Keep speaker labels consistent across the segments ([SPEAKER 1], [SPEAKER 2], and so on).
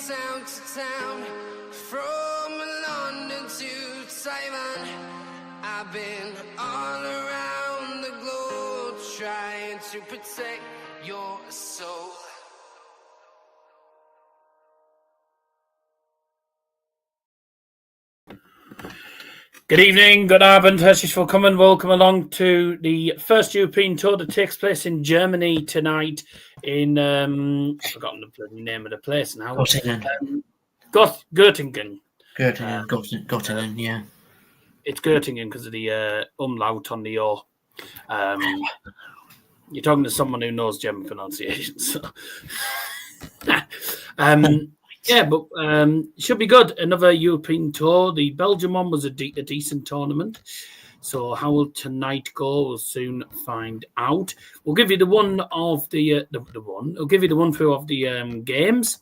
[SPEAKER 1] town to town, from London to Taiwan. I've been all around the globe trying to protect your soul.
[SPEAKER 2] Good evening, good Abend, herzlich willkommen. Welcome along to the first European tour that takes place in Germany tonight in, I've forgotten the bloody name of the place now.
[SPEAKER 3] Gottingen.
[SPEAKER 2] Gottingen.
[SPEAKER 3] Gottingen, yeah.
[SPEAKER 2] It's Gottingen because of the umlaut on the O. You're talking to someone who knows German pronunciation. So. Yeah, but should be good. Another European tour. The Belgium one was a decent tournament. So how will tonight go? We'll soon find out. We'll give you the one of the one. We'll give you the one through of the games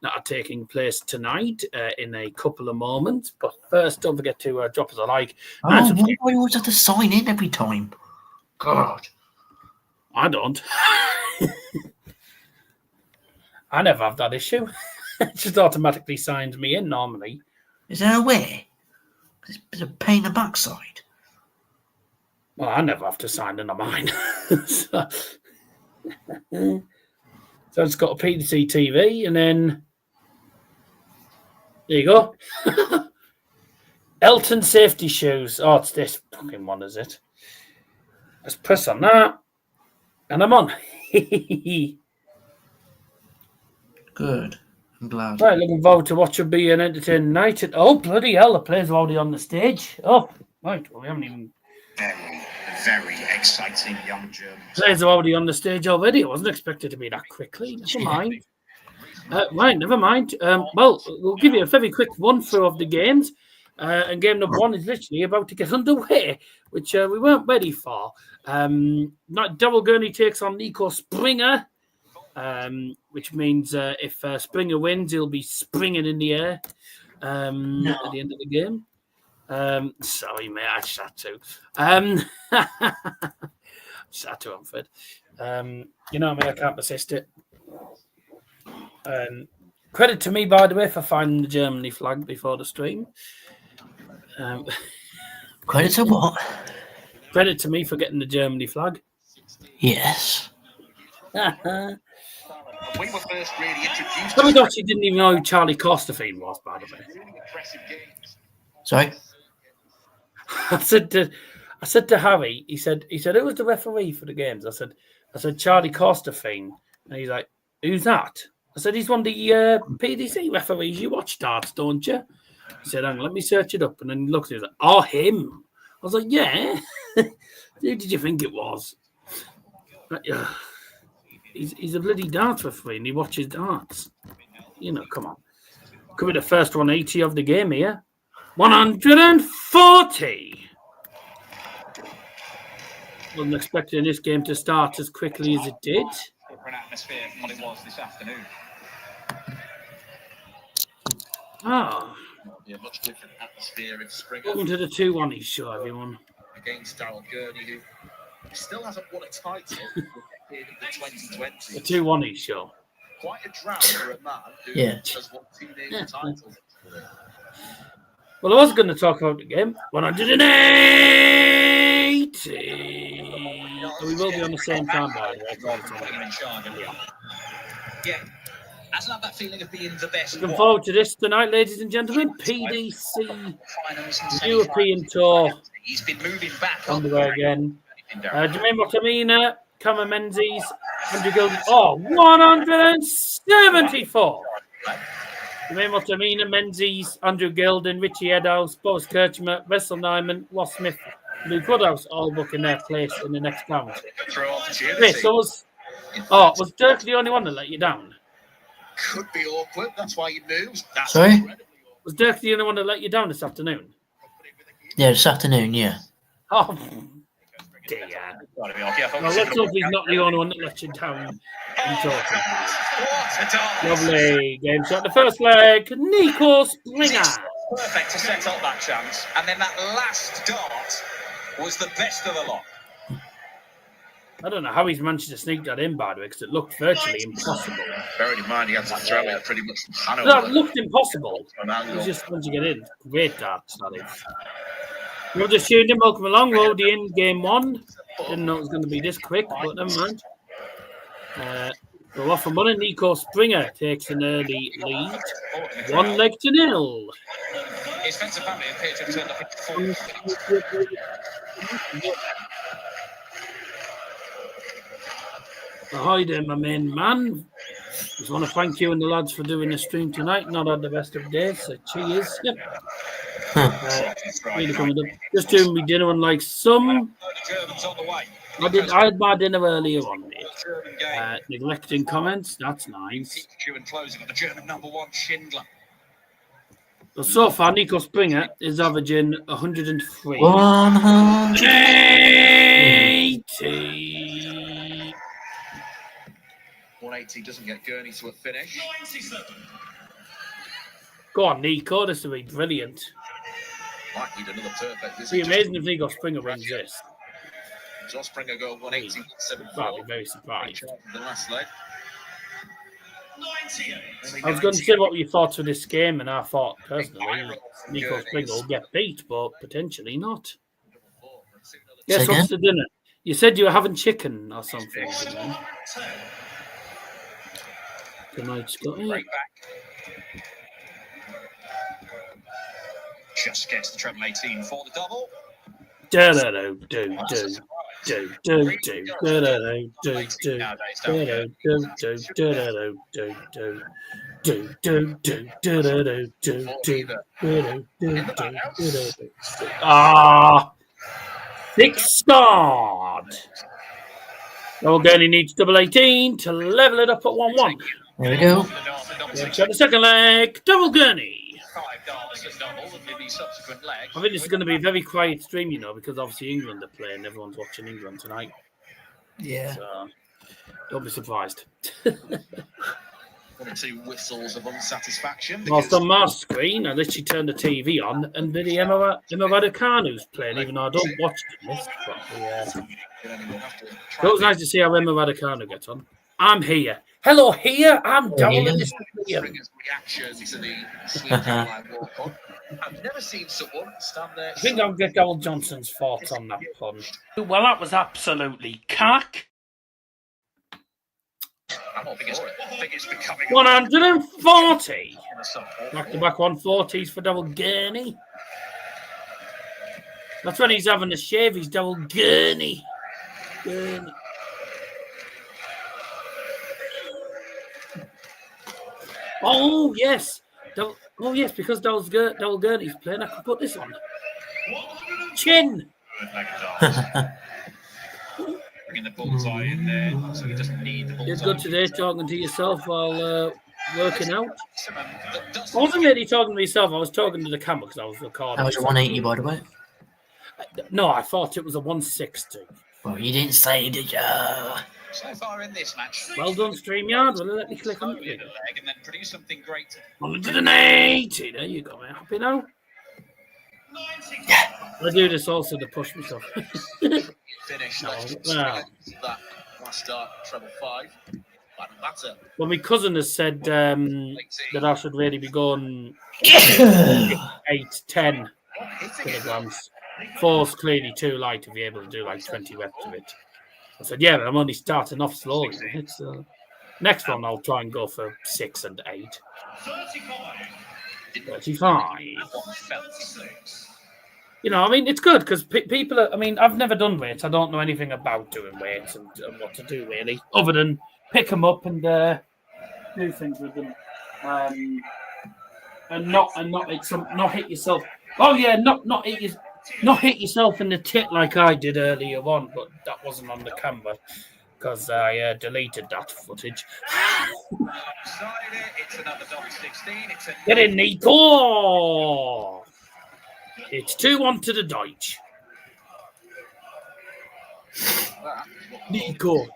[SPEAKER 2] that are taking place tonight in a couple of moments. But first, don't forget to drop us a like.
[SPEAKER 3] Why do I always have to sign in every time? God,
[SPEAKER 2] I don't. I never have that issue. It just automatically signs me in normally.
[SPEAKER 3] Is there a way? It's a pain in the backside.
[SPEAKER 2] Well, I never have to sign in on mine. So it's got a PDC TV, and then there you go. Elton safety shoes. Oh, it's this fucking one, is it? Let's press on that, and I'm on.
[SPEAKER 3] Good. I'm glad.
[SPEAKER 2] Right, looking forward to what should be an entertaining night. Oh, bloody hell, the players are already on the stage. Oh, right, well, we haven't even...
[SPEAKER 4] Very exciting young Germans.
[SPEAKER 2] Players are already on the stage already. I wasn't expected to be that quickly. Never mind. Right, never mind. Well, we'll give you a very quick run-through of the games. And game number one is literally about to get underway, which we weren't ready for. Daryl Gurney takes on Niko Springer. Which means if Springer wins, he'll be springing in the air at the end of the game. Sorry, mate, I just had to. Just had to, Unford. You know what I mean? I can't resist it. Credit to me, by the way, for finding the Germany flag before the stream.
[SPEAKER 3] Credit to what?
[SPEAKER 2] Credit to me for getting the Germany flag.
[SPEAKER 3] Yes.
[SPEAKER 4] We were first really introduced.
[SPEAKER 2] Somebody actually didn't even know who Charlie Costerfield was, by the way.
[SPEAKER 3] Sorry?
[SPEAKER 2] I said to Harry, he said, who was the referee for the games? I said Charlie Costerfield. And he's like, who's that? I said, he's one of the PDC referees. You watch darts, don't you? He said, hang on, let me search it up. And then he looked at it, he was like, oh, him. I was like, yeah. Who did you think it was? He's a bloody darts referee and he watches darts. You know, come on. Could be the first 180 of the game here. 140! Wasn't expecting this game to start as quickly as it did.
[SPEAKER 4] For an atmosphere from what it was this afternoon.
[SPEAKER 2] Ah.
[SPEAKER 4] It'll be a much different atmosphere if Springer.
[SPEAKER 2] Welcome to the 2-1 show, everyone.
[SPEAKER 4] Against Daryl Gurney, who still hasn't won a title in the 2020.
[SPEAKER 2] The 2-1 show.
[SPEAKER 4] Quite a drought for a man who has won 2 major titles.
[SPEAKER 2] Well, I was going to talk about the game. 180. We will be on the same time, by the way.
[SPEAKER 4] Yeah. Hasn't had that feeling of being the best.
[SPEAKER 2] Looking forward to this tonight, ladies and gentlemen. PDC European Tour.
[SPEAKER 4] He's been moving back
[SPEAKER 2] on the way again. Jermaine Motamina, Cameron Menzies, Andrew Gilden. Oh, 174. Jermaine Motamina, Menzies, Andrew Gilden, Richie Edhouse, Boris Kirchmer, Wessel Nyman, Ross Smith, Luke Woodhouse, all booking their place in the next round. Chris, was Dirk the only one that let you down?
[SPEAKER 4] Could be awkward. That's why he moves.
[SPEAKER 3] Sorry?
[SPEAKER 2] Was Dirk the only one that let you down this afternoon?
[SPEAKER 3] Yeah, this afternoon, yeah.
[SPEAKER 2] Oh, dear. Well, let's hope he's not the only one that let you down in total. Lovely game shot. The first leg, Niko Springer.
[SPEAKER 4] Perfect to set up that chance. And then that last dart was the best of the lot.
[SPEAKER 2] I don't know how he's managed to sneak that in, by the way, because it looked virtually impossible.
[SPEAKER 4] Bearing in mind, he had to throw it pretty much from Hanover.
[SPEAKER 2] That looked impossible.
[SPEAKER 4] From an angle.
[SPEAKER 2] He's just trying to get in. Great darts, that is. You're just tuned in. Welcome along. Already in game 1. Didn't know it was going to be this quick, but never mind. We're off and running. Niko Springer takes an early lead. 1 leg to 0.
[SPEAKER 4] His friends and family appear to have turned up in 4.
[SPEAKER 2] Ahoy there, my main man. Just want to thank you and the lads for doing the stream tonight. Not had the best of days, so cheers. Yep. Really coming up. Just doing my dinner, unlike some. I had my dinner earlier on, mate. Neglecting comments, that's nice.
[SPEAKER 4] Pietreczko and Klose got the German number 1 Schindler.
[SPEAKER 2] But so far, Niko Springer is averaging 103. 180.
[SPEAKER 4] 180 doesn't get Gurney to a finish.
[SPEAKER 2] Go on, Niko. This will be brilliant.
[SPEAKER 4] Might need another perfect.
[SPEAKER 2] It'd be amazing if Niko Springer wins this.
[SPEAKER 4] So Springer go 180, 174.
[SPEAKER 2] I'd be very surprised.
[SPEAKER 4] The last leg.
[SPEAKER 2] I was going to say what were your thoughts of this game, and I thought personally Niko Springer will get beat, but potentially not. Yes, what's the dinner? You said you were having chicken or something. Tonight's got it.
[SPEAKER 4] Just gets the treble 18 for the double.
[SPEAKER 2] Ah, 6 scored. Gurney needs double 18 to level it up at 1-1.
[SPEAKER 3] There we go.
[SPEAKER 2] Try the second leg, double Gurney.
[SPEAKER 4] Subsequent leg.
[SPEAKER 2] I think this is going to be a very quiet stream, you know, because obviously England are playing. Everyone's watching England tonight.
[SPEAKER 3] Yeah.
[SPEAKER 2] So, don't be surprised.
[SPEAKER 4] 1 or 2 whistles of unsatisfaction.
[SPEAKER 2] Whilst on my screen, I literally turned the TV on and Billy Emma Raducanu's playing, even though I don't watch this. It was nice to see how Emma Raducanu gets on. I'm here. Hello, here. I'm Daryl. And this is
[SPEAKER 4] Springer's reaction to the sweet line walk on. I've never seen someone stand there.
[SPEAKER 2] I think I'll get Daryl Johnson's thoughts on that pun. Well, that was absolutely cack.
[SPEAKER 4] I don't think it's becoming
[SPEAKER 2] 140. Back-to-back 140s for double Gurney. That's when he's having a shave. He's double Gurney. Gurney. Oh, yes. Oh, yes, because Double Gurney's playing, I could put this on. Chin.
[SPEAKER 4] Bringing the bullseye in there, so he doesn't need the bullseye.
[SPEAKER 2] It's good today talking to yourself while working out. I wasn't really talking to myself. I was talking to the camera because I was recording.
[SPEAKER 3] That was a 180, by the way.
[SPEAKER 2] No, I thought it was a 160.
[SPEAKER 3] Well, you didn't say, did you?
[SPEAKER 4] So far in this match,
[SPEAKER 2] well done, StreamYard. Will let me click on it?
[SPEAKER 4] And then produce something great.
[SPEAKER 2] 180. There you go, man. Happy now?
[SPEAKER 3] Yeah.
[SPEAKER 2] I do this also to push myself.
[SPEAKER 4] Finish.
[SPEAKER 2] No,
[SPEAKER 4] That last start, treble 5. Matter.
[SPEAKER 2] Well, my cousin has said that I should really be going 8, 10 kilograms. 4's clearly too light to be able to do like 20 reps of it. I said, yeah, but I'm only starting off slowly. Next one, I'll try and go for 6 and 8. 35. You know, I mean, it's good because people are, I mean, I've never done weights. I don't know anything about doing weights and what to do, really, other than pick them up and do things with them. And not hit yourself. Oh, yeah, not hit yourself in the tit like I did earlier on, but that wasn't on the camera because I deleted that footage. Get in, Niko! It's 2-1 to the Deutsch. Niko.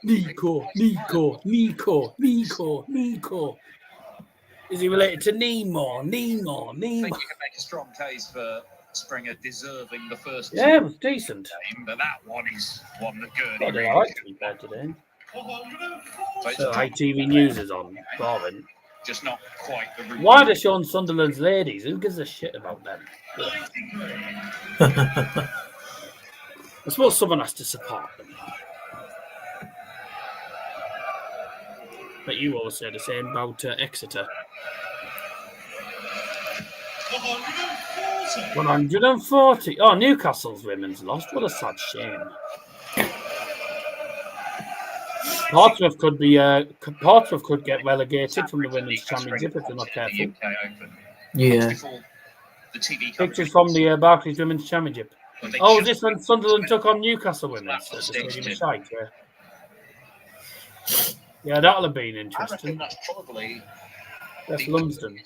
[SPEAKER 2] Is he related to Nemo?
[SPEAKER 4] I think you can make a strong case for Springer deserving the first
[SPEAKER 2] Yeah, it was decent.
[SPEAKER 4] game, but that one is one that Gurney
[SPEAKER 2] Got
[SPEAKER 4] really
[SPEAKER 2] it right, to be fair, today. So ITV News is on. Boring.
[SPEAKER 4] just not quite the route.
[SPEAKER 2] Why are they showing Sunderland's ladies? Who gives a shit about them? I suppose someone has to support them. But you always say the same about Exeter. 140. Oh, Newcastle's women's lost. What a sad shame. Portsmouth could be. Portsmouth could get relegated from the women's championship if they're not careful.
[SPEAKER 3] Yeah.
[SPEAKER 2] Pictures from the Barclays Women's Championship. Oh, was this when Sunderland took on Newcastle women's? Yeah, that'll have been interesting.
[SPEAKER 4] That's probably
[SPEAKER 2] That's Lumsden.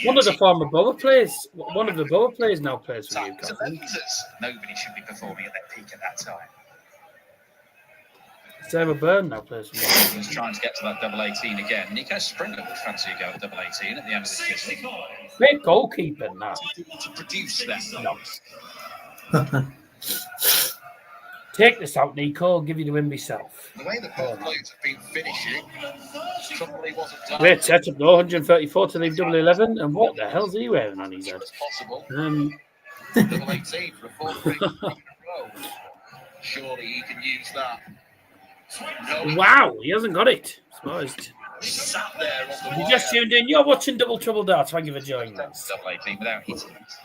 [SPEAKER 2] One of the former Borough players. One of the Borough players now plays for Newcastle.
[SPEAKER 4] Nobody should be performing at their peak at that time.
[SPEAKER 2] Sarah Byrne now plays for Newcastle.
[SPEAKER 4] He's trying to get to that double 18 again. Niko Springer would fancy a go at double 18 at the end of the season.
[SPEAKER 2] Great goalkeeper now.
[SPEAKER 4] To produce them.
[SPEAKER 2] No. Take this out, Niko. I'll give you the win myself.
[SPEAKER 4] The way that both players have been finishing probably wasn't done.
[SPEAKER 2] Great setup though. 134 to leave double 11. And what the hell's he wearing on his head?
[SPEAKER 4] Possible. Double 18 for a fourth ring. Surely he can use that. No.
[SPEAKER 2] Wow, he hasn't got it. Surprised.
[SPEAKER 4] Sat there on the
[SPEAKER 2] You just tuned in. You're watching Double Trouble Darts. Thank you for joining us.
[SPEAKER 4] double 18 without hitting it.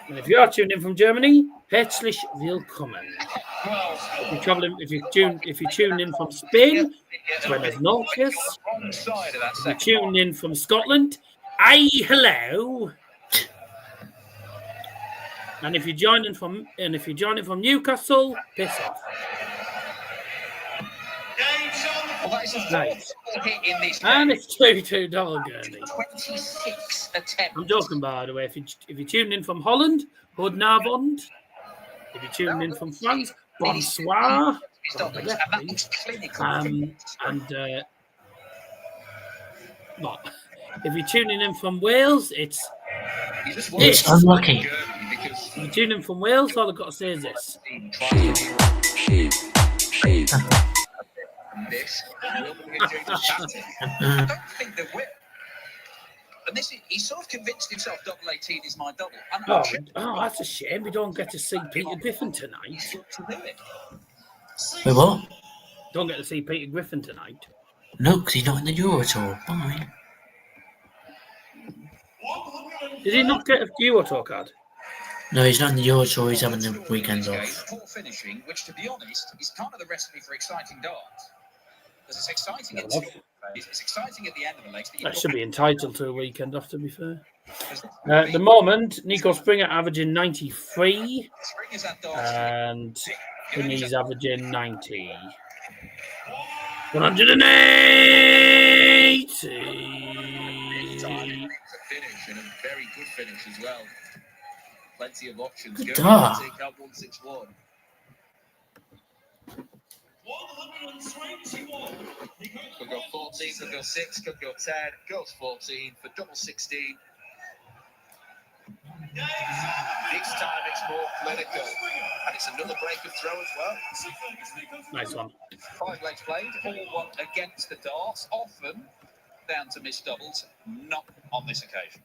[SPEAKER 2] And if you are tuned in from Germany, herzlich willkommen. If you tune in from Spain, buenas noches. If you tune in from Scotland, aye hello. And if you join in from Newcastle, piss off. Nice. And it's 2-2 Gurney.
[SPEAKER 4] 26 attempts.
[SPEAKER 2] I'm joking, by the way. If you tune in from Holland, Goedenavond. If you tune in from France, bonsoir. What? If you're tuning in from Wales, it's
[SPEAKER 3] unlucky.
[SPEAKER 2] If you tune in from Wales, all I've got to say is this.
[SPEAKER 4] I don't think they will. And he sort of convinced himself double 18 is my double.
[SPEAKER 2] Oh, that's a shame. We don't get to see Peter Griffin tonight.
[SPEAKER 3] Wait, what?
[SPEAKER 2] Don't get to see Peter Griffin tonight.
[SPEAKER 3] No, because he's not in the Euro Tour. Fine.
[SPEAKER 2] Did he not get a Euro Tour card?
[SPEAKER 3] No, he's not in the Euro Tour. He's having the weekends off.
[SPEAKER 4] Poor finishing, which, to be honest, is kind of the recipe for exciting darts. Because it's exciting at it's exciting at the end of the legs.
[SPEAKER 2] That should be entitled to a weekend off, to be fair. At the moment, Niko Springer averaging 93 and Springer's averaging 90. 180!
[SPEAKER 4] Finish and a very good finish as well. Plenty of options.
[SPEAKER 3] Good
[SPEAKER 4] Go
[SPEAKER 3] dart.
[SPEAKER 4] take out 161.
[SPEAKER 1] 121.
[SPEAKER 4] Could go 14, could go 6, could go 10, goes 14 for double 16. This time it's more clinical. And it's another break of throw as well.
[SPEAKER 2] Nice one.
[SPEAKER 4] 5 legs played, all one against the darts, often down to missed doubles, not on this occasion.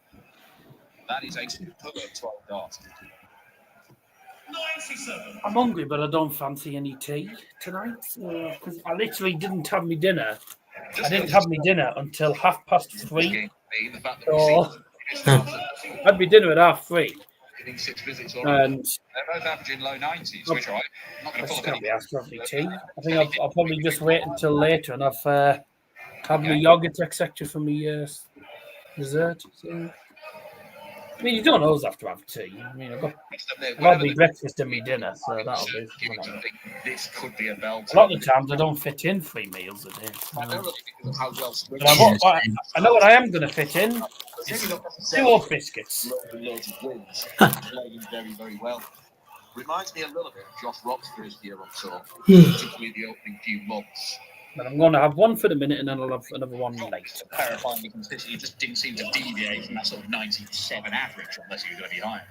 [SPEAKER 4] That is a superb 12 darts.
[SPEAKER 1] 97.
[SPEAKER 2] I'm hungry, but I don't fancy any tea tonight because I literally didn't have my dinner. I didn't have my dinner until 3:30. So I had my dinner at 3:30. And
[SPEAKER 4] they're both averaging low 90s, which I'm not
[SPEAKER 2] I
[SPEAKER 4] going to
[SPEAKER 2] just
[SPEAKER 4] pull
[SPEAKER 2] can't be asked for any tea. I think I'll probably just wait until later and I've had my yogurt, etc. for my dessert. So. I mean, you don't always have to have tea. I mean, I've got my breakfast and my dinner, so that'll do.
[SPEAKER 4] This could be a belt.
[SPEAKER 2] A lot of the times I don't fit in 3 meals a day. I know what I am going to fit in. 2 old biscuits.
[SPEAKER 4] Very, very well. Reminds me a little bit of Josh Roxburgh's year on tour, particularly the opening few months.
[SPEAKER 2] But I'm going to have one for the minute, and then I'll have another one later.
[SPEAKER 4] Clarifying consistently, you just didn't seem to deviate from that sort of 97 average, unless you were going to be higher.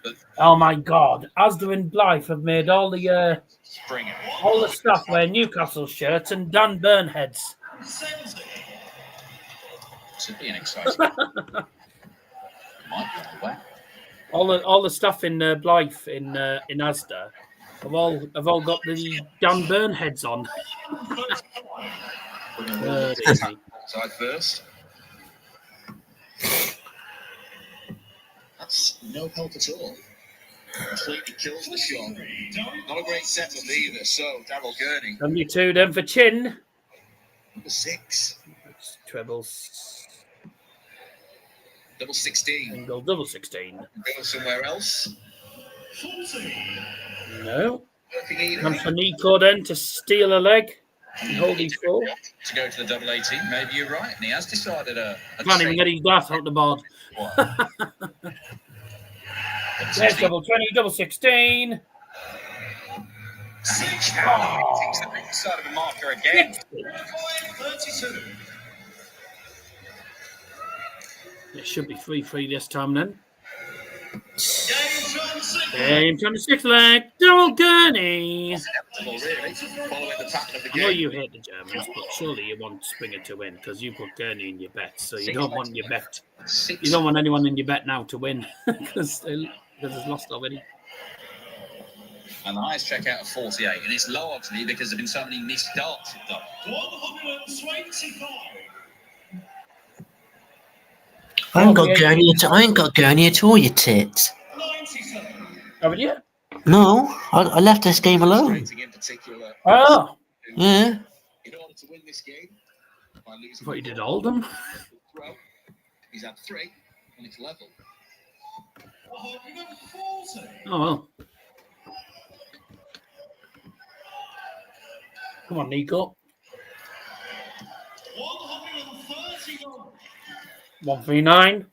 [SPEAKER 4] But
[SPEAKER 2] Oh my God! Asda and Blythe have made all the stuff wear Newcastle shirts and Dan Burn heads.
[SPEAKER 4] Should be an exciting. Might be on the way.
[SPEAKER 2] All the stuff in Blythe in Asda have all got the Dan Burn heads on.
[SPEAKER 4] Side first. That's no help at all. Completely kills the shot. Not a great setup either. So Daryl Gurney.
[SPEAKER 2] 72 then for Chin.
[SPEAKER 4] Number 6.
[SPEAKER 2] Trebles.
[SPEAKER 4] Double 16.
[SPEAKER 2] Single double 16.
[SPEAKER 4] Go somewhere else.
[SPEAKER 2] No. And for Niko then to steal a leg. And hold his four.
[SPEAKER 4] To go to the double 18. Maybe you're right. And he has decided
[SPEAKER 2] can't even get his glass out the board. There's double 20, double 16.
[SPEAKER 4] Takes the big side of the marker again. 32.
[SPEAKER 2] It should be 3-3 this time then. Game 26 leg, Daryl Gurney.
[SPEAKER 4] Really, following the pattern of the
[SPEAKER 2] I know
[SPEAKER 4] game.
[SPEAKER 2] you hate the Germans, but surely you want Springer to win because you put Gurney in your bet, so you don't want your bet. You don't want anyone in your bet now to win because it's lost already.
[SPEAKER 4] And the highest checkout of 48, and it's low obviously because there have been so many missed darts.
[SPEAKER 1] 125.
[SPEAKER 3] I ain't got Gurney at all, you tits.
[SPEAKER 1] 97.
[SPEAKER 2] Haven't you?
[SPEAKER 3] No, I left this game alone.
[SPEAKER 4] In particular,
[SPEAKER 2] Oh,
[SPEAKER 3] Yeah.
[SPEAKER 4] in order to win this game, by
[SPEAKER 2] I
[SPEAKER 4] losing
[SPEAKER 2] thought you did all of them.
[SPEAKER 4] throw, he's had 3, and it's level.
[SPEAKER 1] 140.
[SPEAKER 2] Oh, well. Come on, Niko.
[SPEAKER 1] 139.
[SPEAKER 2] 139.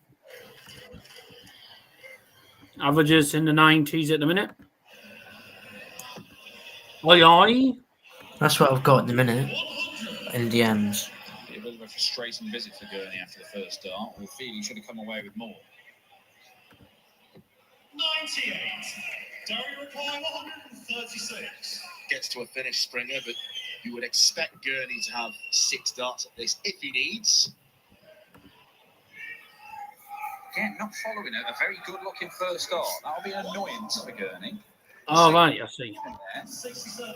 [SPEAKER 2] Averages in the 90s at the minute. Oi.
[SPEAKER 3] That's what I've got in the minute. In the ends.
[SPEAKER 4] A bit of a frustrating visit for Gurney after the first start. We feel he should have come away with more.
[SPEAKER 1] 98. Daryl reply 136.
[SPEAKER 4] Gets to a finish, Springer, but you would expect Gurney to have 6 darts at this if he needs. Again, not following it. A very good-looking first start. That'll be an annoyance for Gurney.
[SPEAKER 2] Oh, right, I see.
[SPEAKER 1] 67.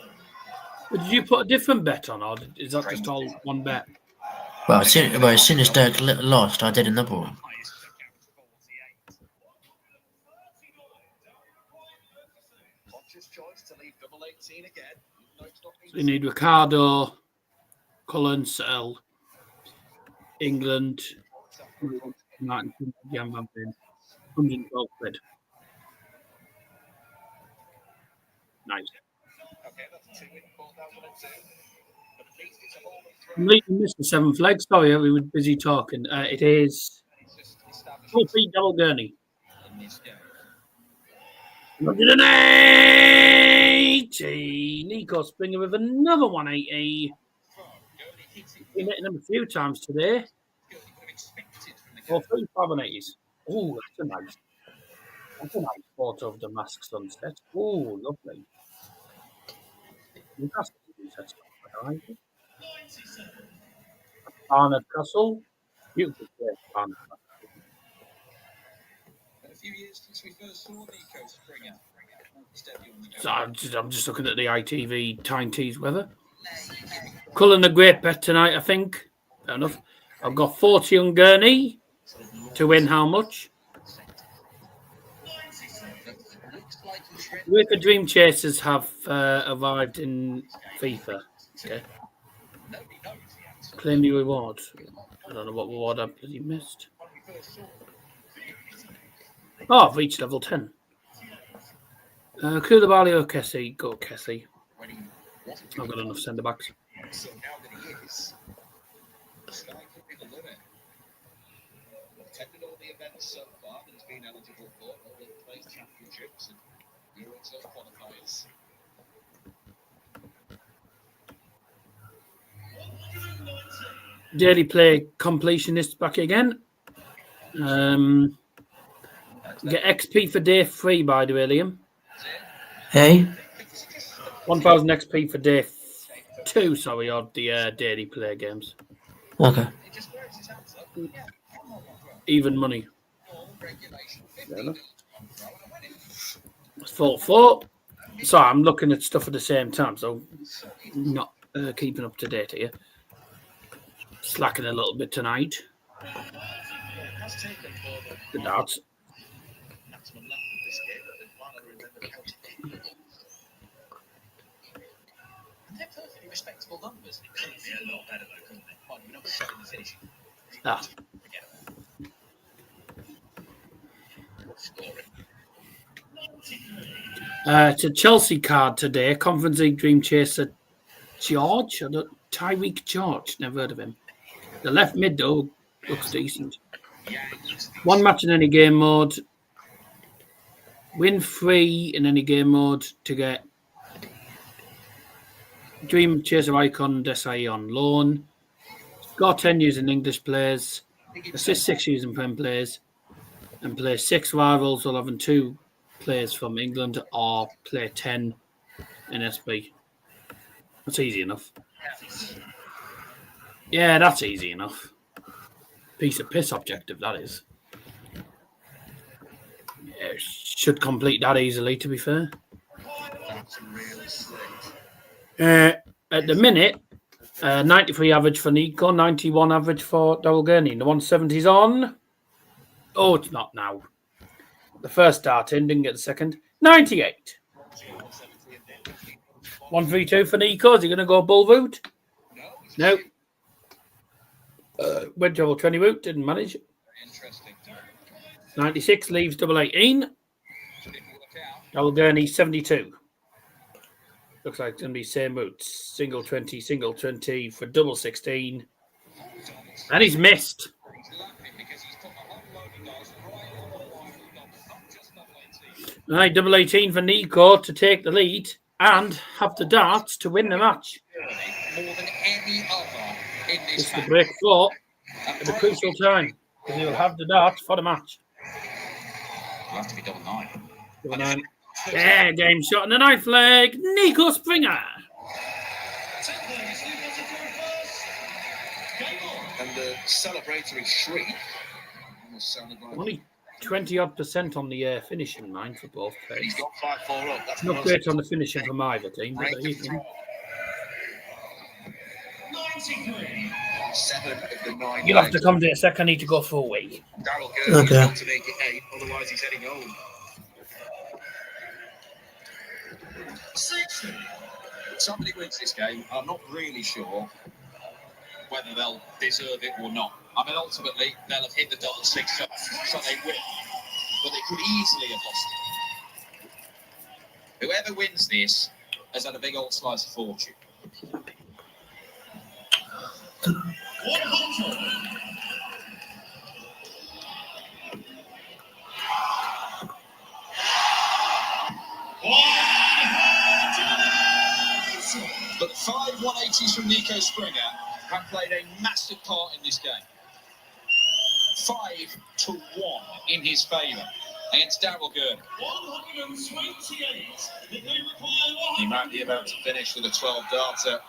[SPEAKER 2] But did you put a different bet on, or is that just all one bet?
[SPEAKER 3] Well, as soon as Dirk lost, I did another one.
[SPEAKER 4] Highest checkout is 48. Conscious choice to leave double 18 again. No, it's not
[SPEAKER 2] So you need Ricardo, Cullen, Searle, England, Gian, Van Veen, 112 quid. Nice.
[SPEAKER 4] Okay, that's 2 in 4,002. But at least it's a whole of 3.
[SPEAKER 2] Completely missed the 7th leg. Sorry, we were busy talking. It is
[SPEAKER 4] It's just established
[SPEAKER 2] 4-3 Daryl Gurney.
[SPEAKER 4] in this game.
[SPEAKER 2] 180. Niko Springer with another 180.
[SPEAKER 4] Gurney hits it.
[SPEAKER 2] Been hitting them a few times today.
[SPEAKER 4] Gurney could have expected from the
[SPEAKER 2] Or
[SPEAKER 4] game.
[SPEAKER 2] 3 580s. Oh, that's a nice photo of the mask sunset. Oh, lovely. Newcastle sunset's quite nice.
[SPEAKER 1] 97.
[SPEAKER 2] Barneveld Castle. Beautiful place, Barneveld.
[SPEAKER 4] Been a few years since we first saw Niko Springer. Steady on the go.
[SPEAKER 2] So I'm just looking at the ITV Tyne Tees weather. Cullen a great bet tonight, I think. Fair enough. I've got 40 on Gurney to win how much? UEFA Dream Chasers have arrived in FIFA. Okay. Claim the reward. I don't know what reward I've bloody missed. Oh, I've reached level 10. Koulibaly or Kessie? Go Kessie. I've got enough centre backs.
[SPEAKER 4] So now that he is, the sky could be the limit. Attended all the events so far that he's been eligible for, all the place championships and Euro Tour qualifiers.
[SPEAKER 2] daily play completionist back again. Get XP for day 3, by the way, Liam.
[SPEAKER 3] Hey?
[SPEAKER 2] 1,000 XP for day 2, sorry, or the daily play games.
[SPEAKER 3] Okay.
[SPEAKER 2] Even money. Fair enough. 4. Sorry, I'm looking at stuff at the same time, so not keeping up to date here. Slacking a little bit tonight. The darts.
[SPEAKER 4] They're perfectly respectable numbers. It could be a lot better though, couldn't it? Fine, we're not showing the finishing.
[SPEAKER 2] It's a Chelsea card today. Conference League Dream Chaser George. Tyreek George. Never heard of him. The left mid, though, looks decent. 1 match in any game mode. Win 3 in any game mode to get Dream Chaser Icon Desai on loan. Score 10 using English players. Assist 6 using Prem players. And play 6 rivals, 2 players from England, or play 10 in SB. That's easy enough. Yeah, that's easy enough. Piece of piss objective, that is. Yeah, should complete that easily, to be fair. At the minute, 93 average for Niko, 91 average for Daryl Gurney. The 170's on. Oh, it's not now. The first start in, didn't get the second. 98. 132 for Niko. Is he going to go bull route? No. Went double 20 route, didn't manage. 96 leaves double 18. Daryl Gurney 72. Looks like it's going to be same route. Single 20 for double 16. And he's missed. Right, double 18 for Niko to take the lead and have the darts to win the match.
[SPEAKER 4] More than any other in this
[SPEAKER 2] It's the break 4 at a crucial time because he will have the darts for the match.
[SPEAKER 4] It'll have to be double 9.
[SPEAKER 2] Double 9. Yeah, game shot in the 9th leg. Niko Springer.
[SPEAKER 4] And the celebratory shriek almost sounded like
[SPEAKER 2] Only 20% on the finishing line for both
[SPEAKER 4] he's
[SPEAKER 2] players.
[SPEAKER 4] got 5-4 up. That's
[SPEAKER 2] Not great on the finishing from either team, but you can.
[SPEAKER 1] 93.
[SPEAKER 4] 7 of the 9.
[SPEAKER 2] You'll have to come to a second. I need to go for a week.
[SPEAKER 4] Daryl Gurney's
[SPEAKER 3] Okay.
[SPEAKER 4] got to make it 8, otherwise he's heading home.
[SPEAKER 1] 60.
[SPEAKER 4] If somebody wins this game, I'm not really sure whether they'll deserve it or not. I mean, ultimately, they'll have hit the double 6 shot, so they win. But they could easily have lost it. Whoever wins this has had a big old slice of fortune.
[SPEAKER 1] 100.
[SPEAKER 4] But the 5 180s from Niko Springer have played a massive part in this game. 5-1 in his favour against Daryl Gurney.
[SPEAKER 1] 128.
[SPEAKER 4] He might be about to finish with a 12 darter.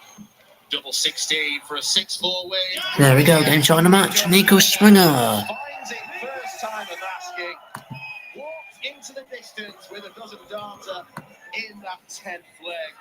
[SPEAKER 4] Double 16 for a 6-4 win.
[SPEAKER 3] There we go, game shot in the match. Niko Springer.
[SPEAKER 4] Finds it first time of asking. Walks into the distance with a dozen darter in that 10th leg.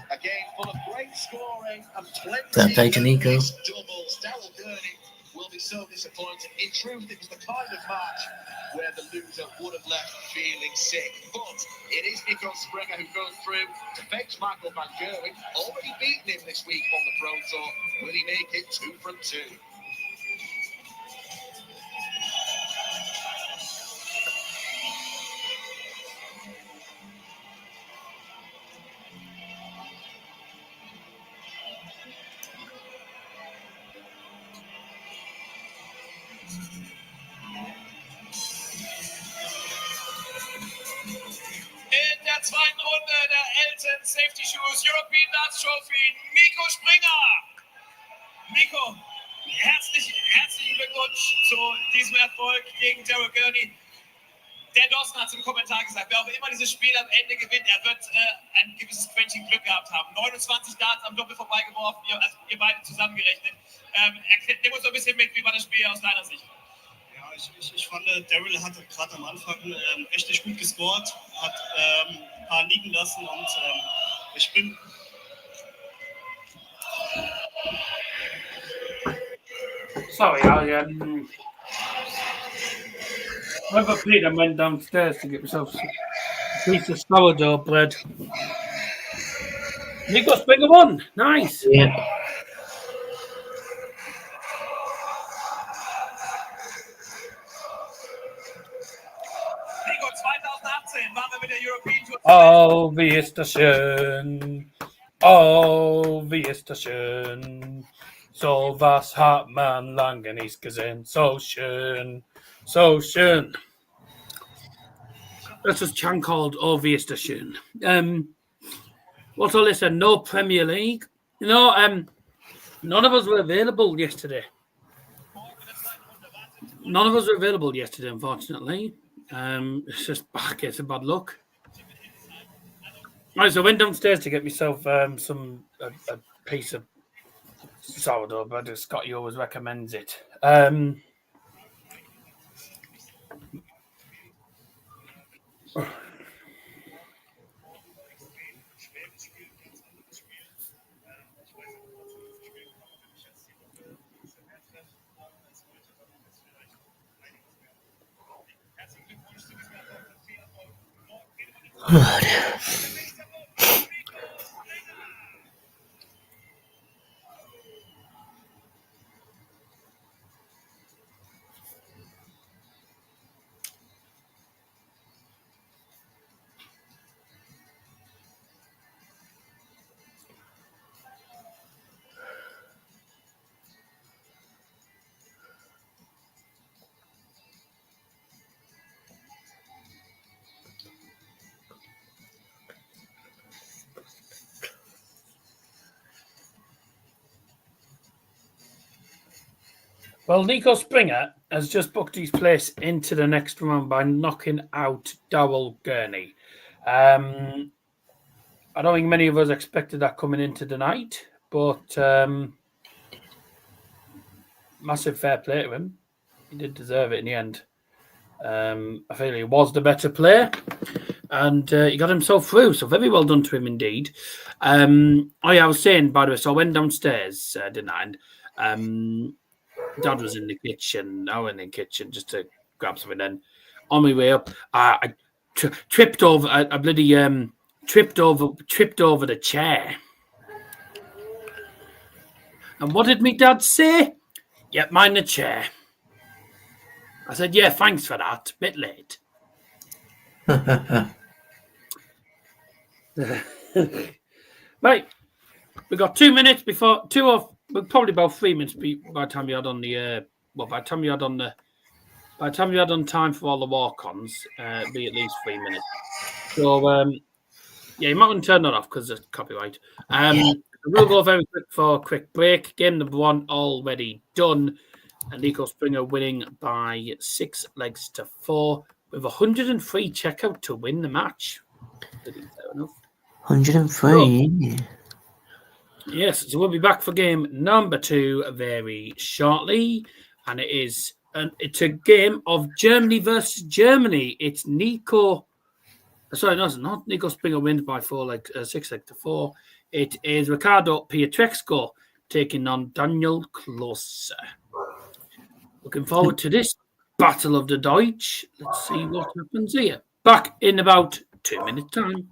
[SPEAKER 4] A game full of great scoring and plenty
[SPEAKER 3] Fair play to Niko.
[SPEAKER 4] of doubles. Daryl Gurney will be so disappointed. In truth, it was the kind of match where the loser would have left feeling sick. But it is Niko Springer who goes through to face Michael Van Gerwen. Already beaten him this week on the Pro Tour. Will he make it 2 from 2?
[SPEAKER 1] In der zweiten Runde der Elton Safety Shoes European Darts Trophy, Niko Springer. Niko, zu diesem Erfolg gegen Daryl Gurney. Der Dawson hat es im Kommentar gesagt, wer auch immer dieses Spiel am Ende gewinnt, er wird ein gewisses Quäntchen Glück gehabt haben. 29 Darts am Doppel vorbeigeworfen, ihr beide zusammengerechnet. Nimm uns so ein bisschen mit, wie war das Spiel aus deiner Sicht?
[SPEAKER 5] Ja, ich fand, Daryl hat gerade am Anfang richtig gut gescored, hat ein paar liegen lassen und ich bin...
[SPEAKER 2] Sorry, I overpaid and went downstairs to get myself a piece of sourdough bread. Niko Springer won. Nice.
[SPEAKER 3] Yeah.
[SPEAKER 1] Niko, 2018 waren wir mit der European Tour.
[SPEAKER 2] Oh, wie ist das schön. Oh, wie ist das schön. So was hat man lange nicht gesehen. So schön. So schön. That's a chant called Oh, wie ist das schön. What's all this? No Premier League. You know, none of us were available yesterday. None of us were available yesterday, unfortunately. It's just back. It's a bad luck. Right, so I went downstairs to get myself a piece of sourdough bread. Scott always recommends it. Well, Niko Springer has just booked his place into the next round by knocking out Daryl Gurney. I don't think many of us expected that coming into the night, but massive fair play to him. He did deserve it in the end. I feel he was the better player, and he got himself through. So very well done to him indeed. I was saying, by the way, so I went downstairs, didn't I? And Dad was in the kitchen. I went in the kitchen just to grab something. Then on my way up, I tripped over. I bloody tripped over the chair. And what did my dad say? Yep, mind the chair. I said, yeah, thanks for that. Bit late. Right, we got 2 minutes before probably about 3 minutes by the time you had on the by the time you had on time for all the walk-ons, be at least 3 minutes. So yeah, you might want to turn that off because it's copyright. We'll go very quick for a quick break. Game number 1 already done, and Niko Springer winning by 6 legs to 4 with 103 checkout to win the match. Fair enough.
[SPEAKER 3] 103.
[SPEAKER 2] Yes, so we'll be back for game number 2 very shortly, and it's a game of Germany versus Germany. It's Niko. Sorry, no, it's not. Niko Springer wins by 6 legs to 4. It is Ricardo Pietreczko taking on Daniel Klose. Looking forward to this battle of the Deutsch. Let's see what happens here. Back in about 2 minutes' time.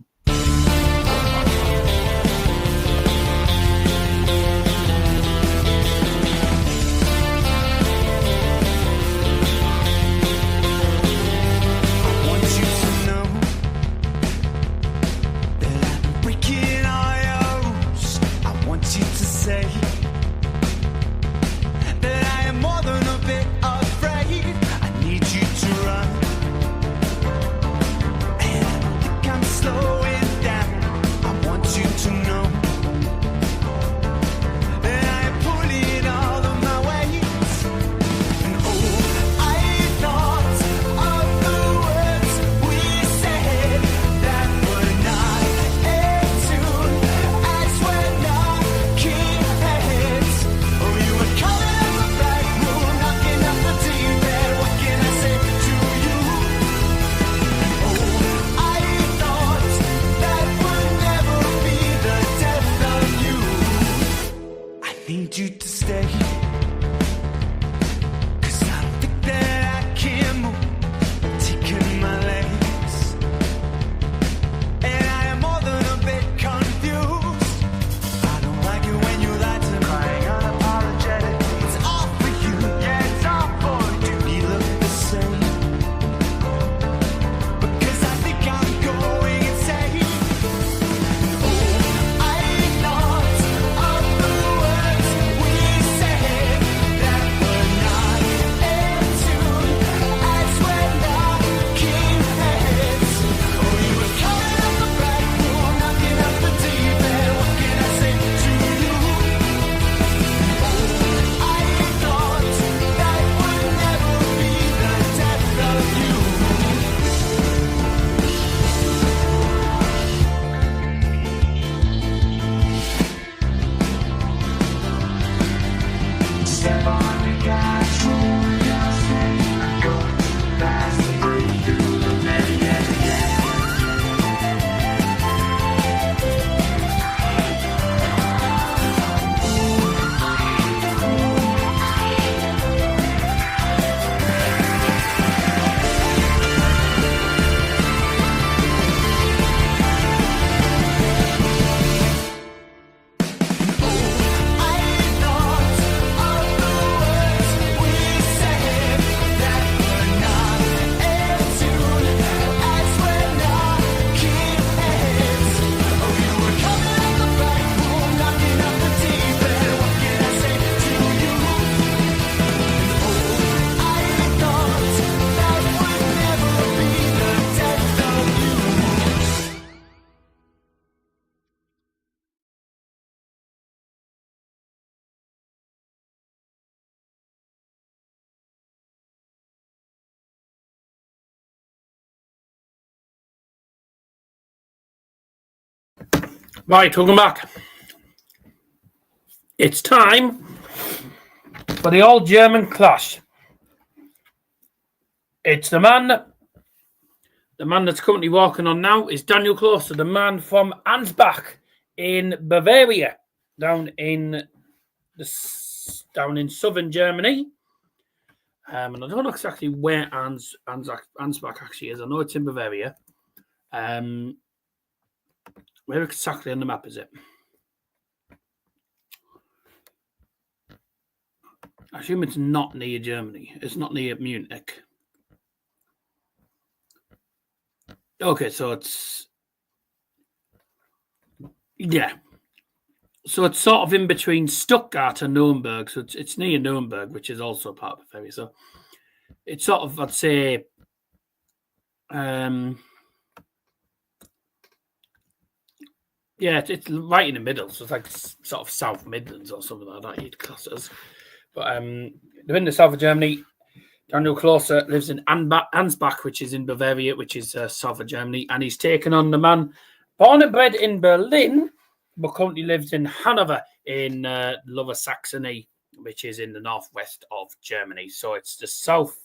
[SPEAKER 6] Slow
[SPEAKER 2] Right, welcome back. It's time for the all-German clash. It's the man that's currently walking on now is Daniel Klose, the man from Ansbach in Bavaria, down in southern Germany. And I don't know exactly where Ansbach actually is. I know it's in Bavaria. Where exactly on the map is it? I assume it's not near Germany. It's not near Munich. Okay, so it's... Yeah. So it's sort of in between Stuttgart and Nuremberg. So it's near Nuremberg, which is also part of Bavaria. So it's sort of, I'd say... Yeah, it's right in the middle. So it's like sort of South Midlands or something like that, you'd class it as. But they're in the south of Germany. Daniel Klose lives in Ansbach, which is in Bavaria, which is south of Germany. And he's taken on the man born and bred in Berlin, but currently lives in Hanover in Lower Saxony, which is in the northwest of Germany. So it's the south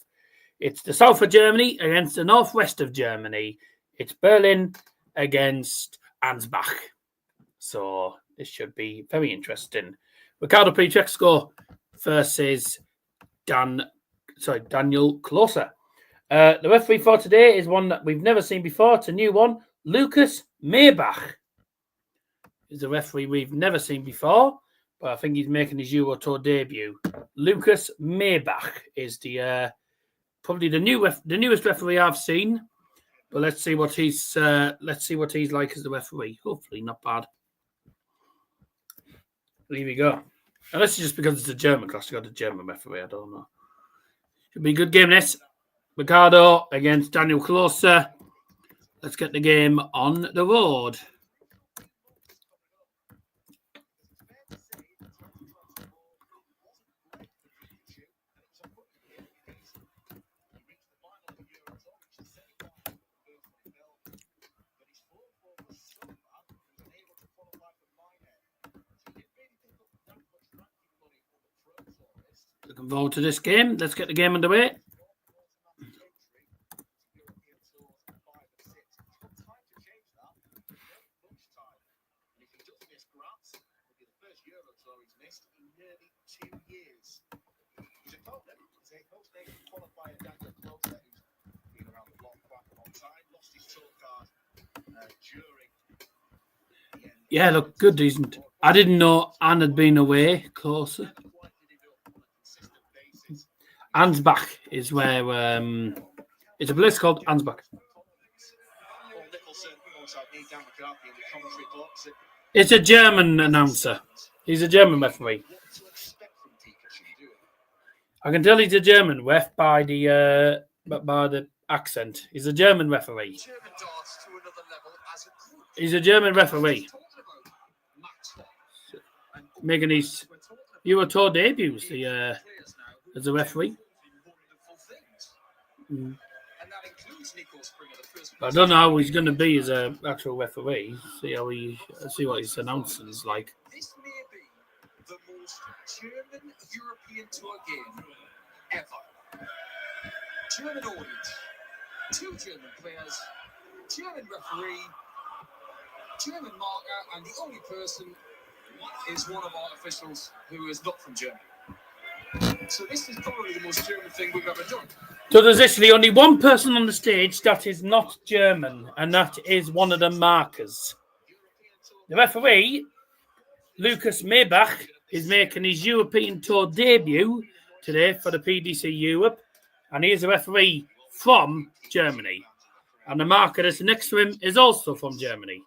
[SPEAKER 2] of Germany against the northwest of Germany. It's Berlin against Ansbach. So this should be very interesting. Ricardo Pietreczko versus Daniel Klose. The referee for today is one that we've never seen before. It's a new one. Lucas Maybach is the referee we've never seen before, but I think he's making his Euro Tour debut. Lucas Maybach is the probably the newest referee I've seen. But let's see what he's like as the referee. Hopefully not bad. Here we go. Unless it's just because it's a German class, you got a German referee. I don't know. Should be a good game, this. Ricardo against Daniel Klose. Let's get the game on the road. Looking forward to this game. Let's get the game underway. Yeah, look, good, decent. I didn't know Anne had been away closer. Ansbach is where it's a place called Ansbach. It's a German announcer. He's a German referee. I can tell he's a German ref by the accent. He's a German referee. He's a German referee. Making his Euro Tour debuts as a referee. I don't know how he's going to be as an actual referee. See what his announcing is like.
[SPEAKER 6] This may be the most German European Tour game ever. German audience, 2 German players, German referee, German marker, and the only person is one of our officials who is not from Germany. So this is probably the most German thing we've ever done.
[SPEAKER 2] So there's actually only one person on the stage that is not German, and that is one of the markers. The referee, Lucas Maybach, is making his European Tour debut today for the PDC Europe, and he is a referee from Germany. And the marker that's next to him is also from Germany.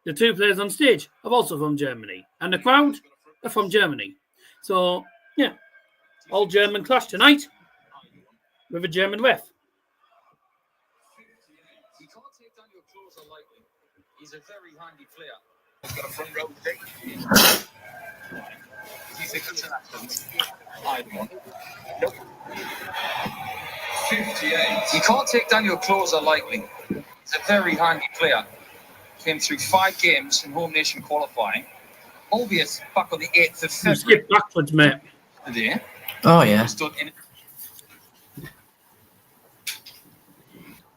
[SPEAKER 2] The 2 players on stage are also from Germany, and the crowd are from Germany. So, yeah, all German clash tonight with a German ref.
[SPEAKER 6] You can't take Daniel Klose lightly. He's a very handy player.
[SPEAKER 4] He's got a front row thing. Do you think that's an accident? I don't. Nope. 58.
[SPEAKER 6] You can't take Daniel Klose lightly. He's a very handy player. came through 5 games in home nation qualifying, albeit back on the 8th of
[SPEAKER 2] You
[SPEAKER 6] February.
[SPEAKER 2] skip backwards, mate.
[SPEAKER 6] Today,
[SPEAKER 3] Oh, yeah.
[SPEAKER 6] was done in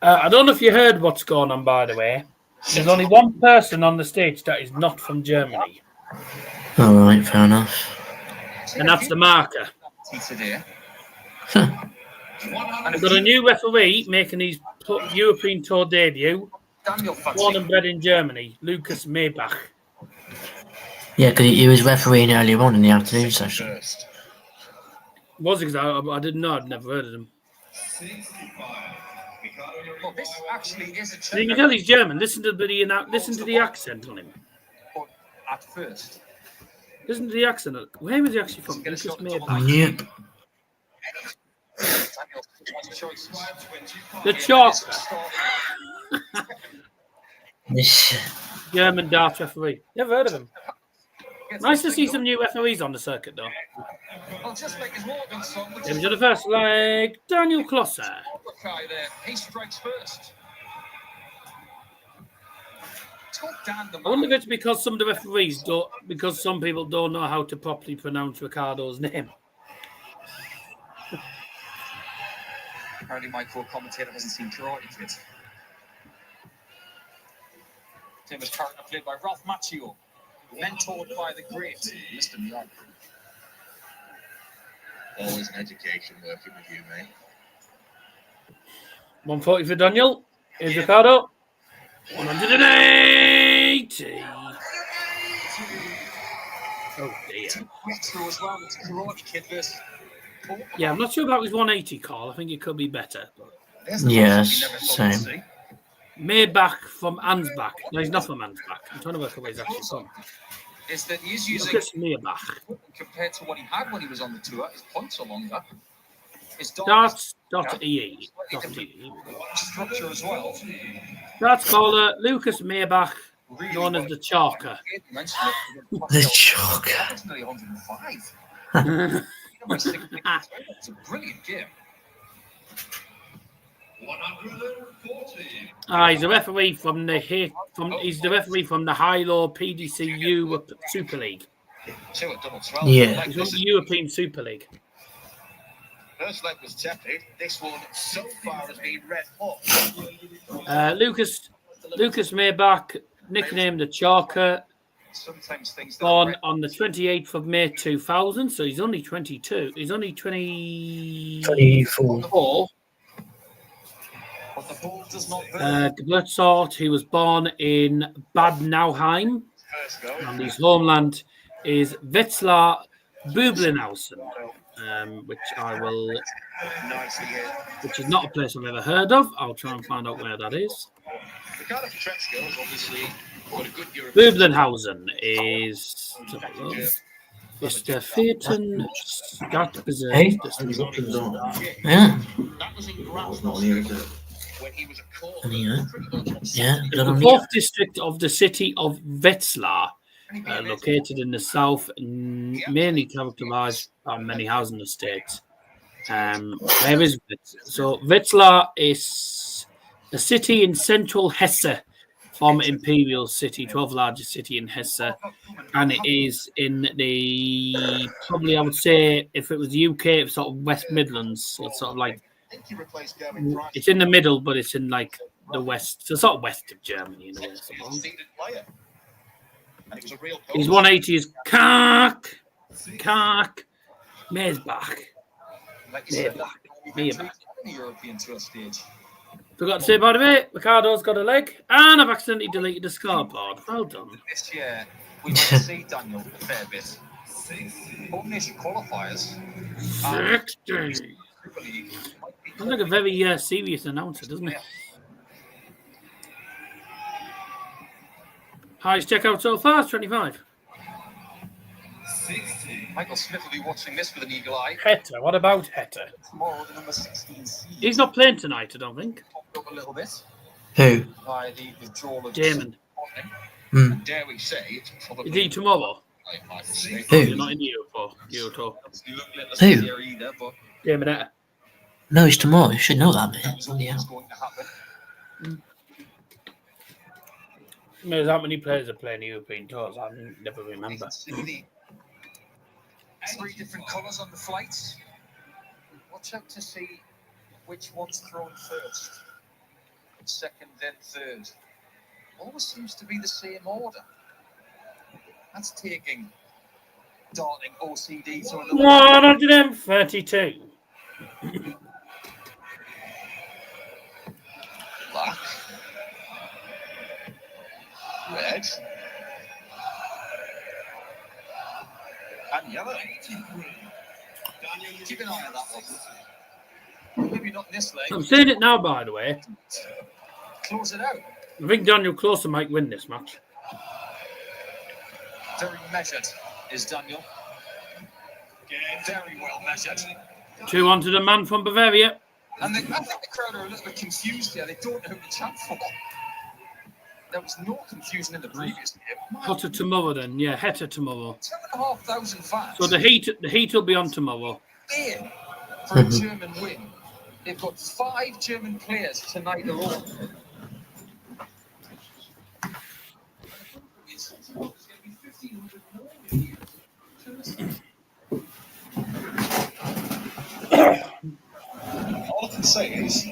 [SPEAKER 2] I don't know if you heard what's going on, by the way. There's only one person on the stage that is not from Germany,
[SPEAKER 3] All right, fair enough.
[SPEAKER 2] and that's the marker.
[SPEAKER 6] today.
[SPEAKER 2] We've got a new referee making his European Tour debut,
[SPEAKER 6] Daniel
[SPEAKER 2] born
[SPEAKER 6] Fancy.
[SPEAKER 2] and bred in Germany, Lucas Maybach.
[SPEAKER 3] Yeah, because he was refereeing earlier on in the afternoon session.
[SPEAKER 4] First.
[SPEAKER 2] Was it? I didn't know. I'd never heard of him.
[SPEAKER 6] Well, this actually is a
[SPEAKER 2] You can
[SPEAKER 6] check
[SPEAKER 2] tell he's German. Listen to the accent on him.
[SPEAKER 6] at first.
[SPEAKER 2] Listen to the accent. Where was he actually from? Lucas Maybach.
[SPEAKER 3] Yep.
[SPEAKER 6] Daniel's choices.
[SPEAKER 2] The chalk.
[SPEAKER 3] This,
[SPEAKER 2] German dart referee. Never heard of him. Nice to see some new referees on the circuit, though.
[SPEAKER 6] Well, just like his Morgan song, which
[SPEAKER 2] Image of the first leg, Daniel Klose.
[SPEAKER 6] Guy there. He strikes first. Talk Dan the
[SPEAKER 2] I wonder if it's because some of the referees don't, because some people don't know how to properly pronounce Ricardo's name.
[SPEAKER 6] Apparently, my co-commentator hasn't seen Karate Kid. Tim is currently played by Ralph Macchio, mentored by the great Mr. Young.
[SPEAKER 4] Always an education working with you, mate.
[SPEAKER 2] 140 for Daniel. Here's Ricardo. 180. Oh dear.
[SPEAKER 6] Retro as well. It's Karate Kid versus.
[SPEAKER 2] Yeah, I'm not sure about his 180 call. I think it could be better. But
[SPEAKER 3] yes, same.
[SPEAKER 2] Maybach from Ansbach. No, he's not from Ansbach. I'm trying to work out where he's actually from.
[SPEAKER 6] Is that he's using
[SPEAKER 2] Lucas Maybach.
[SPEAKER 6] compared to what he had when he was on the tour. His points are longer. His
[SPEAKER 2] Darts.ee.
[SPEAKER 6] Structure as well.
[SPEAKER 2] Darts caller Lucas Maybach, known as the Chalker.
[SPEAKER 3] The chalk.
[SPEAKER 6] That's nearly 105. It's a brilliant game.
[SPEAKER 4] 140.
[SPEAKER 2] He's a referee from he's the referee from the high-low PDC Super League.
[SPEAKER 6] Two at double 12.
[SPEAKER 3] Yeah.
[SPEAKER 2] He's from the European Super League.
[SPEAKER 4] First leg was tepid. This one so far has been red hot.
[SPEAKER 2] Lucas Maybach, nicknamed the Chalker,
[SPEAKER 6] Sometimes things that
[SPEAKER 2] born on the 28th of May 2000, so he's only 22. He's only 24.
[SPEAKER 6] but the ball does not
[SPEAKER 2] Geburtsort, he was born in Bad Nauheim,
[SPEAKER 4] First goal.
[SPEAKER 2] and his homeland is Wetzlar Bublenhausen,
[SPEAKER 4] Nicely hit.
[SPEAKER 2] which is not a place I've ever heard of. I'll try and find out where that is.
[SPEAKER 4] Ricardo Pietreczko has obviously got a good European.
[SPEAKER 2] Bublenhausen is ist der vierten Stadtbezirk.
[SPEAKER 3] Hey? Yeah.
[SPEAKER 4] That was in Graz when he was a core.
[SPEAKER 3] Yeah.
[SPEAKER 4] Pretty much on
[SPEAKER 3] Yeah.
[SPEAKER 2] It's
[SPEAKER 3] Good
[SPEAKER 2] the
[SPEAKER 3] on you.
[SPEAKER 2] fourth district of the city of Wetzlar, located in the south, mainly characterized by many housing estates. Where is so Wetzlar is a city in central Hesse, former imperial city, 12th largest city in Hesse, and it is in the, probably I would say, if it was the UK, it's sort of West Midlands. So it's sort of like,
[SPEAKER 4] I think he replaced Gavin Price.
[SPEAKER 2] it's in the middle, but it's in like the west, so sort of west of Germany in a way, I
[SPEAKER 4] He's a
[SPEAKER 2] suppose.
[SPEAKER 4] seeded player. And it was a real
[SPEAKER 2] His
[SPEAKER 4] goal.
[SPEAKER 2] 180 is Kark Meersbach.
[SPEAKER 6] like you said,
[SPEAKER 2] Meerbach.
[SPEAKER 6] the European Tour stage.
[SPEAKER 2] Forgot to say, by the way, Ricardo's got a leg, and I've accidentally deleted the scoreboard. Well done.
[SPEAKER 6] This year, we might see Daniel a fair bit. Home nation qualifiers.
[SPEAKER 2] 60.
[SPEAKER 6] Super League might be
[SPEAKER 2] Sounds like a very serious announcer, doesn't it? Highest checkout so far is 25.
[SPEAKER 6] Michael Smith will be watching this with an eagle eye.
[SPEAKER 2] Heta, what about Heta?
[SPEAKER 6] Tomorrow, the number 16 seed
[SPEAKER 2] He's not playing tonight, I don't think.
[SPEAKER 6] popped up a little bit
[SPEAKER 3] Who?
[SPEAKER 6] by the withdrawal of
[SPEAKER 2] Damon.
[SPEAKER 4] Dare we say it's probably
[SPEAKER 2] Is he tomorrow?
[SPEAKER 4] like Michael Smith.
[SPEAKER 2] You're
[SPEAKER 3] Who?
[SPEAKER 2] not in Euro Tour.
[SPEAKER 6] Obviously, look, let us
[SPEAKER 3] Who?
[SPEAKER 6] see here either, but
[SPEAKER 2] Damon Heta.
[SPEAKER 3] No, it's tomorrow. You should know that,
[SPEAKER 6] that
[SPEAKER 3] mate.
[SPEAKER 6] was
[SPEAKER 3] Bloody
[SPEAKER 6] always
[SPEAKER 3] hell.
[SPEAKER 6] going to happen.
[SPEAKER 2] There's that many players that play in European tours. I never
[SPEAKER 6] You
[SPEAKER 2] remember.
[SPEAKER 6] can see the 3 different colours on the flights. Watch out to see which one's thrown first, second, then third. Always seems to be the same order. That's taking darting OCD to another.
[SPEAKER 2] 132.
[SPEAKER 6] Black. Red. And yellow. Keep an eye on that one. Maybe not in this lane.
[SPEAKER 2] I'm saying it now, by the way.
[SPEAKER 6] Close it out.
[SPEAKER 2] I think Daniel Klose might win this match.
[SPEAKER 6] Very measured is Daniel. Very well measured.
[SPEAKER 2] 2-1 to the man from Bavaria.
[SPEAKER 6] And I think the crowd are a little bit confused here. They don't know who to chant for. There was no confusion in the previous game.
[SPEAKER 2] Hotter tomorrow then. Yeah, Heta tomorrow.
[SPEAKER 6] 2,500 fans.
[SPEAKER 2] So the heat will be on tomorrow.
[SPEAKER 6] In for a German win. They've got 5 German players tonight alone.
[SPEAKER 4] All I can say is,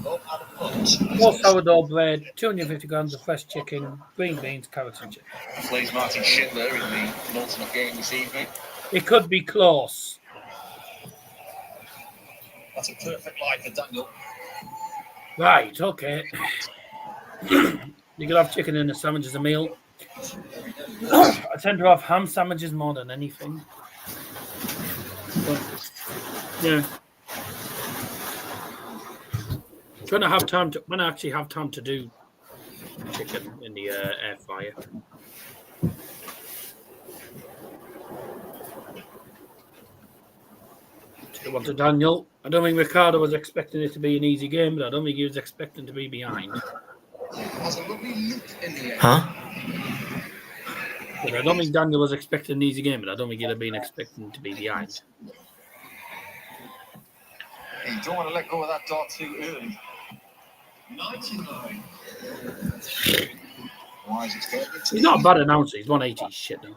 [SPEAKER 4] don't add a punch.
[SPEAKER 2] More sourdough bread, 250 grams of fresh chicken, green beans, carrots and chicken.
[SPEAKER 4] Plays Martin Schindler in the penultimate game this evening.
[SPEAKER 2] It could be close.
[SPEAKER 6] That's a perfect line for Daniel.
[SPEAKER 2] Right, okay. You can have chicken in a sandwich as a meal. I tend to have ham sandwiches more than anything. But, yeah. When I actually have time to do chicken in the air fryer. One to Daniel. I don't think Ricardo was expecting it to be an easy game, but I don't think he was expecting to be behind.
[SPEAKER 6] Has a lovely look in the air.
[SPEAKER 3] Huh?
[SPEAKER 2] But I don't think Daniel was expecting an easy game, but I don't think he'd have been expecting to be behind.
[SPEAKER 6] You don't want to let go of that dart too early.
[SPEAKER 4] 99.
[SPEAKER 6] Why is it getting into
[SPEAKER 2] He's not a bad announcer. He's 180 shit though.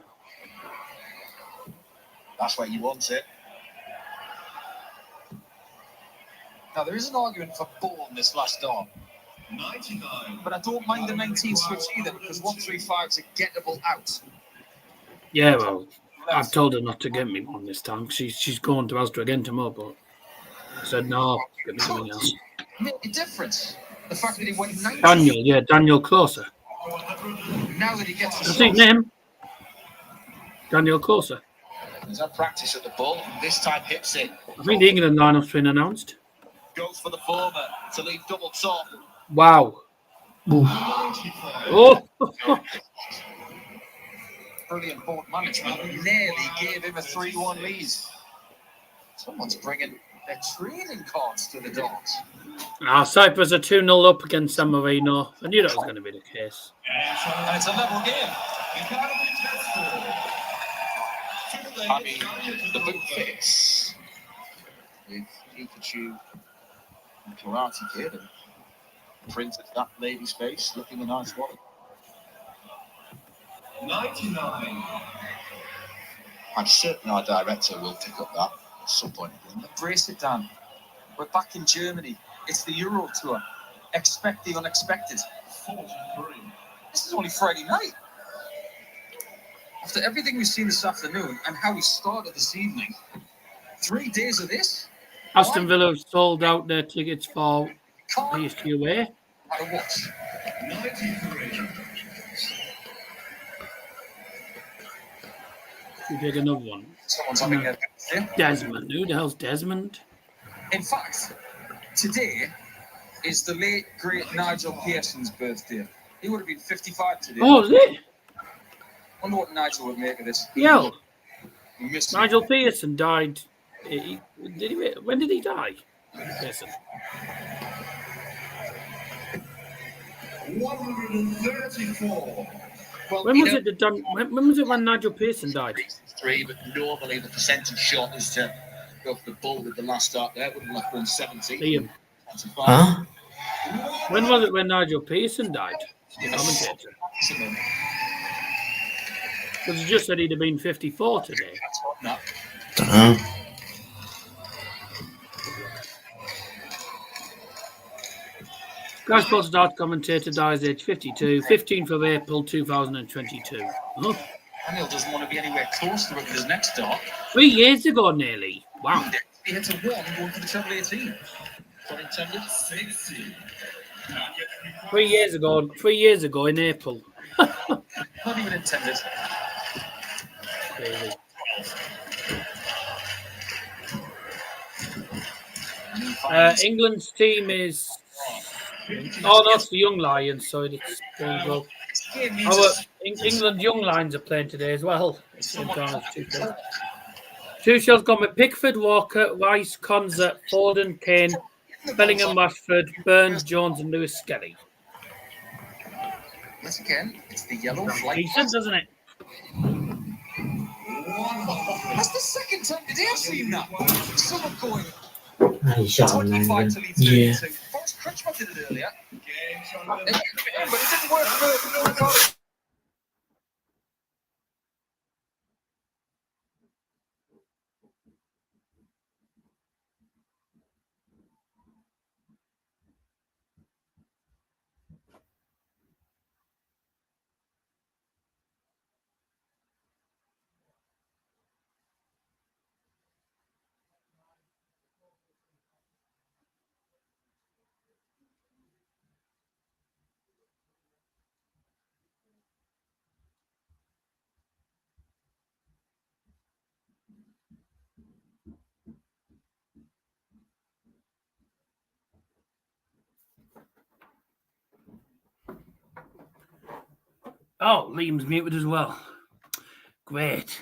[SPEAKER 6] That's where you want it. Now, there is an argument for ball in this last dart.
[SPEAKER 4] 99.
[SPEAKER 6] But I don't mind the 19 switch either because 135 is a gettable out.
[SPEAKER 2] Yeah, well, I've told her not to get me one this time. She's going to Astra again tomorrow, but I said no, get me something else.
[SPEAKER 6] Make a difference. The fact that he went 19.
[SPEAKER 2] Daniel Klose.
[SPEAKER 6] Now that he gets
[SPEAKER 2] That's his name. Daniel Klose.
[SPEAKER 6] He's had practice at the ball. This time hits it.
[SPEAKER 2] I think the England lineup's been announced.
[SPEAKER 6] Goes for the former to leave double top.
[SPEAKER 2] Wow. Oh.
[SPEAKER 6] Brilliant board management. Nearly gave him a 3-1 lead. Someone's bringing their trading cards to the dogs.
[SPEAKER 2] Cyprus are 2-0 up against San Marino. I knew that was going to be the case.
[SPEAKER 6] And it's a level game. I mean, the boot fits with Pietreczko and Karate Kid and printed that lady's face looking a nice one.
[SPEAKER 4] 99.
[SPEAKER 6] I'm certain our director will pick up that at some point. Embrace it, Dan. We're back in Germany. It's the Euro Tour. Expect the unexpected.
[SPEAKER 4] 43.
[SPEAKER 6] This is only Friday night. After everything we've seen this afternoon and how we started this evening, 3 days of this?
[SPEAKER 2] Aston Villa have sold out their tickets for
[SPEAKER 6] Can't
[SPEAKER 2] PSG away.
[SPEAKER 6] matter what.
[SPEAKER 4] 93.
[SPEAKER 2] We take another one.
[SPEAKER 6] Someone's having a...
[SPEAKER 2] Desmond. Who the hell's Desmond?
[SPEAKER 6] In fact, today is the late, great Nigel Pearson's birthday. He would have been 55 today.
[SPEAKER 2] Oh, is it?
[SPEAKER 6] I wonder what Nigel would make of this.
[SPEAKER 2] Yeah.
[SPEAKER 6] We missed him.
[SPEAKER 2] Nigel Pearson died. When did he die? Pearson.
[SPEAKER 4] 134.
[SPEAKER 6] Well,
[SPEAKER 2] When
[SPEAKER 6] you
[SPEAKER 2] was
[SPEAKER 6] know,
[SPEAKER 2] it that when was it when Nigel Pearson died?
[SPEAKER 6] 3, but normally the percentage shot is to go for the ball with the last start there. Would have left 170.
[SPEAKER 2] Liam.
[SPEAKER 3] Huh?
[SPEAKER 2] When was it when Nigel Pearson died? The commentator.
[SPEAKER 6] Maximum.
[SPEAKER 2] Because he just said he'd have been 54 today.
[SPEAKER 6] That's what not.
[SPEAKER 3] Don't know.
[SPEAKER 2] Sky Sports Dart commentator dies age 52, 15th of April 2022. Oh,
[SPEAKER 6] Daniel doesn't want to be anywhere close to it with his next dart.
[SPEAKER 2] 3 years ago, nearly. Wow.
[SPEAKER 6] He hits a 1 going for the treble 18. Not intended.
[SPEAKER 2] 3 years ago. 3 years ago in April.
[SPEAKER 6] Not even intended.
[SPEAKER 2] Crazy. England's team is. Oh, no, it's the Young Lions. So it's there you go. England Young Lions are playing today as well. Tuchel's gone with Pickford, Walker, Rice, Konza, Foden, Kane, Bellingham, Rashford, Burns, Jones, and Lewis Skelly.
[SPEAKER 6] Once again, it's the yellow flag.
[SPEAKER 2] Decent, doesn't it?
[SPEAKER 6] That's the second time today I've seen that. Someone going
[SPEAKER 3] He shot him
[SPEAKER 6] 25 to
[SPEAKER 3] then.
[SPEAKER 6] lead
[SPEAKER 3] Yeah.
[SPEAKER 6] 32. Forrest Crutchman did it earlier. But it didn't work for Ricardo.
[SPEAKER 2] Oh, Liam's muted as well. Great.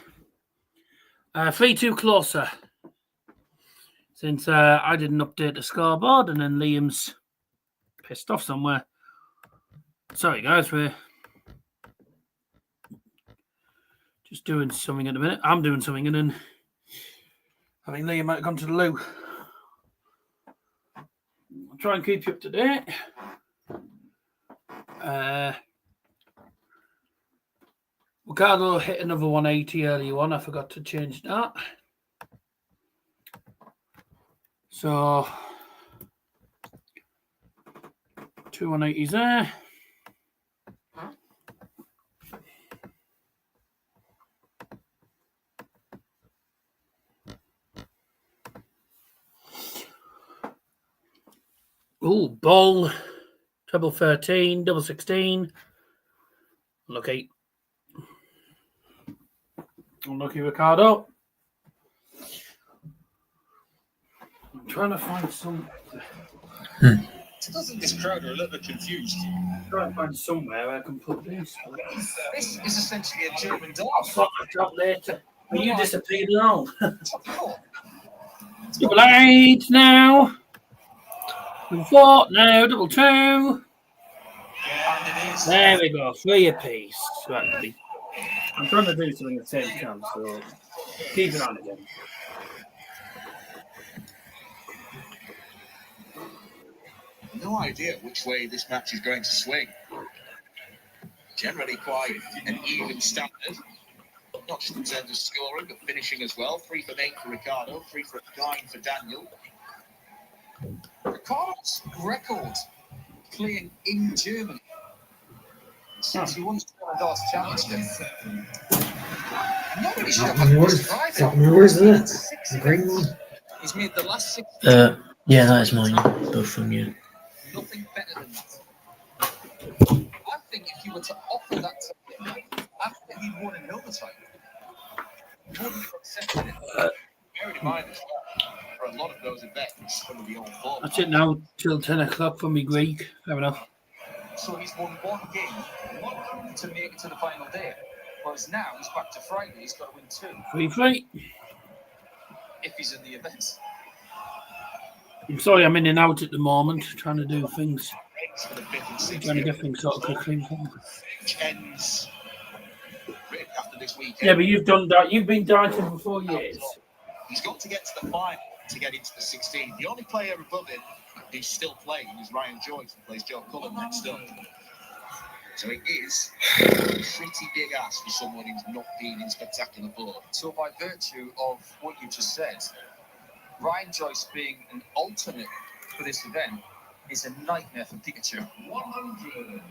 [SPEAKER 2] 3-2 closer. Since I didn't update the scoreboard and then Liam's pissed off somewhere. Sorry, guys, we're just doing something at the minute. I'm doing something and then I think Liam might have gone to the loo. I'll try and keep you up to date. Ricardo hit another 180 earlier on. I forgot to change that. So, 2 180s there. Ooh, ball. Treble 13, double 16. Lucky. Unlucky Ricardo. I'm trying to find some.
[SPEAKER 6] Doesn't this crowd are a little bit confused?
[SPEAKER 2] I'm trying to find somewhere I can put this.
[SPEAKER 6] This is essentially a German
[SPEAKER 2] I'll
[SPEAKER 6] dart.
[SPEAKER 2] sort that out later. Will you disappear now? Double 8 now. Double 4 now. Double 2.
[SPEAKER 6] And it is.
[SPEAKER 2] There we go. 3 apiece. Right. I'm trying to do something at the same time, so keep it on again.
[SPEAKER 4] No idea which way this match is going to swing. Generally quite an even standard. Not just in terms of scoring, but finishing as well. 3 for Veen for Ricardo, 3 for 9 for Daniel.
[SPEAKER 6] Ricardo's record playing in Germany since he won the Darts Championship. Not really sure
[SPEAKER 3] Where's that? The green one?
[SPEAKER 6] He's made the last 6.
[SPEAKER 3] Yeah, that is mine. Both from you.
[SPEAKER 6] Nothing better than that. I think if you were to offer that to him after he'd won an overtime, he wouldn't have accepted it.
[SPEAKER 4] Bearing in mind as well, for a lot of those events, it's going to be all four.
[SPEAKER 2] That's it now till 10 o'clock for me Greek. Fair enough.
[SPEAKER 6] So he's won one game to make it to the final day. Whereas now he's back to Friday, he's got to win 2
[SPEAKER 2] 3-3.
[SPEAKER 6] if he's in the event.
[SPEAKER 2] I'm sorry I'm in and out at the moment, trying to do things.
[SPEAKER 4] For the 5th and 6th
[SPEAKER 2] Trying to get things sorted quickly.
[SPEAKER 4] which ends after this weekend.
[SPEAKER 2] Yeah, but you've done that. You've been dieting for 4 years.
[SPEAKER 4] He's got to get to the final to get into the 16. The only player above him who's still playing is Ryan Joyce, who plays Joe Cullen next up. So it is a pretty big ask for someone who's not been in spectacular form.
[SPEAKER 6] So by virtue of what you just said, Ryan Joyce being an alternate for this event is a nightmare for Pikachu.
[SPEAKER 4] 100.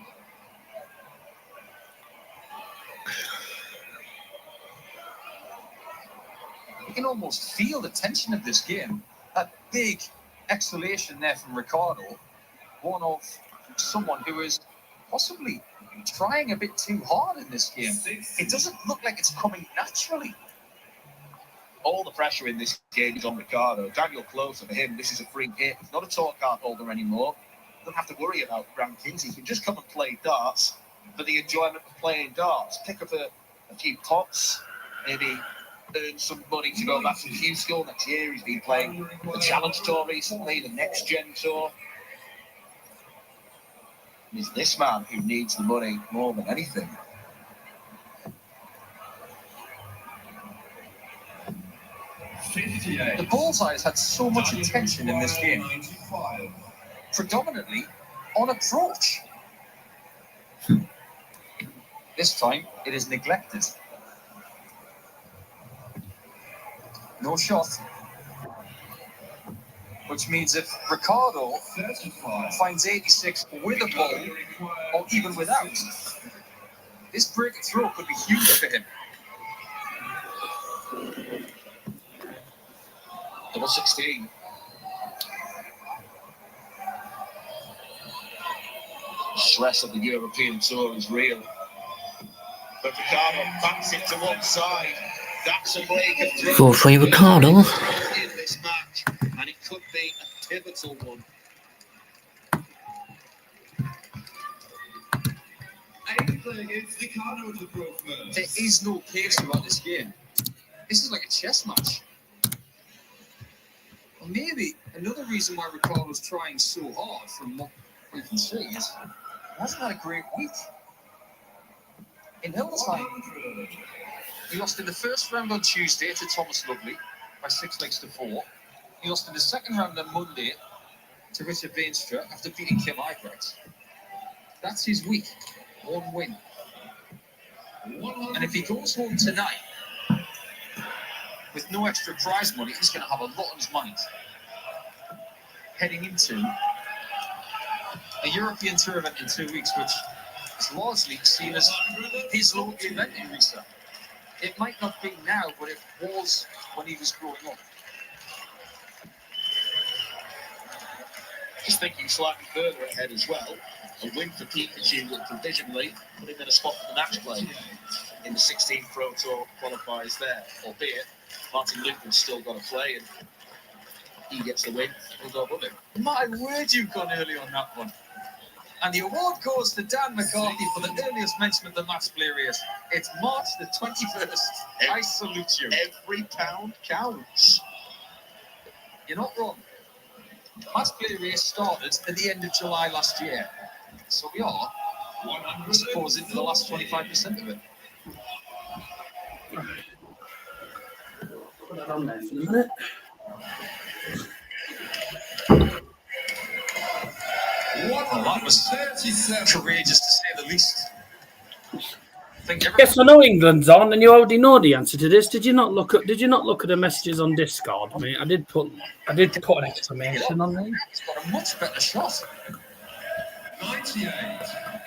[SPEAKER 6] You can almost feel the tension of this game. That big exhalation there from Ricardo, one of someone who is possibly trying a bit too hard in this game. It doesn't look like it's coming naturally.
[SPEAKER 4] All the pressure in this game is on Ricardo. Daniel Klose, for him, this is a free hit. He's not a tour card holder anymore. Doesn't have to worry about rankings. He can just come and play darts for the enjoyment of playing darts. Pick up a few pots, maybe earn some money to go back to Q School next year. He's been playing the Challenge Tour recently, the Next Gen Tour. It's this man who needs the money more than anything.
[SPEAKER 6] The bullseye has had so much attention in this game, predominantly on approach. This time, it is neglected. No shot. Which means if Ricardo finds 86 with a ball, or even without, this breakthrough could be huge for him.
[SPEAKER 4] Double 16. Stress of the European Tour is real. But Ricardo backs it to one side. That's a break of
[SPEAKER 3] 4-3 Ricardo.
[SPEAKER 4] in this match, and it could be a pivotal one.
[SPEAKER 6] There is no pace about this game. This is like a chess match. Well, maybe another reason why Ricardo's trying so hard, from what we can see, is he hasn't had a great week. In Hill time, he lost in the first round on Tuesday to Thomas Lovely by 6-4. He lost in the second round on Monday to Richard Veenstra after beating Kim Eibrecht. That's his week. One win. And if he goes home tonight with no extra prize money, he's going to have a lot on his mind heading into a European Tour event in 2 weeks, which is largely seen as his local event in Risa. It might not be now, but it was when he was growing up.
[SPEAKER 4] Just thinking slightly further ahead as well. A win for Pikachu would provisionally put him in a spot for the match play in the 16th Pro Tour qualifiers there, albeit Martin Lukeman's still got to play and he gets the win. We'll go above him.
[SPEAKER 6] My word, you've gone early on that one. And the award goes to Dan McCarthy for the earliest mention of the match play race. It's March the 21st. I salute you.
[SPEAKER 4] Every pound counts.
[SPEAKER 6] You're not wrong. Match play race started at the end of July last year. So we are, I suppose, into the last 25% of it.
[SPEAKER 2] Put that on there for a minute.
[SPEAKER 6] Well, that was courageous to say the least. I think
[SPEAKER 2] Yes, I know England's on, and you already know the answer to this. Did you not look at the messages on Discord, mate? I did put an exclamation on there.
[SPEAKER 6] He's got a much better shot.
[SPEAKER 7] 98.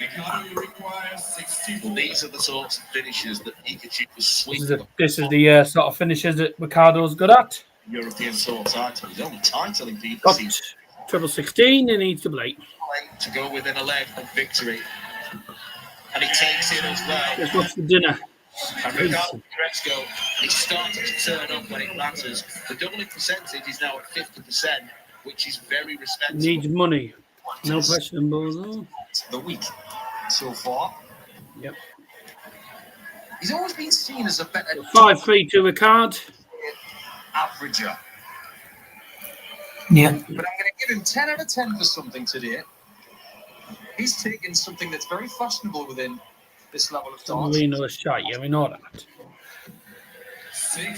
[SPEAKER 7] Ricardo requires 64.
[SPEAKER 4] Well, these are the sorts of finishes that Pikachu was sweet.
[SPEAKER 2] This is the sort of finishes that Ricardo's good at.
[SPEAKER 4] European Tour title. He's only titling
[SPEAKER 2] Got
[SPEAKER 4] Pikachu
[SPEAKER 2] treble 16, and needs double 8.
[SPEAKER 4] to go within a leg of victory. And he takes it as well.
[SPEAKER 2] Let's watch the dinner.
[SPEAKER 4] And Ricardo Pietreczko, he's starting to turn up when it matters. The doubling percentage is now at 50%, which is very respectable.
[SPEAKER 2] Needs money. No question, Bozo.
[SPEAKER 6] The week so far.
[SPEAKER 2] Yep.
[SPEAKER 6] He's always been seen as a better
[SPEAKER 2] 5-3 to Ricardo.
[SPEAKER 6] averager.
[SPEAKER 3] Yeah.
[SPEAKER 6] But I'm going to give him 10 out of 10 for something today. He's taken something that's very fashionable within this level of darts.
[SPEAKER 2] Marino is shy, yeah, we know that.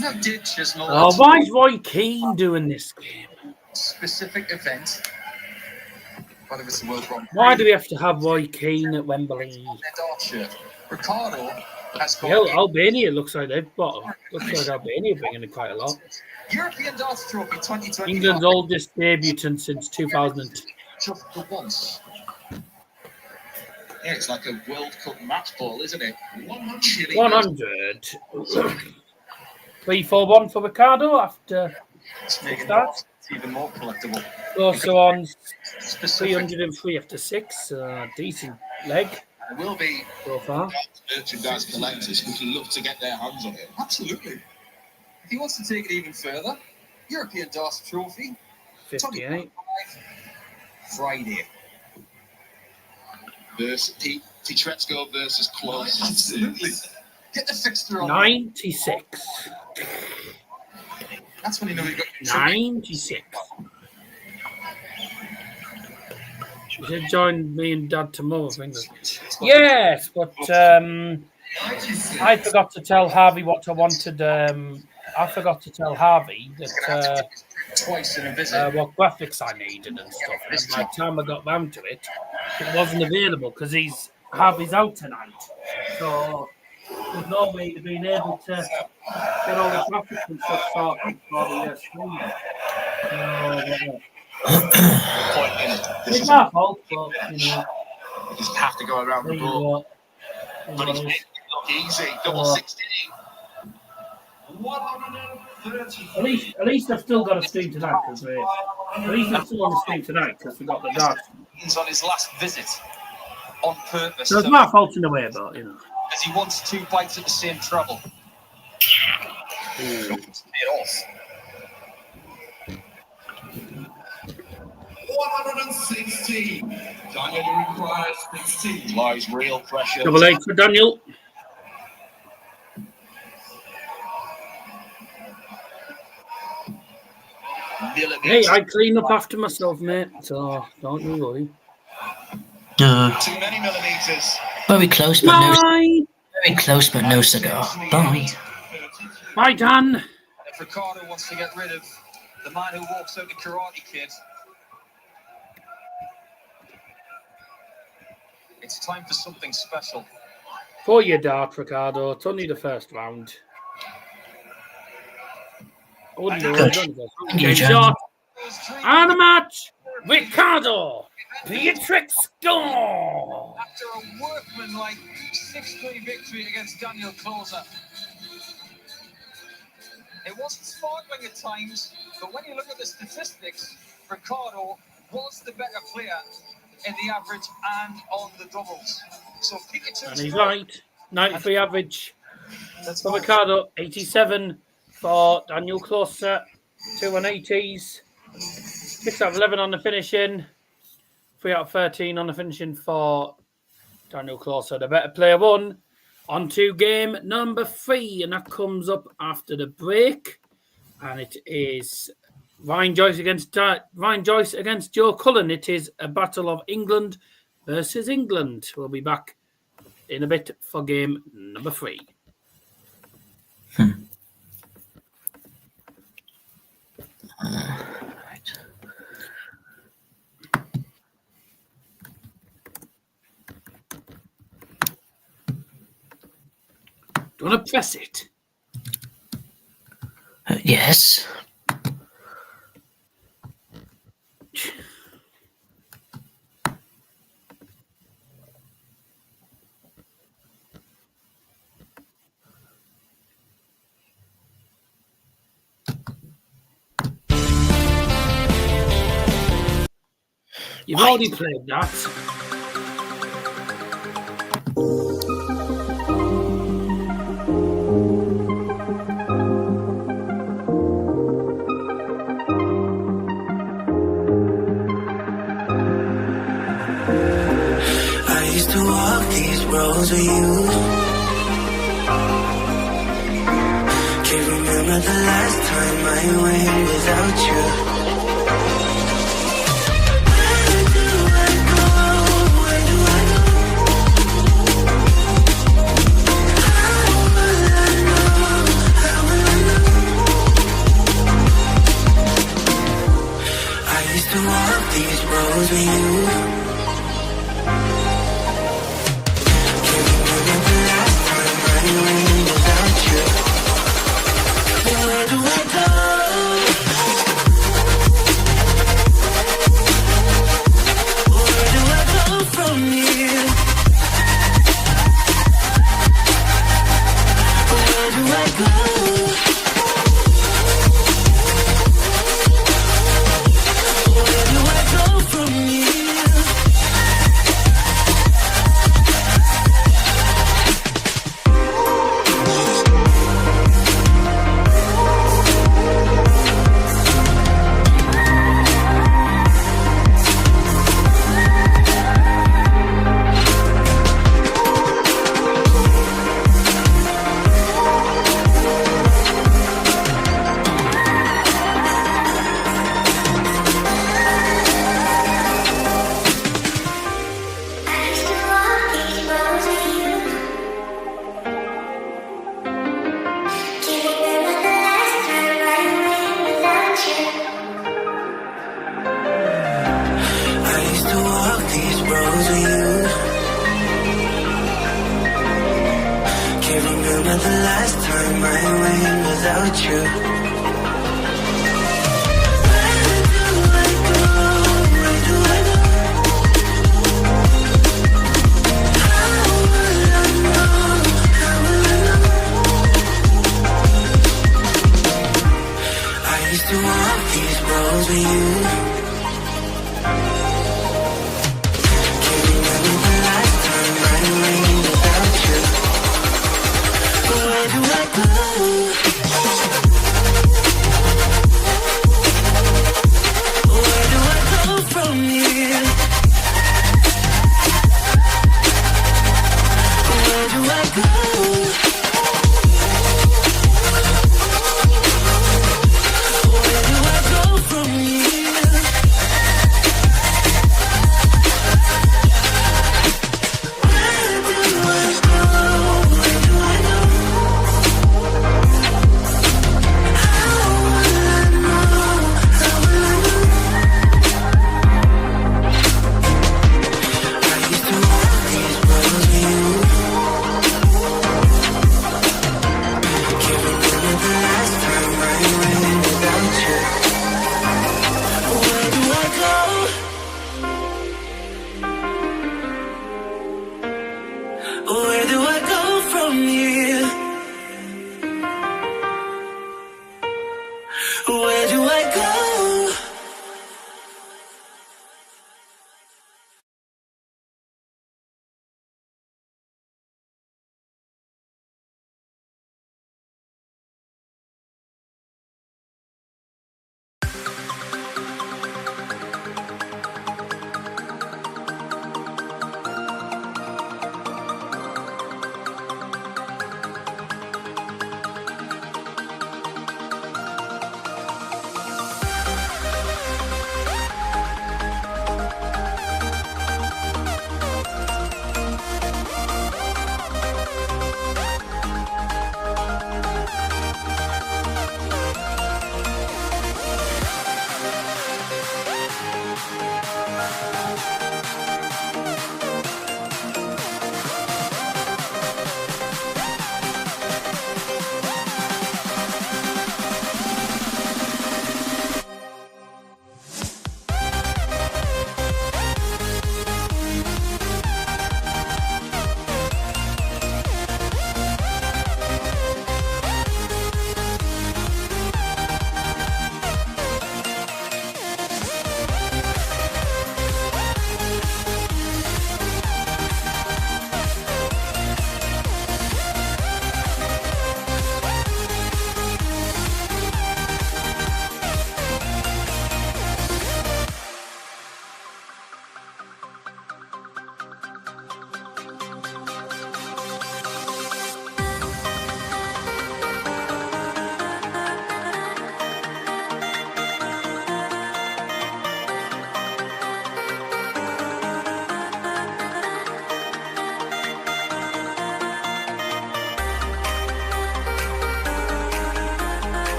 [SPEAKER 6] No ditches, no
[SPEAKER 2] Oh, why is Roy Keane doing this game?
[SPEAKER 6] specific event. Whether it's the World Grand Prix,
[SPEAKER 2] Why do we have to have Roy Keane at Wembley?
[SPEAKER 6] their dart shirt. Ricardo has got
[SPEAKER 2] Yeah, Albania looks like they've bought. Looks like Albania bringing in quite a lot.
[SPEAKER 6] European Darts Trophy 2025.
[SPEAKER 2] England's oldest debutant since 2002.
[SPEAKER 6] Just for once.
[SPEAKER 4] Yeah, it's like a World Cup match ball, isn't it?
[SPEAKER 2] 100. 3-4-1 for Ricardo after
[SPEAKER 6] It's making
[SPEAKER 2] that.
[SPEAKER 6] it even more collectible.
[SPEAKER 2] Also on
[SPEAKER 6] Specific.
[SPEAKER 2] 303 after 6. Decent leg
[SPEAKER 4] There will be
[SPEAKER 2] so far.
[SPEAKER 4] merchandise collectors who would love to get their hands on it.
[SPEAKER 6] Absolutely. If he wants to take it even further, European Darts Trophy
[SPEAKER 2] 58.
[SPEAKER 6] Friday.
[SPEAKER 4] Versus Pietreczko versus Klose.
[SPEAKER 6] Absolutely. Get the fixture on.
[SPEAKER 2] 96.
[SPEAKER 6] That's when you know you've got
[SPEAKER 2] 96. She said join me and Dad tomorrow. Yes, but I forgot to tell Harvey what I wanted. I forgot to tell Harvey that
[SPEAKER 6] twice in a visit.
[SPEAKER 2] what graphics I needed and stuff. And by the time I got round to it, it wasn't available because Harvey's out tonight. So there's no way to being able to get all the graphics and stuff sorted for the stream. It's my fault, but you know.
[SPEAKER 4] You just have to go around the ball. But he's making it look easy. Double 16.
[SPEAKER 7] 130.
[SPEAKER 2] At least I've still got a stream tonight because at least I'm still on the stream tonight because we got the dark.
[SPEAKER 6] He's on his last visit on purpose.
[SPEAKER 2] So it's my fault in a way, but you know.
[SPEAKER 6] Because he wants 2 bites at the same trouble. It off.
[SPEAKER 7] 116. Daniel requires 16.
[SPEAKER 4] Lies real pressure.
[SPEAKER 2] Double 8 for Daniel. Hey, I clean up after myself, mate. So don't you worry.
[SPEAKER 3] No.
[SPEAKER 4] Too many millimeters.
[SPEAKER 3] Very close, but no.
[SPEAKER 2] Bye.
[SPEAKER 3] Very close, but no cigar. Bye.
[SPEAKER 2] Bye, Dan.
[SPEAKER 6] If Ricardo wants to get rid of the man who walks out the Karate Kid, it's time for something special.
[SPEAKER 2] For your dart, Ricardo. It's only the first round. I wouldn't do it. Okay, shot. And a match. Ricardo. Pietreczko.
[SPEAKER 6] After a workman-like 6-3 victory against Daniel Klose. It wasn't sparkling at times, but when you look at the statistics, Ricardo was the better player in the average and on the doubles. So Pikachu.
[SPEAKER 2] And he's right. 93 average for Ricardo. 87 for Daniel Klose. 2 180s. 6 out of 11 on the finishing. 3 out of 13 on the finishing for Daniel Klose. The better player won. On to game number 3. And that comes up after the break. And it is Ryan Joyce against Joe Cullen. It is a battle of England versus England. We'll be back in a bit for game number 3.
[SPEAKER 3] Right.
[SPEAKER 2] Do you want to press it?
[SPEAKER 3] Yes.
[SPEAKER 2] You've already played that.
[SPEAKER 8] I used to walk these roads with you. Can't remember the last time I went without you. used to walk these roads with you. Can't remember the last time I went without you. Where do I go? Where do I go from here? Where do I go? Where do I go from here?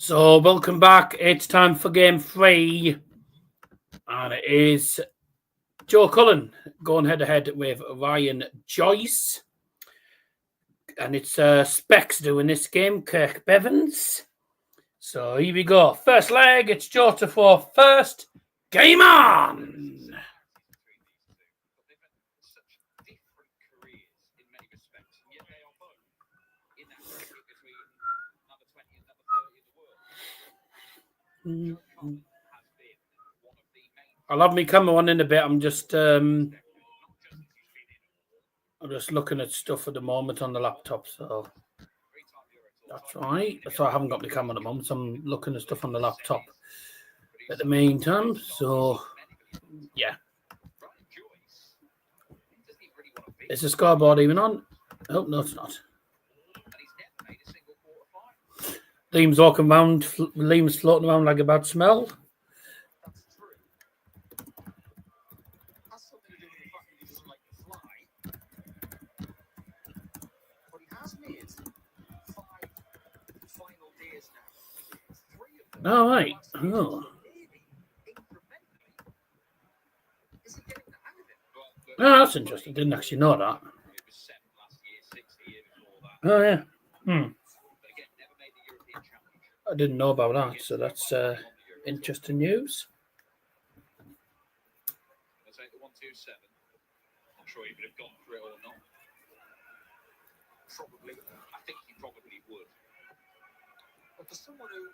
[SPEAKER 2] So, welcome back. It's time for game 3. And it is Joe Cullen going head-to-head with Ryan Joyce. And it's Specs doing this game, Kirk Bevans. So, here we go. First leg, it's Joe to throw first. Game on! I'll have me camera on in a bit. I'm just looking at stuff at the moment on the laptop, so that's right. That's why I haven't got my camera at the moment. So I'm looking at stuff on the laptop at the meantime. So yeah. Is the scoreboard even on? Oh no, it's not. Liam's walking around. Liam's floating around like a bad smell. All right. Oh. Oh, that's interesting. Didn't actually know that. Oh yeah. I didn't know about that, so that's interesting news.
[SPEAKER 4] I'll take the 127. I'm sure he could have gone for it or not. Probably. I think he probably would. But for someone who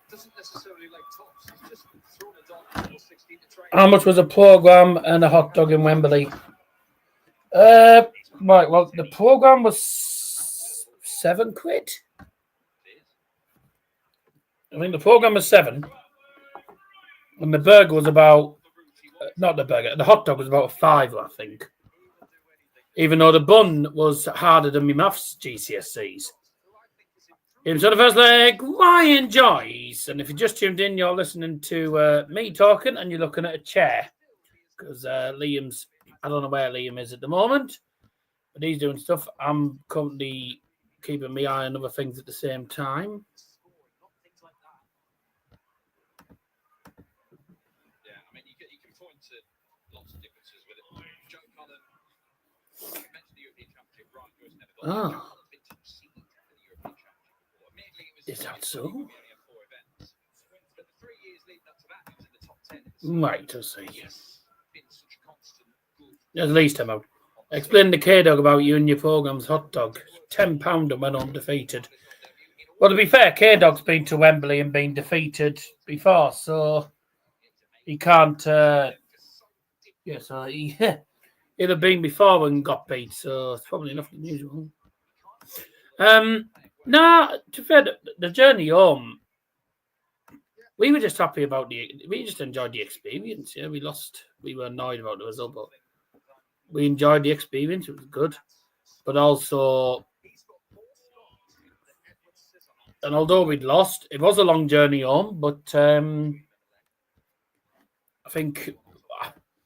[SPEAKER 4] doesn't necessarily like tops, he's just thrown a dart for 16 to try.
[SPEAKER 2] How much was a program and a hot dog in Wembley? Right, well, the program was £7. I think the program was 7, and the burger was about the hot dog was about 5, I think. Even though the bun was harder than my maths GCSEs. Into the first leg, Ryan Joyce. And if you just tuned in, you're listening to me talking and you're looking at a chair. Because Liam's, I don't know where Liam is at the moment, but he's doing stuff. I'm currently keeping my eye on other things at the same time. Oh. Is that so? Right, I'll see. At least I'm out. Explain to K-Dog about you and your program's hot dog. £10 and went undefeated. Well, to be fair, K-Dog's been to Wembley and been defeated before, so he can't... so he'd have been before and got beat, so it's probably nothing unusual. No, to be fair, the journey home, we were just happy about we just enjoyed the experience. Yeah, we lost. We were annoyed about the result, but we enjoyed the experience. It was good. But also, and although we'd lost, it was a long journey home, but I think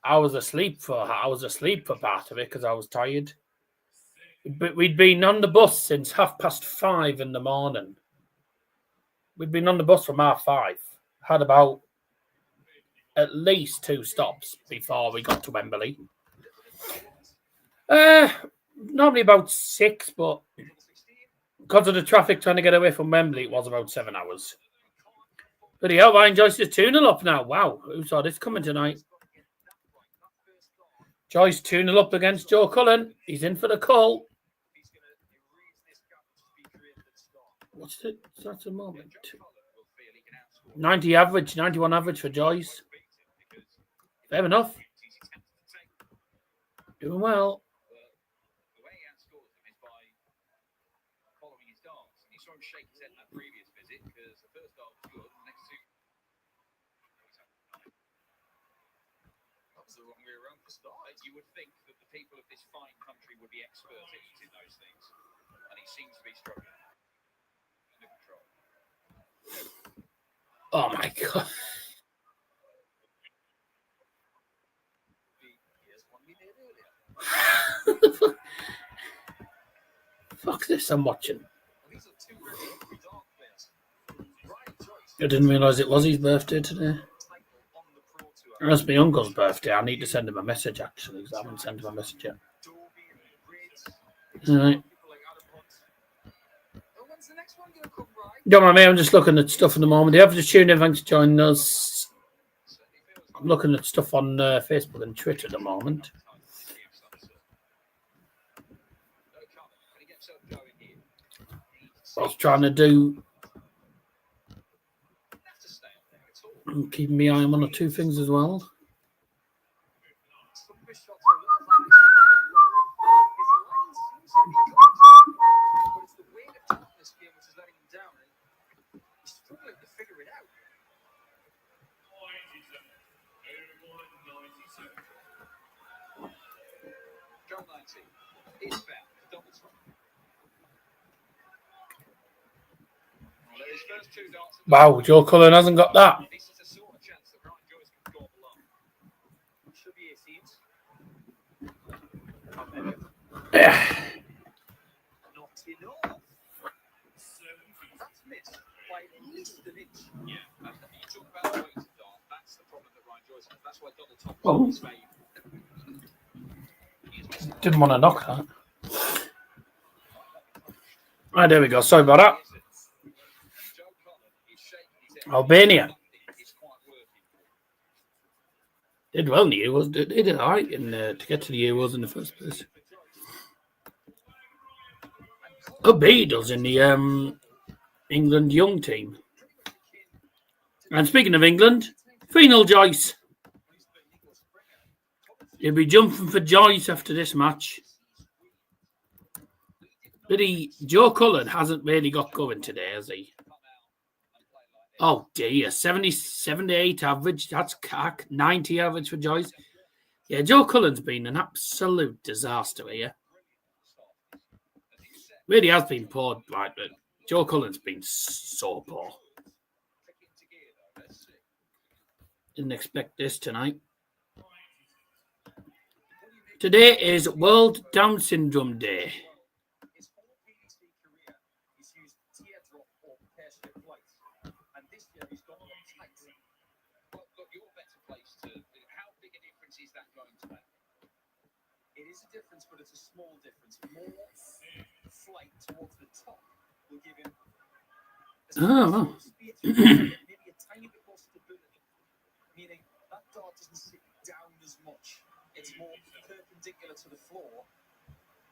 [SPEAKER 2] I was asleep for part of it because I was tired. But we'd been on the bus since 5:30 in the morning. We'd been on the bus from 5:30. Had about at least 2 stops before we got to Wembley. Normally about 6, but because of the traffic trying to get away from Wembley, it was about 7 hours. But hell, Ryan Joyce is 2-0 up now. Wow, who saw this coming tonight? Joyce 2-0 up against Joe Cullen. He's in for the call. What's it? That's a moment. 90 average, 91 average for Joyce. Fair enough. Doing well.
[SPEAKER 4] The way he outscored him is by following his darts. And he saw him shake his head in that previous visit because the first dart was good. The next two. That was the wrong way around for start. You would think that the people of this fine country would be expert at using those things. And he seems to be struggling. Under control.
[SPEAKER 2] Oh my God. Fuck this, I'm watching.
[SPEAKER 4] These are two really dart players. Ryan
[SPEAKER 2] I didn't realise it was his birthday today. That's my uncle's birthday. I need to send him a message, actually, because I haven't sent him a message yet. All right. Don't mind me, I'm just looking at stuff at the moment. If you just tuned in, thanks for joining us. I'm looking at stuff on Facebook and Twitter at the moment. I was trying to do... I'm keeping my eye on one or two things as well. Wow, Joe Cullen hasn't got that. Yeah. Oh. Didn't want to knock that. Right, there we go. Sorry about that. Albania. Did well in the Euros. They did all right to get to the Euros in the first place. B does in the England young team. And speaking of England, final Joyce. He'll be jumping for Joyce after this match. But Joe Cullen hasn't really got going today, has he? Oh dear, 78 average. That's cack. 90 average for Joyce. Yeah, Joe Cullen's been an absolute disaster here. Really has been poor. Right, but Joe Cullen's been so poor. Didn't expect this tonight. Today is World Down Syndrome Day.
[SPEAKER 6] But it's a small difference. More flight towards the top will give him maybe a tiny bit more stability, meaning that dart doesn't sit down as much. It's more perpendicular to the floor,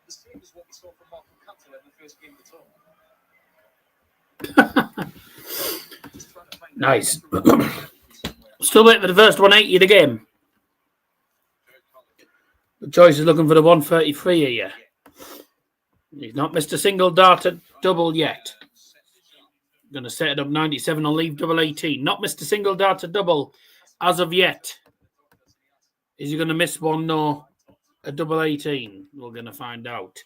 [SPEAKER 6] the same as what we saw from Marco Cantona in the first game of the tournament.
[SPEAKER 2] Nice. Still waiting for the first 180 of the game. Joyce is looking for the 133 here. He's not missed a single darted double yet. Going to set it up 97 on leave double 18. Not missed a single darted double as of yet. Is he going to miss one? No. A double 18. We're going to find out.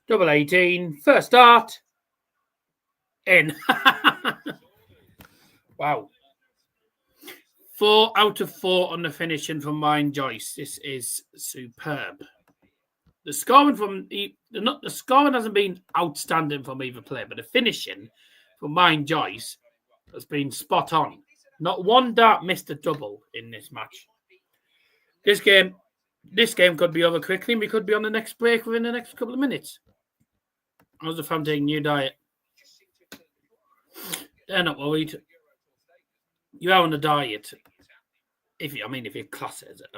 [SPEAKER 2] Double 18. First dart. In. Wow. 4 out of 4 on the finishing from mine, Joyce. This is superb. The scoring the scoring hasn't been outstanding from either player, but the finishing from mine, Joyce, has been spot on. Not one dart missed a double in this match. This game could be over quickly, and we could be on the next break within the next couple of minutes. How's the fam taking new diet? They're not worried. You are on a diet. If you class it as it.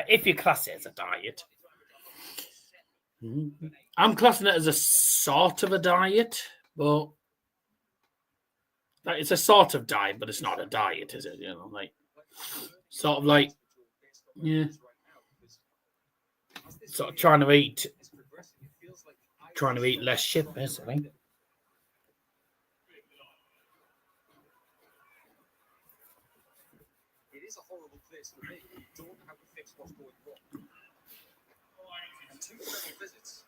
[SPEAKER 2] If you class it as a diet. I'm classing it as a sort of a diet, but it's a sort of diet, but it's not a diet, is it? Sort of like, yeah. Sort of trying to eat less shit, basically.
[SPEAKER 6] Is a horrible place to be. You don't know how to fix what's going wrong. And 2 visits.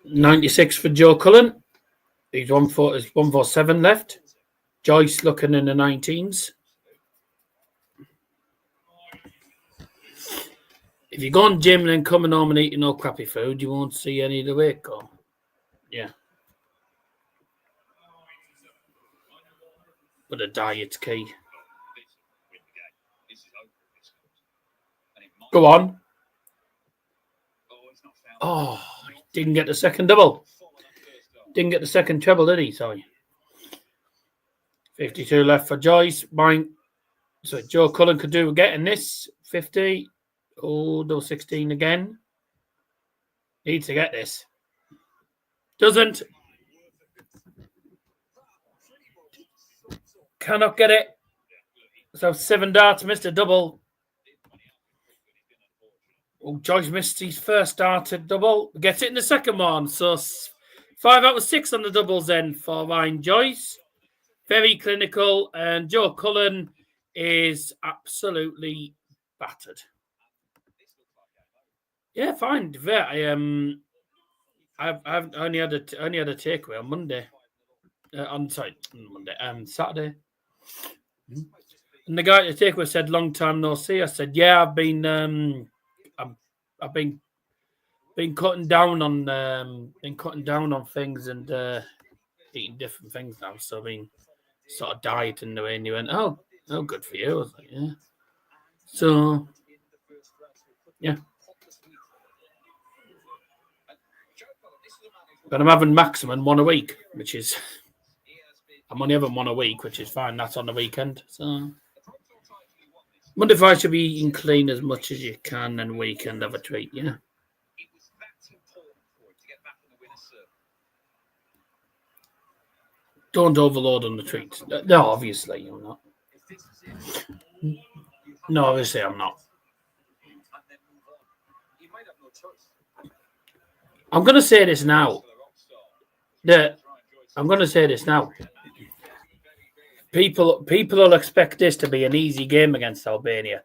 [SPEAKER 2] 96 for Joe Cullen. He's 147 left. Joyce looking in the 19s. If you go on gym and then coming home and eating all crappy food, you won't see any of the weight go. Yeah. But a diet's key. Go on. Oh, didn't get the second double. Didn't get the second treble, did he? Sorry. 52 left for Joyce. So Joe Cullen could do getting this. 50. Oh, double 16 again. Needs to get this. Doesn't. Cannot get it. So 7 darts, missed a double. Oh, Joyce missed his first darted double. Gets it in the second one. So 5 out of 6 on the doubles then for Ryan Joyce. Very clinical. And Joe Cullen is absolutely battered. Yeah, fine. I've only had a takeaway on Monday. Saturday. And the guy at the takeaway said, "Long time no see." I said, "Yeah, I've been cutting down on things and eating different things now. So I've been sort of dieting the way." And he went, "Oh, good for you." I was like, "Yeah." So, yeah. But I'm having maximum one a week, which is I'm only having one a week, which is fine. That's on the weekend. So Monday, Friday should be eating clean as much as you can, and weekend have a treat, yeah. Don't overload on the treats. No, obviously you're not. No, obviously I'm not. I'm going to say this now. People will expect this to be an easy game against Albania.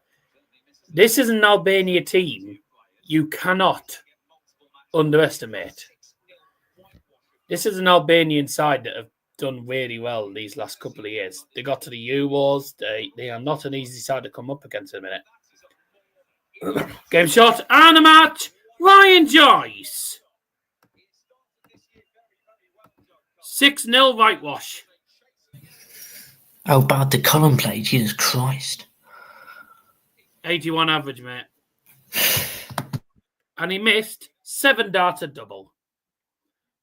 [SPEAKER 2] This is an Albania team you cannot underestimate. This is an Albanian side that have done really well these last couple of years. They got to the Euros. They are not an easy side to come up against in a minute. Game shot and a match. Ryan Joyce. 6-0 whitewash.
[SPEAKER 3] How bad did Cullen play? Jesus Christ.
[SPEAKER 2] 81 average, mate. And he missed 7 darted double.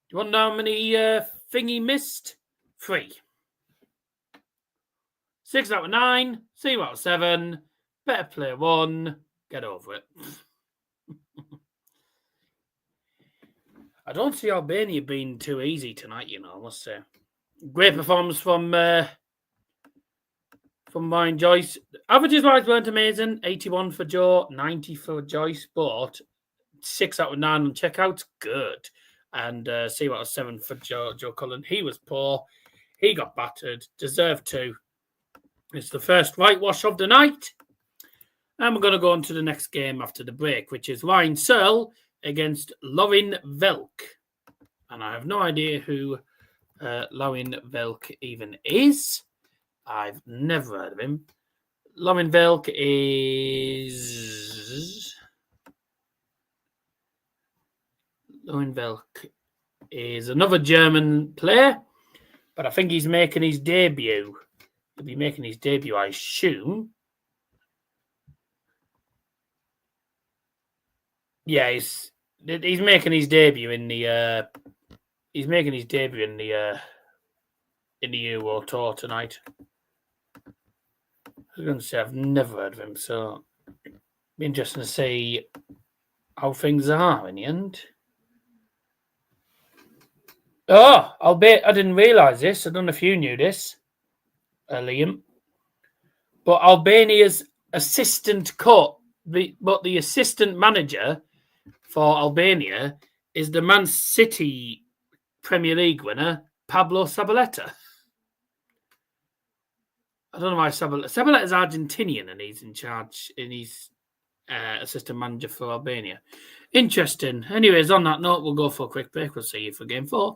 [SPEAKER 2] Do you want to know how many thing he missed? 3. 6 out of 9. 0 out of 7. Better play 1. Get over it. I don't see Albania being too easy tonight, you know, I must say. Great performance from Ryan Joyce. Averages wise weren't amazing. 81 for Joe, 90 for Joyce, but 6 out of 9 on checkouts, good. And 0 out of 7 for Joe Cullen. He was poor. He got battered. Deserved to. It's the first whitewash of the night. And we're going to go on to the next game after the break, which is Ryan Searle against Laurin Welk. And I have no idea who Laurin Welk even is. I've never heard of him. Laurin Welk is another German player, but I think he's making his debut. He'll be making his debut, I assume. Yeah, he's making his debut in the Euro Tour tonight. I was going to say I've never heard of him, so it'll be interesting to see how things are in the end. Oh, I didn't realise this. I don't know if you knew this, Liam. But Albania's assistant coach, the assistant manager for Albania is the Man City Premier League winner, Pablo Zabaleta. I don't know why Zabaleta's Argentinian and he's in charge, and he's assistant manager for Albania. Interesting. Anyways, on that note, we'll go for a quick break. We'll see you for game 4.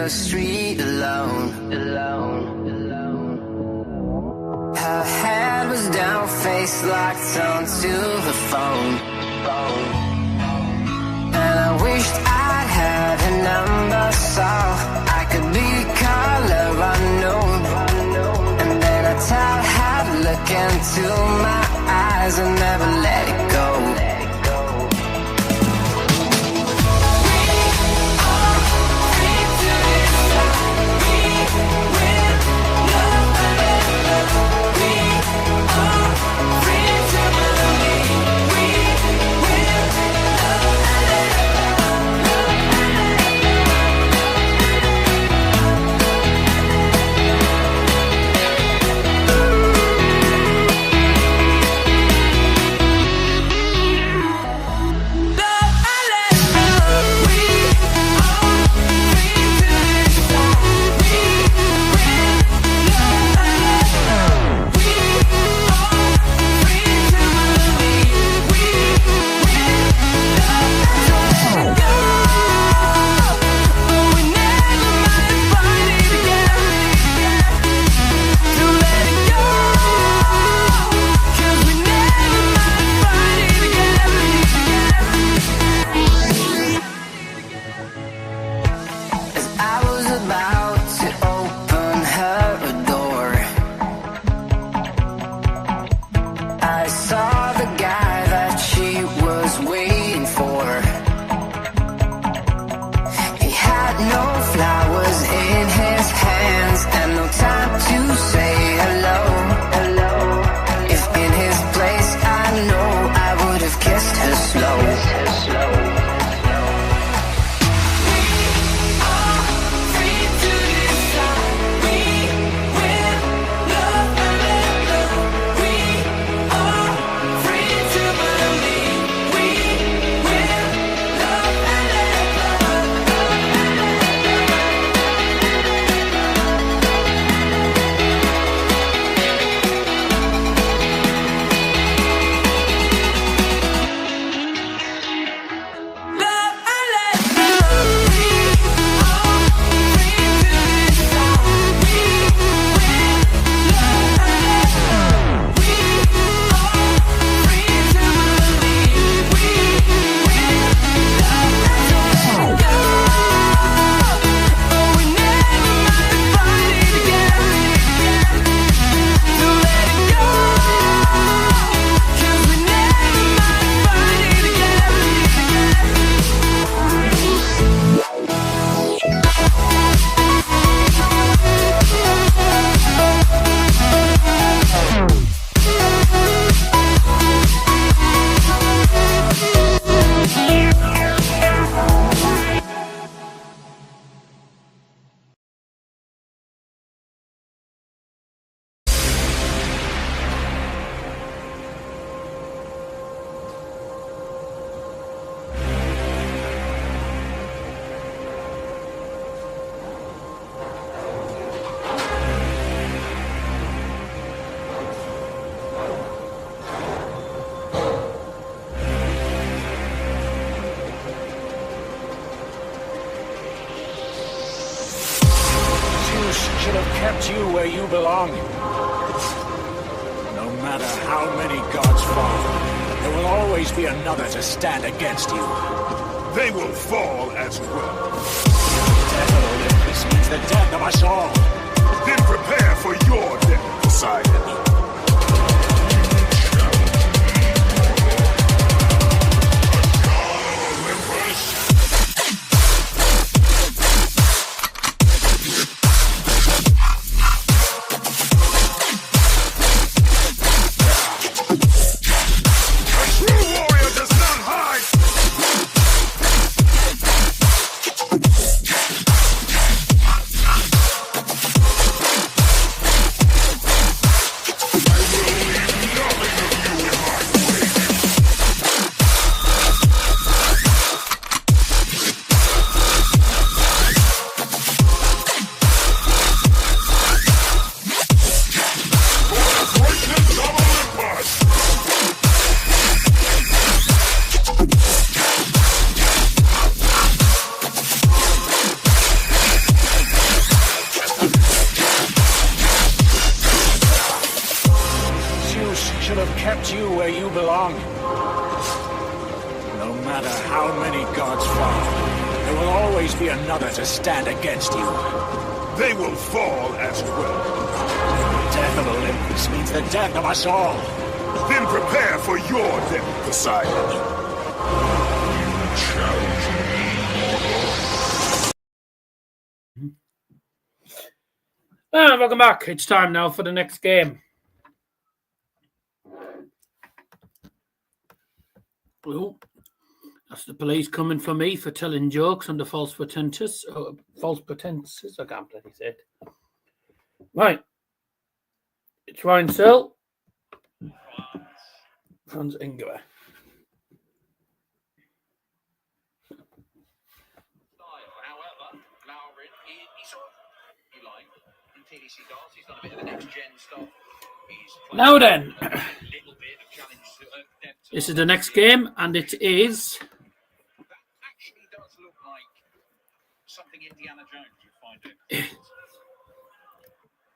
[SPEAKER 8] the street alone. Her head was down, face locked onto the phone. And I wished I'd had her number so I could be color unknown. And then I taught her to look into my eyes and never let it go.
[SPEAKER 9] should have kept you where you belong. No matter how many gods fall, there will always be another to stand against you.
[SPEAKER 10] They will fall as well.
[SPEAKER 9] Death of Olympus means the death of us all.
[SPEAKER 10] Then prepare for your death, Poseidon.
[SPEAKER 9] many gods fall, there will always be another to stand against you.
[SPEAKER 10] They will fall as well.
[SPEAKER 9] Death of Olympus means the death of us all.
[SPEAKER 10] Then prepare for your death, Poseidon. You challenge me,
[SPEAKER 2] And welcome back. It's time now for the next game. Oh, that's the police coming for me for telling jokes under false pretenses. I can't bloody say it. Right. It's Ryan Searle. Franz Ingwer.
[SPEAKER 6] However, Laurin, he sort of, you like, in TDC darts, he's done a bit of the next gen stuff.
[SPEAKER 2] Now then, this is the next game, and it is.
[SPEAKER 6] That actually does look like something Indiana Jones would find it.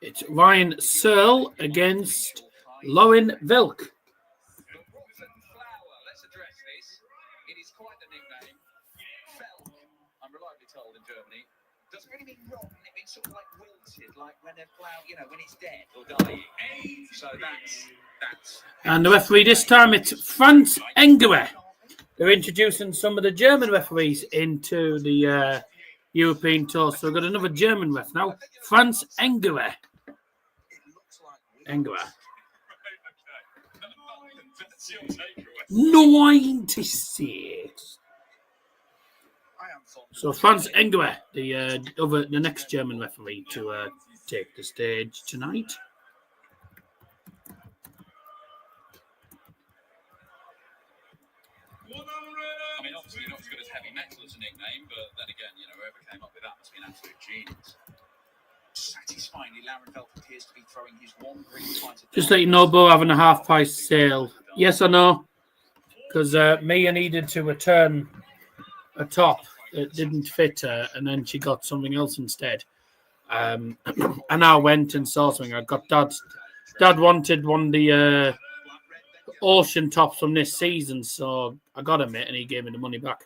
[SPEAKER 2] It's Ryan Searle against Laurin Welk.
[SPEAKER 6] Let's address this. It is quite the nickname. Velk, I'm reliably told in Germany, doesn't really mean rotten. It means sort of like wilted, like when they're ploughed, you know, when it's dead or dying. So that's.
[SPEAKER 2] And the referee this time, it's Franz Ingwer. They're introducing some of the German referees into the European Tour. So we've got another German ref now, Franz Ingwer. Ingwer. 96. So Franz Ingwer, the next German referee to take the stage tonight.
[SPEAKER 6] I mean, obviously not as good as heavy metal as a nickname, but then again, you know, whoever came up with that must be an absolute genius. Satisfyingly, Laurin Velk appears to be throwing his one green fighter.
[SPEAKER 2] Just let you know, Bo, having a half price sale. Yes or no? Because Mia needed to return a top that didn't fit her, and then she got something else instead. And I went and saw something. I got Dad wanted one of the ocean tops from this season, so I got him it, and he gave me the money back.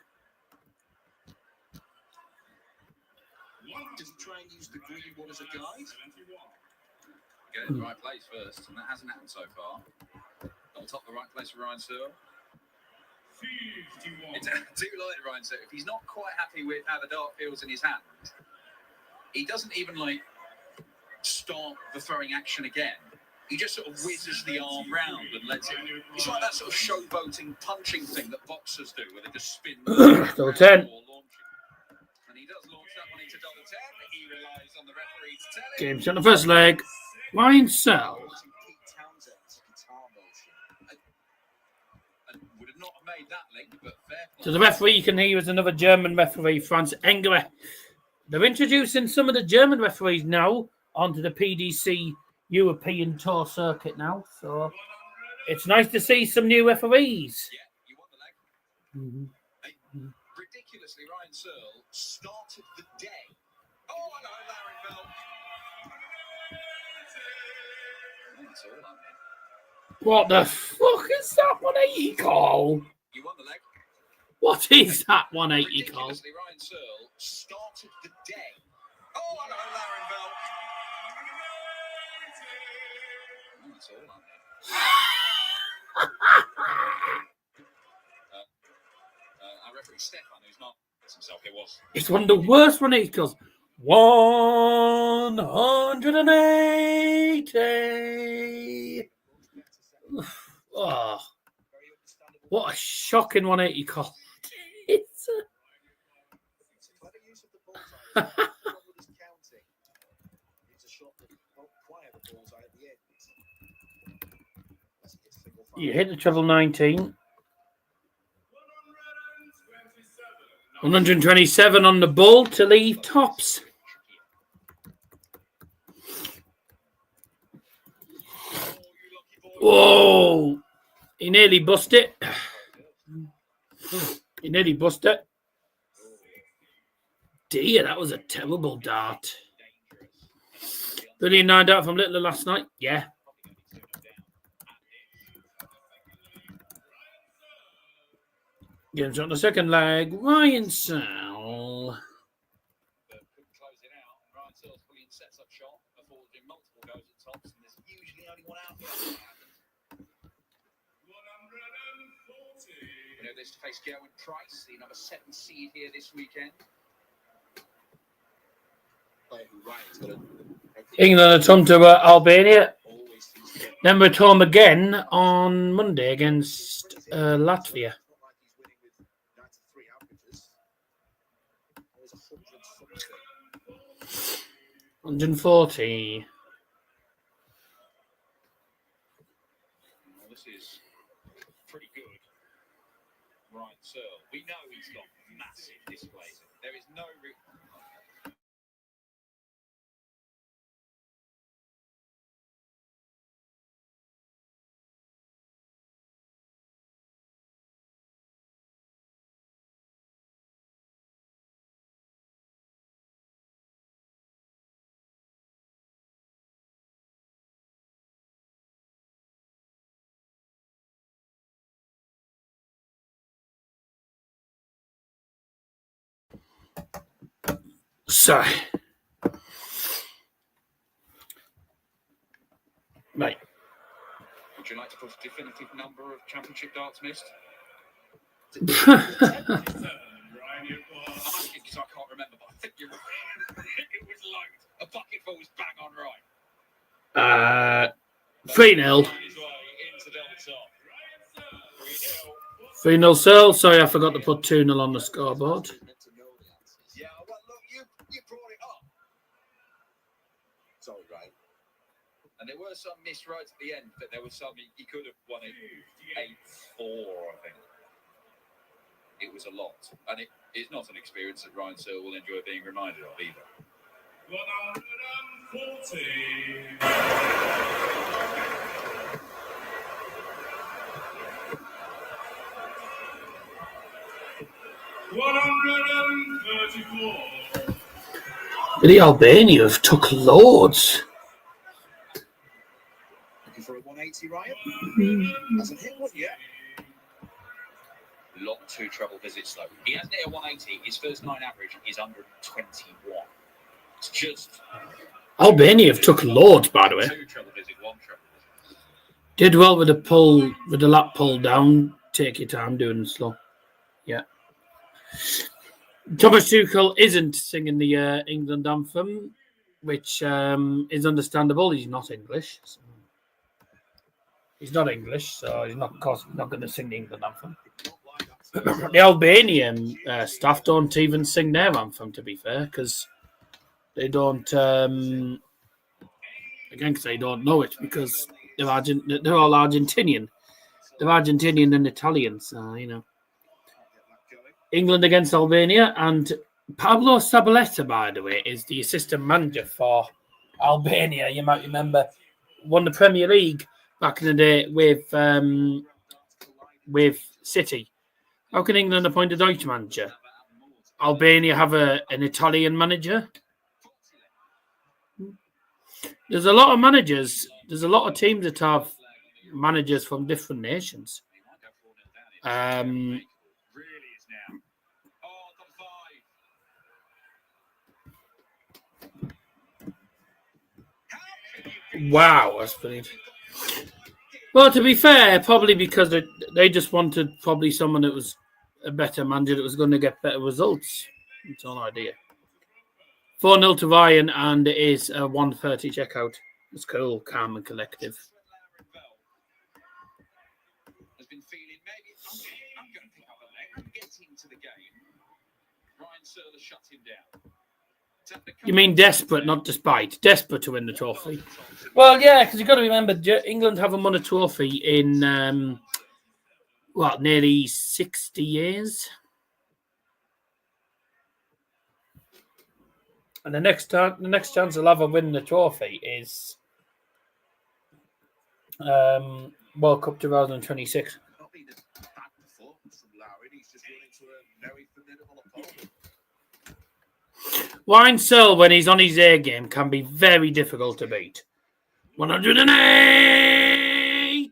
[SPEAKER 6] Just try and use the green one as a guide. Get in the right place first, and that hasn't happened so far. On top of the right place for Ryan Searle. It's too light, Ryan Searle. If he's not quite happy with how the dart feels in his hand, he doesn't even like start the throwing action again. He just sort of whizzes the arm round and lets it. It's like that sort of showboating punching thing that boxers do, where they just spin.
[SPEAKER 2] Still 10.
[SPEAKER 6] And he does launch that one into double 10. He relies on the referee to tell him.
[SPEAKER 2] Game's on the first leg. Ryan Searle.
[SPEAKER 6] Would have not made that link, but fair play.
[SPEAKER 2] So the referee you can hear is another German referee, Franz Ingwer. They're introducing some of the German referees now onto the PDC European Tour circuit now. So it's nice to see some new referees.
[SPEAKER 6] Yeah, you want the leg. Ridiculously, Ryan Searle started the day. Oh, hello, Laurin Velk. That's all I mean.
[SPEAKER 2] What the fuck is that 180 call?
[SPEAKER 6] You want the leg?
[SPEAKER 2] What is that 180 call?
[SPEAKER 6] Ridiculously, Ryan Searle started the day. Oh, hello, Laurin Velk. That's all I mean. Our referee Stefan, who's not himself, it was.
[SPEAKER 2] It's one of the worst 180 calls. 180. Oh, what a shocking 180 call. It's you hit the treble 19. 127 on the ball to leave tops. Whoa! He nearly bust it. He nearly bust it. Dear, that was a terrible dart. Brilliant 9 dart from Littler last night. Yeah. Games on the second leg. Ryan Searle.
[SPEAKER 6] But couldn't close it out. Ryan Searle's brilliant sets up shot afforded him multiple goes at tops, and there's usually only one out there. You know, this to face Gerwin Price, the number 7 seed here this weekend.
[SPEAKER 2] England are come to Albania. Then we're home again on Monday against Latvia. 140.
[SPEAKER 6] Well, this is pretty good. Ryan Searle. We know he's got massive displays. There is no
[SPEAKER 2] Sorry. Right.
[SPEAKER 6] Would you like to put a definitive number of championship darts missed? I'm asking because I can't remember, but I think you're right. It was loads. A bucketful was bang on right.
[SPEAKER 2] 3-0. 3-0 Searle. Sorry, I forgot to put 2-0 on the scoreboard.
[SPEAKER 6] Yeah, well, look, you brought it up. Sorry, right. And there were some missed rights at the end, but there was some he could have won it 8-4, I think. It was a lot, and it is not an experience that Ryan Searle will enjoy being reminded of either.
[SPEAKER 7] 140.
[SPEAKER 2] The Albania have took loads.
[SPEAKER 6] Looking for a 180, Ryan? Hasn't hit one yet. Lot 2 treble visits though. He hasn't hit a 180. His first 9 average is 121. It's just
[SPEAKER 2] Albania have took loads, by the way.
[SPEAKER 6] 2 treble visit, 1 treble visit.
[SPEAKER 2] Did well with the pull, with the lap pull down. Take your time doing it slow. Yeah. Thomas Tuchel isn't singing the England anthem, which is understandable. He's not English. So he's not English, so he's not, of course, not going to sing the England anthem. The Albanian staff don't even sing their anthem, to be fair, because they don't. Again, because they don't know it, because they're all Argentinian. They're Argentinian and Italian, so you know. England against Albania, and Pablo Zabaleta, by the way, is the assistant manager for Albania. You might remember won the Premier League back in the day with City. How can England appoint a Deutsch manager? Albania have an Italian manager. There's a lot of managers. There's a lot of teams that have managers from different nations. Wow, that's brilliant. Well, to be fair, probably because they just wanted probably someone that was a better manager that was going to get better results. It's an idea. 4-0 to Ryan, and it is a 1:30 checkout. It's cool, calm and collective.
[SPEAKER 6] Has been feeling maybe I'm going to pick up a leg and get into the game. Ryan Searle has shut him down.
[SPEAKER 2] You mean desperate, not despite. Desperate to win the trophy. Well, yeah, because you've got to remember, England haven't won a trophy in, nearly 60 years. And the next chance they'll have of winning the trophy is World Cup 2026.
[SPEAKER 4] Not been a bad performance from Laurin. He's just running to a very formidable opponent.
[SPEAKER 2] Ryan Searle, when he's on his A game, can be very difficult to beat. 180.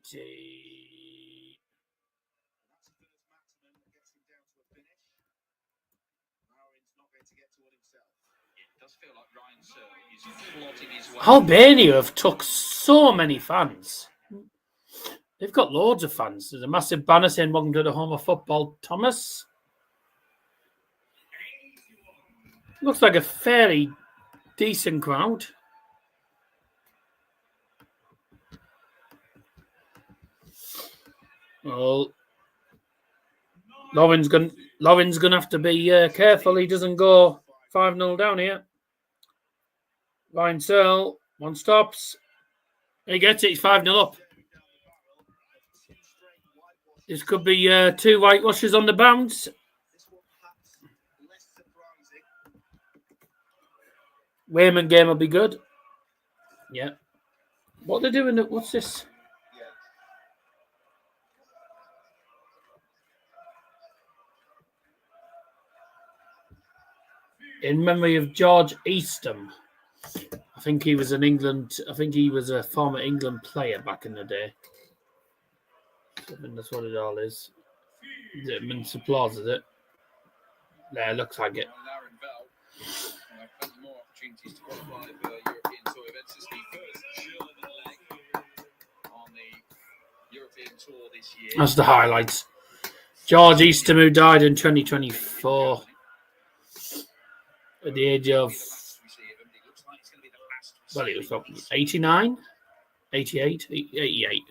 [SPEAKER 2] Albania have took so many fans. They've got loads of fans. There's a massive banner saying "Welcome to the home of football, Thomas." Looks like a fairly decent crowd. Well, Laurin's gonna have to be careful he doesn't go 5-0 down here. Ryan Searle, one stops. He gets it, he's 5-0 up. This could be 2 whitewashes on the bounce. Raymond game will be good. Yeah. What they're doing? What's this? In memory of George Eastham. I think he was a former England player back in the day. I think that's what it all is. Is it mince applause, is it? Yeah, it looks like it. That's the highlights. George Eastham, who died in 2024 at the age of, well, he was 89, 88, 88.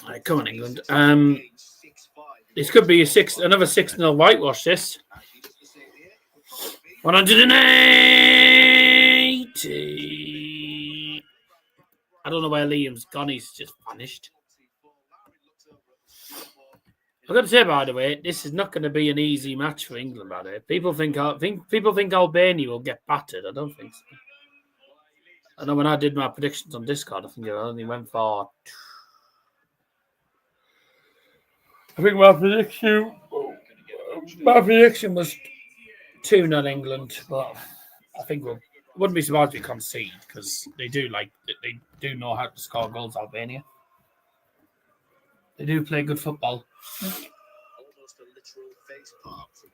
[SPEAKER 2] All right, come on, England. This could be another 6-0 whitewash, this. 180. I don't know where Liam's gone. He's just vanished. I've got to say, by the way, this is not going to be an easy match for England, by the way. People think Albania will get battered. I don't think so. I know when I did my predictions on Discord, I think I only went for... I think my prediction was 2-0 England, but I think wouldn't be surprised if we concede because they do know how to score goals, Albania. They do play good football.
[SPEAKER 4] Almost a literal face palm from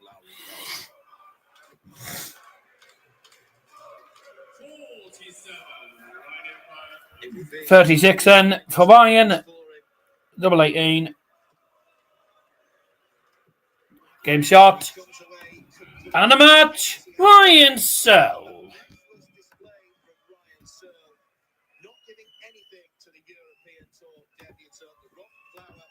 [SPEAKER 4] Laurin.
[SPEAKER 2] 36 then for Ryan. Double 18. Game shot. And a match. Ryan Searle.
[SPEAKER 4] Not giving anything to the European Tour debutant, the rock flower,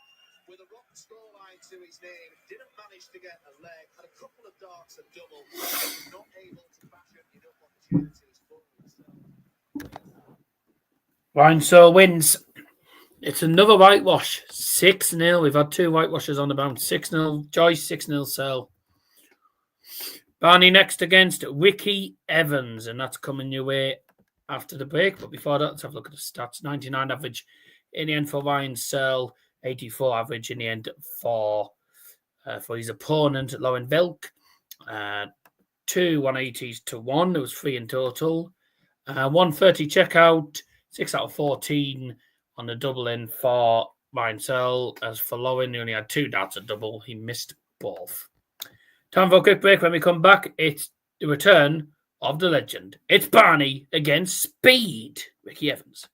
[SPEAKER 4] with a rock scoreline to his name. Didn't manage to get a leg. Had a couple of darts and double. Not able to fashion enough opportunities for himself.
[SPEAKER 2] Ryan Searle wins. It's another whitewash. 6-0. We've had 2 whitewashes on the bounce. 6-0 Joyce, 6-0 Searle. Barney next against Ricky Evans, and that's coming your way after the break. But before that, let's have a look at the stats. 99 average in the end for Ryan Searle. 84 average in the end for his opponent, Laurin Welk. 2 180s to 1. There was 3 in total. 130 checkout. 6 out of 14 on the double in for Ryan Searle. As for Laurin, he only had 2 darts at double. He missed both. Time for a quick break. When we come back, it's the return of the legend. It's Barney against Speed. Ricky Evans.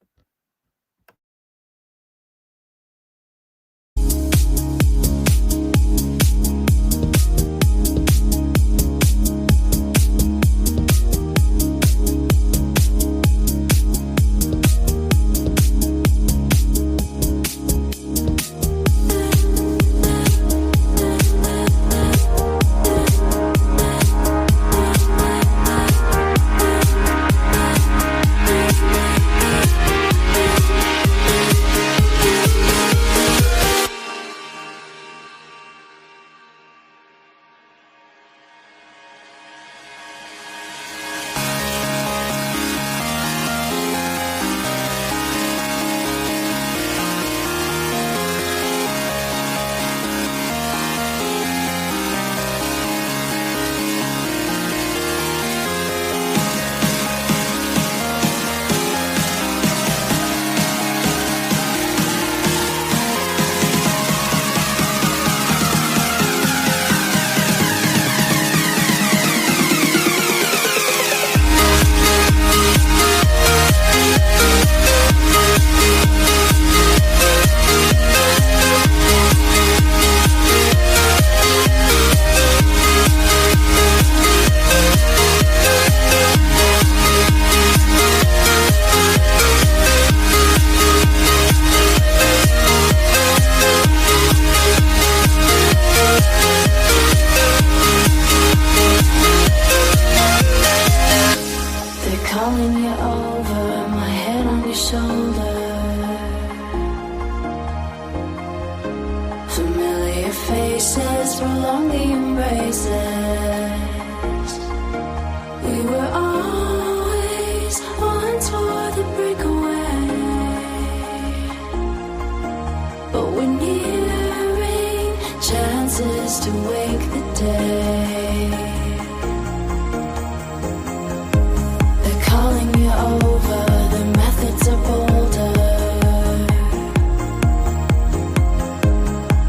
[SPEAKER 8] wake the day. They're calling you over, the methods are bolder.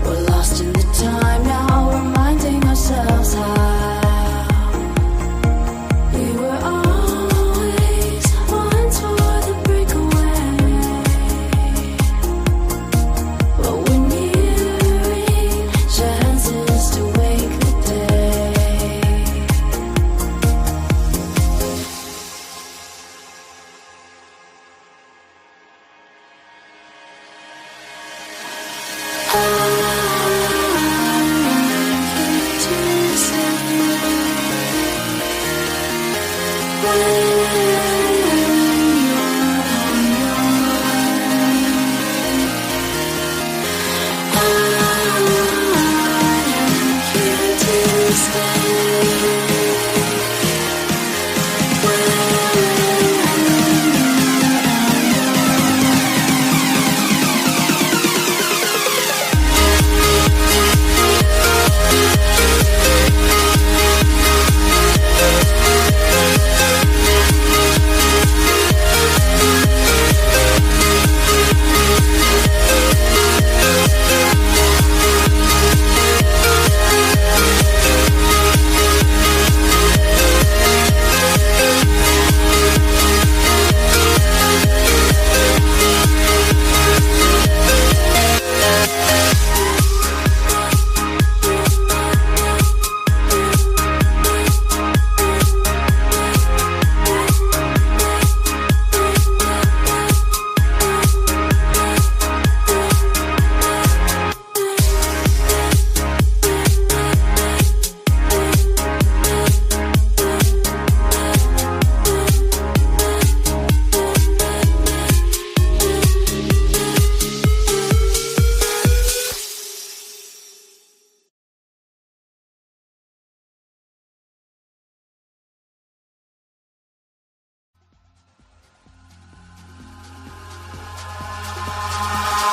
[SPEAKER 8] We're lost in the time now, reminding ourselves how we were always one for the breakaway. But we're nearing chances to wake the day.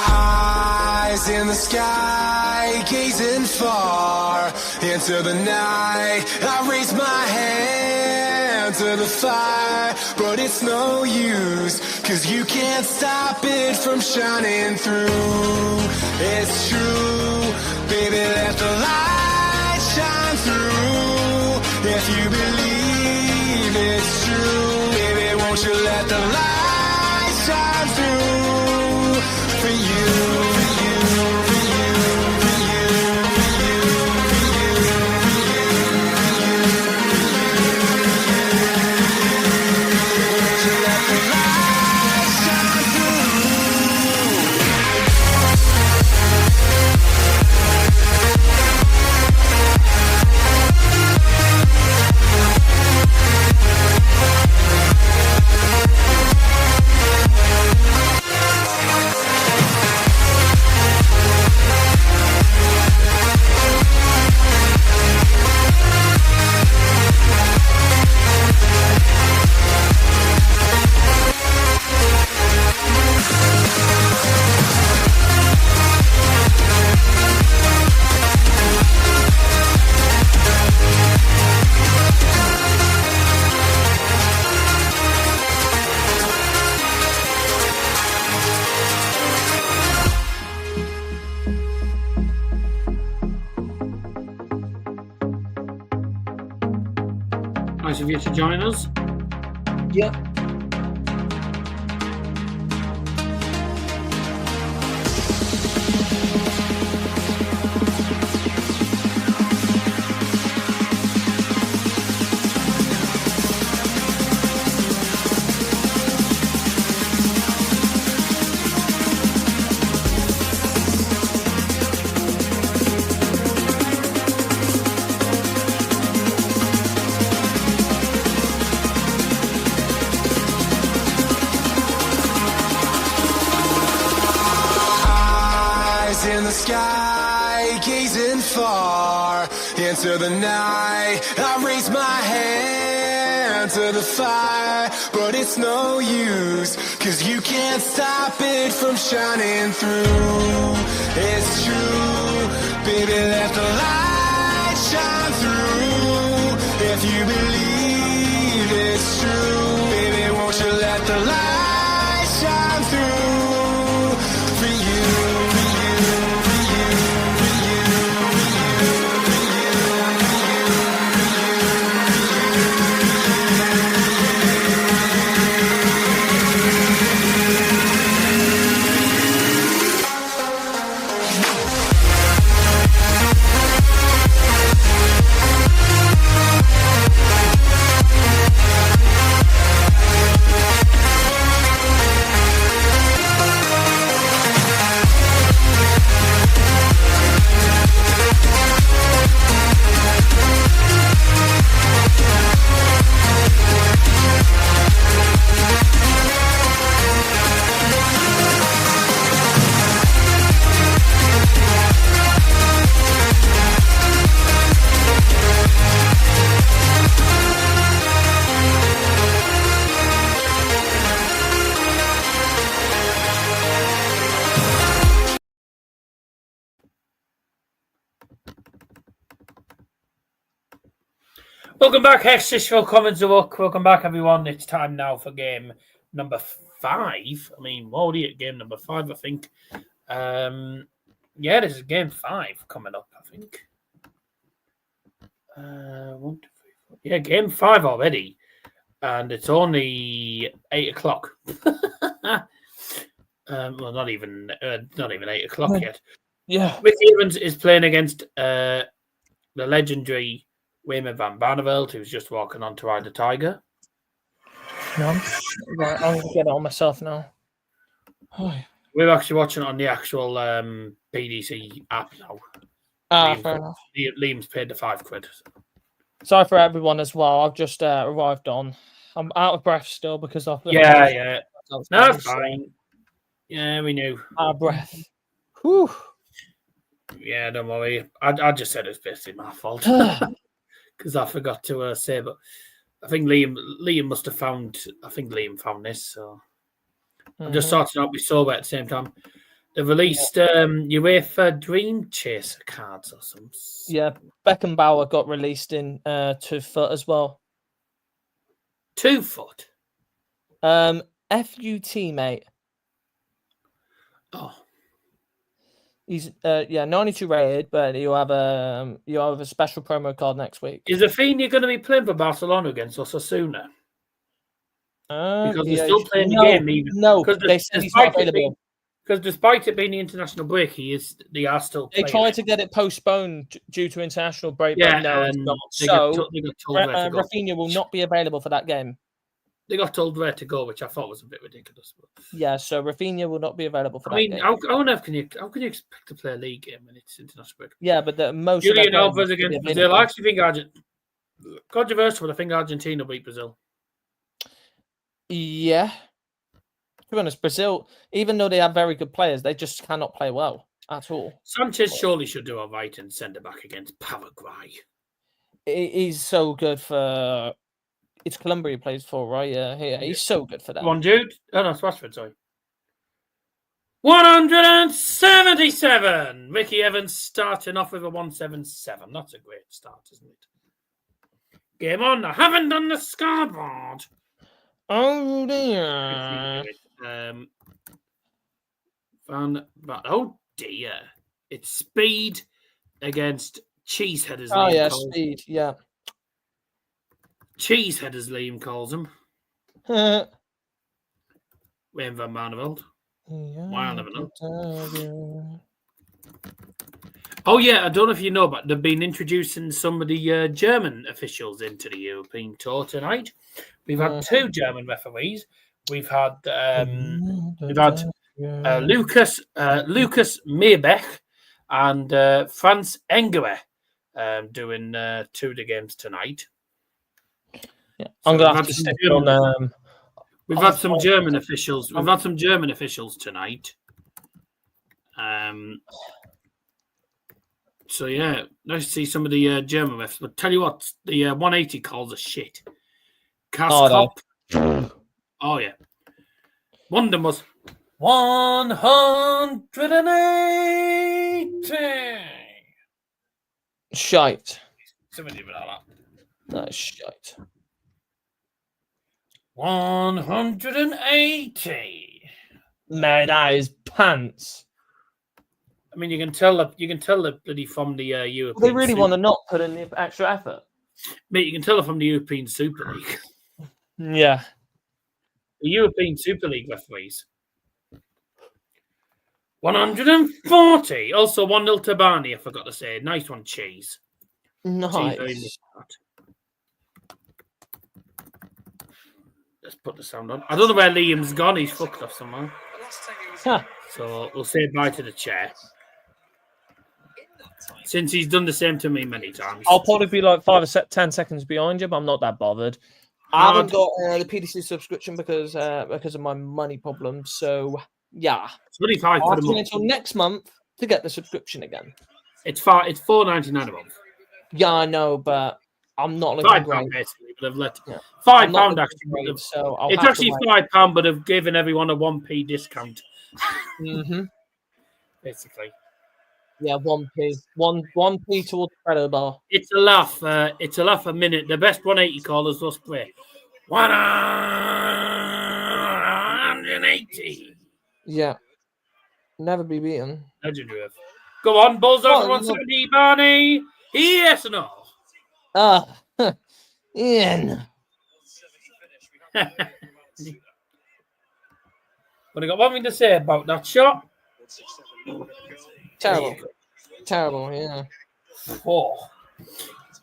[SPEAKER 11] Eyes in the sky, gazing far into the night. I raise my hand to the fire, but it's no use, 'cause you can't stop it from shining through. It's true, baby, let the light shine through. If you believe it's true, baby, won't you let the light shine through for you.
[SPEAKER 2] Nice of you to join us.
[SPEAKER 3] Yep.
[SPEAKER 11] In the sky, gazing far into the night. I raise my hand to the fire, but it's no use, 'cause you can't stop it from shining through. It's true, baby, let the light shine. you believe it's true, baby, won't you let the light shine through for you, for you, for you, for you, for you,
[SPEAKER 2] Welcome back, Hessishville Commons of Oak. Welcome back, everyone. It's time now for game number 5. I mean, what are you at game number 5, I think? Yeah, this is game 5 coming up, I think. 1, 2, 3, 4. Yeah, game 5 already. And it's only 8 o'clock. Well, not even 8 o'clock yet.
[SPEAKER 12] Yeah.
[SPEAKER 2] Ricky Evans is playing against the legendary Raymond van Barneveld, who's just walking on to ride the Tiger.
[SPEAKER 12] No. Right, I'm going to get it on myself now.
[SPEAKER 2] We're actually watching it on the actual PDC app now.
[SPEAKER 12] Fair enough.
[SPEAKER 2] Liam's paid the £5.
[SPEAKER 12] Sorry for everyone as well. I've just arrived on. I'm out of breath still because I've...
[SPEAKER 2] Yeah. No, that's fine. Yeah, we knew.
[SPEAKER 12] Out of breath. Whew.
[SPEAKER 2] Yeah, don't worry. I just said it's basically my fault. Because I forgot to say, but I think Liam must have found. I think Liam found this, so I'm just sorting out. We saw it at the same time. They've released UEFA Dream Chaser cards or something.
[SPEAKER 12] Yeah, Beckenbauer got released in 2 foot as well.
[SPEAKER 2] 2 foot.
[SPEAKER 12] FUT, mate.
[SPEAKER 2] Oh.
[SPEAKER 12] He's 92 rated, but you'll have a special promo card next week.
[SPEAKER 2] Is Veen going to be playing for Barcelona against Osasuna? Because they're still playing the game.
[SPEAKER 12] No, they said he's not available.
[SPEAKER 2] Because despite it being the international break, they are still playing.
[SPEAKER 12] They tried to get it postponed due to international break,
[SPEAKER 2] yeah,
[SPEAKER 12] but no, it's not. So Rafinha will not be available for that game.
[SPEAKER 2] They got told where to go, which I thought was a bit ridiculous. But...
[SPEAKER 12] Yeah, so Rafinha will not be available for that game.
[SPEAKER 2] How on earth can you expect to play a league game when it's international break?
[SPEAKER 12] Yeah, but the most
[SPEAKER 2] Julian Alvarez against Brazil. I actually think controversial, but I think Argentina will beat Brazil.
[SPEAKER 12] Yeah. To be honest, Brazil, even though they have very good players, they just cannot play well at all.
[SPEAKER 2] Sanchez surely should do all right and send it back against Paraguay.
[SPEAKER 12] He's so good for... It's Colombia he plays for, right? Yeah, he's so good for that.
[SPEAKER 2] Come on, Jude. Oh, no, it's Rashford, sorry. 177. Ricky Evans starting off with a 177. That's a great start, isn't it? Game on. I haven't done the scoreboard.
[SPEAKER 12] Oh, dear.
[SPEAKER 2] Oh, dear. It's Speed against Cheeseheaders.
[SPEAKER 12] Oh, yeah, Speed, yeah.
[SPEAKER 2] Cheeseheaders, Liam calls him. Wayne van Barneveld. Why I never know. Oh, yeah, I don't know if you know, but they've been introducing some of the German officials into the European Tour tonight. We've had 2 German referees. We've had Lucas Meerbeck and Franz Engerer doing 2 of the games tonight.
[SPEAKER 12] Yeah, I'm gonna have to stick on.
[SPEAKER 2] We've had some German officials. We've had some German officials tonight. So yeah, nice to see some of the German refs. But tell you what, the 180 calls are shit. Kaskop. Oh yeah. One of them was 180.
[SPEAKER 12] Shite.
[SPEAKER 2] Somebody like that.
[SPEAKER 12] That's shite.
[SPEAKER 2] 180.
[SPEAKER 12] Man, that is pants.
[SPEAKER 2] I mean, you can tell that bloody from the European.
[SPEAKER 12] They really want to not put in the extra effort.
[SPEAKER 2] Mate, you can tell it from the European Super League.
[SPEAKER 12] Yeah.
[SPEAKER 2] The European Super League referees. 140. Also 1-0 to Barney, I forgot to say. Nice one, Cheese.
[SPEAKER 12] Nice.
[SPEAKER 2] Let's put the sound on. I don't know where Liam's gone. He's fucked off somewhere.
[SPEAKER 12] Huh.
[SPEAKER 2] So we'll say bye to the chair. Since he's done the same to me many times.
[SPEAKER 12] I'll probably be like 5 or 10 seconds behind you, but I'm not that bothered. I haven't got the PDC subscription because of my money problems. So yeah,
[SPEAKER 2] it's really $5
[SPEAKER 12] I'll
[SPEAKER 2] for
[SPEAKER 12] have
[SPEAKER 2] the
[SPEAKER 12] to
[SPEAKER 2] month
[SPEAKER 12] wait until next month to get the subscription again.
[SPEAKER 2] It's $4.99 a month.
[SPEAKER 12] Yeah, I know, but I'm not looking
[SPEAKER 2] £5 basically, but I've let
[SPEAKER 12] yeah.
[SPEAKER 2] £5 actually.
[SPEAKER 12] So
[SPEAKER 2] it's actually £5, but I've given everyone a 1p discount.
[SPEAKER 12] Mm-hmm.
[SPEAKER 2] Basically.
[SPEAKER 12] Yeah, 1p. 1p towards the credit bar.
[SPEAKER 2] It's a laugh. It's a laugh a minute. The best 180 callers will play. 180.
[SPEAKER 12] Yeah. Never be beaten.
[SPEAKER 2] Legendary. Go on, Bullseye 170, Barney. Yes or no?
[SPEAKER 12] Ian.
[SPEAKER 2] But I got one thing to say about that shot.
[SPEAKER 12] Terrible. Terrible, yeah.
[SPEAKER 2] Oh,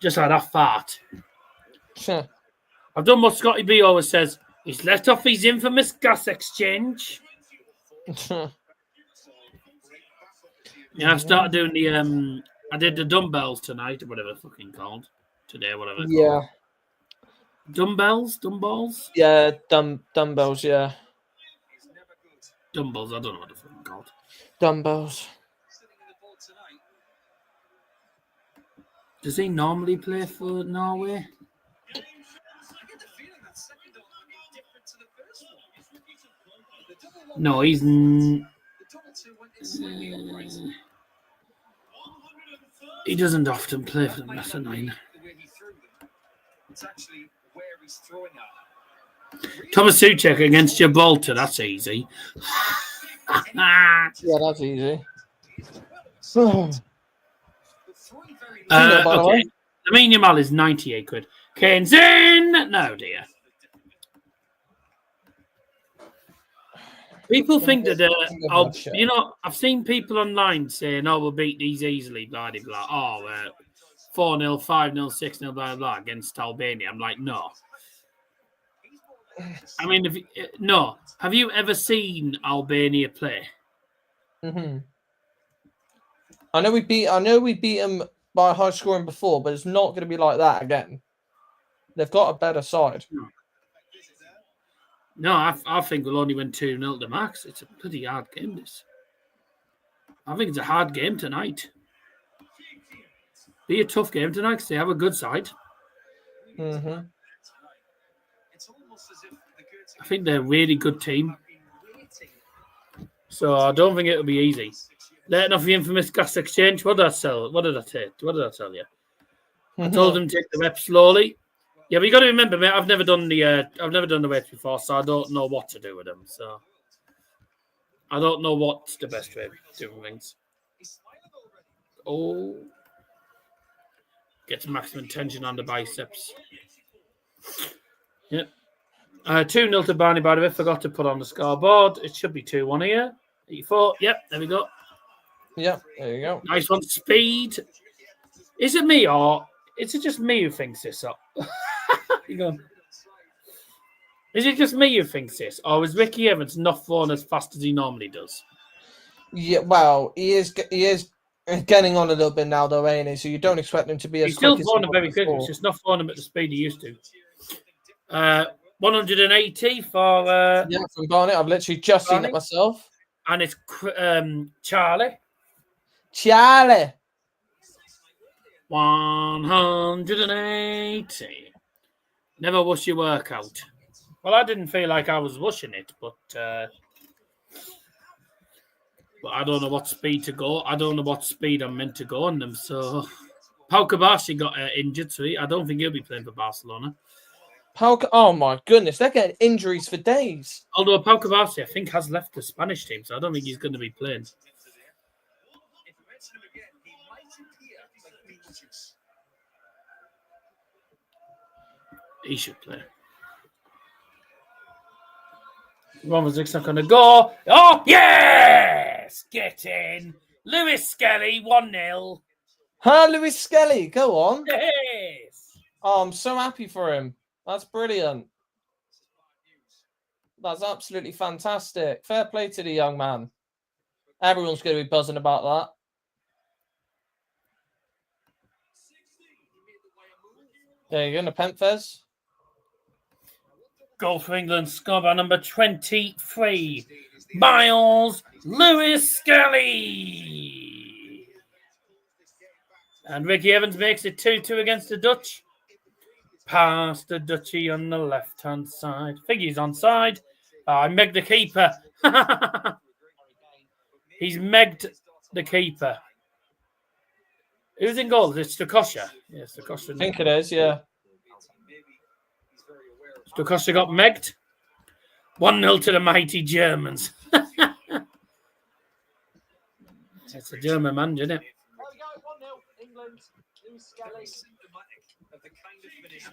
[SPEAKER 2] just like that fart.
[SPEAKER 12] Sure.
[SPEAKER 2] I've done what Scotty B always says. He's let off his infamous gas exchange. Yeah, I started doing the I did the dumbbells tonight, or whatever it's fucking called. Today, whatever.
[SPEAKER 12] Yeah.
[SPEAKER 2] Dumbbells?
[SPEAKER 12] Yeah, dumbbells, yeah.
[SPEAKER 2] Dumbbells, I don't know what they're fucking called.
[SPEAKER 12] Dumbbells.
[SPEAKER 2] Does he normally play for Norway? No, he's... he doesn't often play for them, that's annoying. Thomas Suchek against Gibraltar, that's easy.
[SPEAKER 12] Yeah, that's easy.
[SPEAKER 2] Okay. Lamine Yamal is 98 quid. Kane's in! No, dear. People think that, I've seen people online saying, we'll beat these easily, blah, blah, blah. 4-0, 5-0, 6-0, blah, blah, blah, against Albania. I'm like, no. I mean, no. Have you ever seen Albania play?
[SPEAKER 12] Mm-hmm. I know we beat them by high scoring before, but it's not going to be like that again. They've got a better side.
[SPEAKER 2] No, I think we'll only win 2-0 to max. It's a pretty hard game, this. I think it's a hard game tonight. Be a tough game tonight because they have a good side.
[SPEAKER 12] Mm-hmm.
[SPEAKER 2] I think they're a really good team. So I don't think it'll be easy. Letting off the infamous gas exchange. What did I tell you? I told them to take the rep slowly. Yeah, but you got to remember, mate. I've never done the weights before, so I don't know what to do with them. So I don't know what's the best way of doing things. Oh, gets maximum tension on the biceps. Yep. 2-0 to Barney, by the way. Forgot to put on the scoreboard. It should be 2-1 here. 84. Yep, there we go.
[SPEAKER 12] Yep, there you go.
[SPEAKER 2] Nice one. Speed. Is it me or is it just me who thinks this up? You go. Is it just me who thinks this? Or is Ricky Evans not throwing as fast as he normally does?
[SPEAKER 12] Yeah, well, he is getting on a little bit now, though, ain't he? So you don't expect him to be as
[SPEAKER 2] He's still
[SPEAKER 12] quick
[SPEAKER 2] throwing
[SPEAKER 12] as
[SPEAKER 2] him very quick. He's just not throwing him at the speed he used to. 180 for...
[SPEAKER 12] yeah, from Barnett. I've literally just seen it myself.
[SPEAKER 2] And it's Charlie. 180. Never wash your workout. Well, I didn't feel like I was washing it, but I don't know what speed to go. I don't know what speed I'm meant to go on them. So Pau Kabasi got injured, so I don't think he'll be playing for Barcelona.
[SPEAKER 12] Oh my goodness, they're getting injuries for days.
[SPEAKER 2] Although Pau Kabasi, I think, has left the Spanish team, so I don't think he's going to be playing. He should play. Romazic's not going to go. Oh, yes! Get in. Lewis Skelly, 1-0.
[SPEAKER 12] Huh, Lewis Skelly, go on.
[SPEAKER 2] Yes!
[SPEAKER 12] Oh, I'm so happy for him. That's brilliant. That's absolutely fantastic. Fair play to the young man. Everyone's going to be buzzing about that. There you go, Nepenthes.
[SPEAKER 2] Goal for England, scored by number 23, Miles Lewis Skelly. And Ricky Evans makes it 2-2 against the Dutch. Past the Dutchie on the left-hand side. I think he's onside. I megged the keeper. He's megged the keeper. Who's in goal? Is it Stokosha? Yeah, Stokosha.
[SPEAKER 12] I think it is, yeah.
[SPEAKER 2] Stokosha got megged. 1-0 to the mighty Germans. It's a German man, isn't it?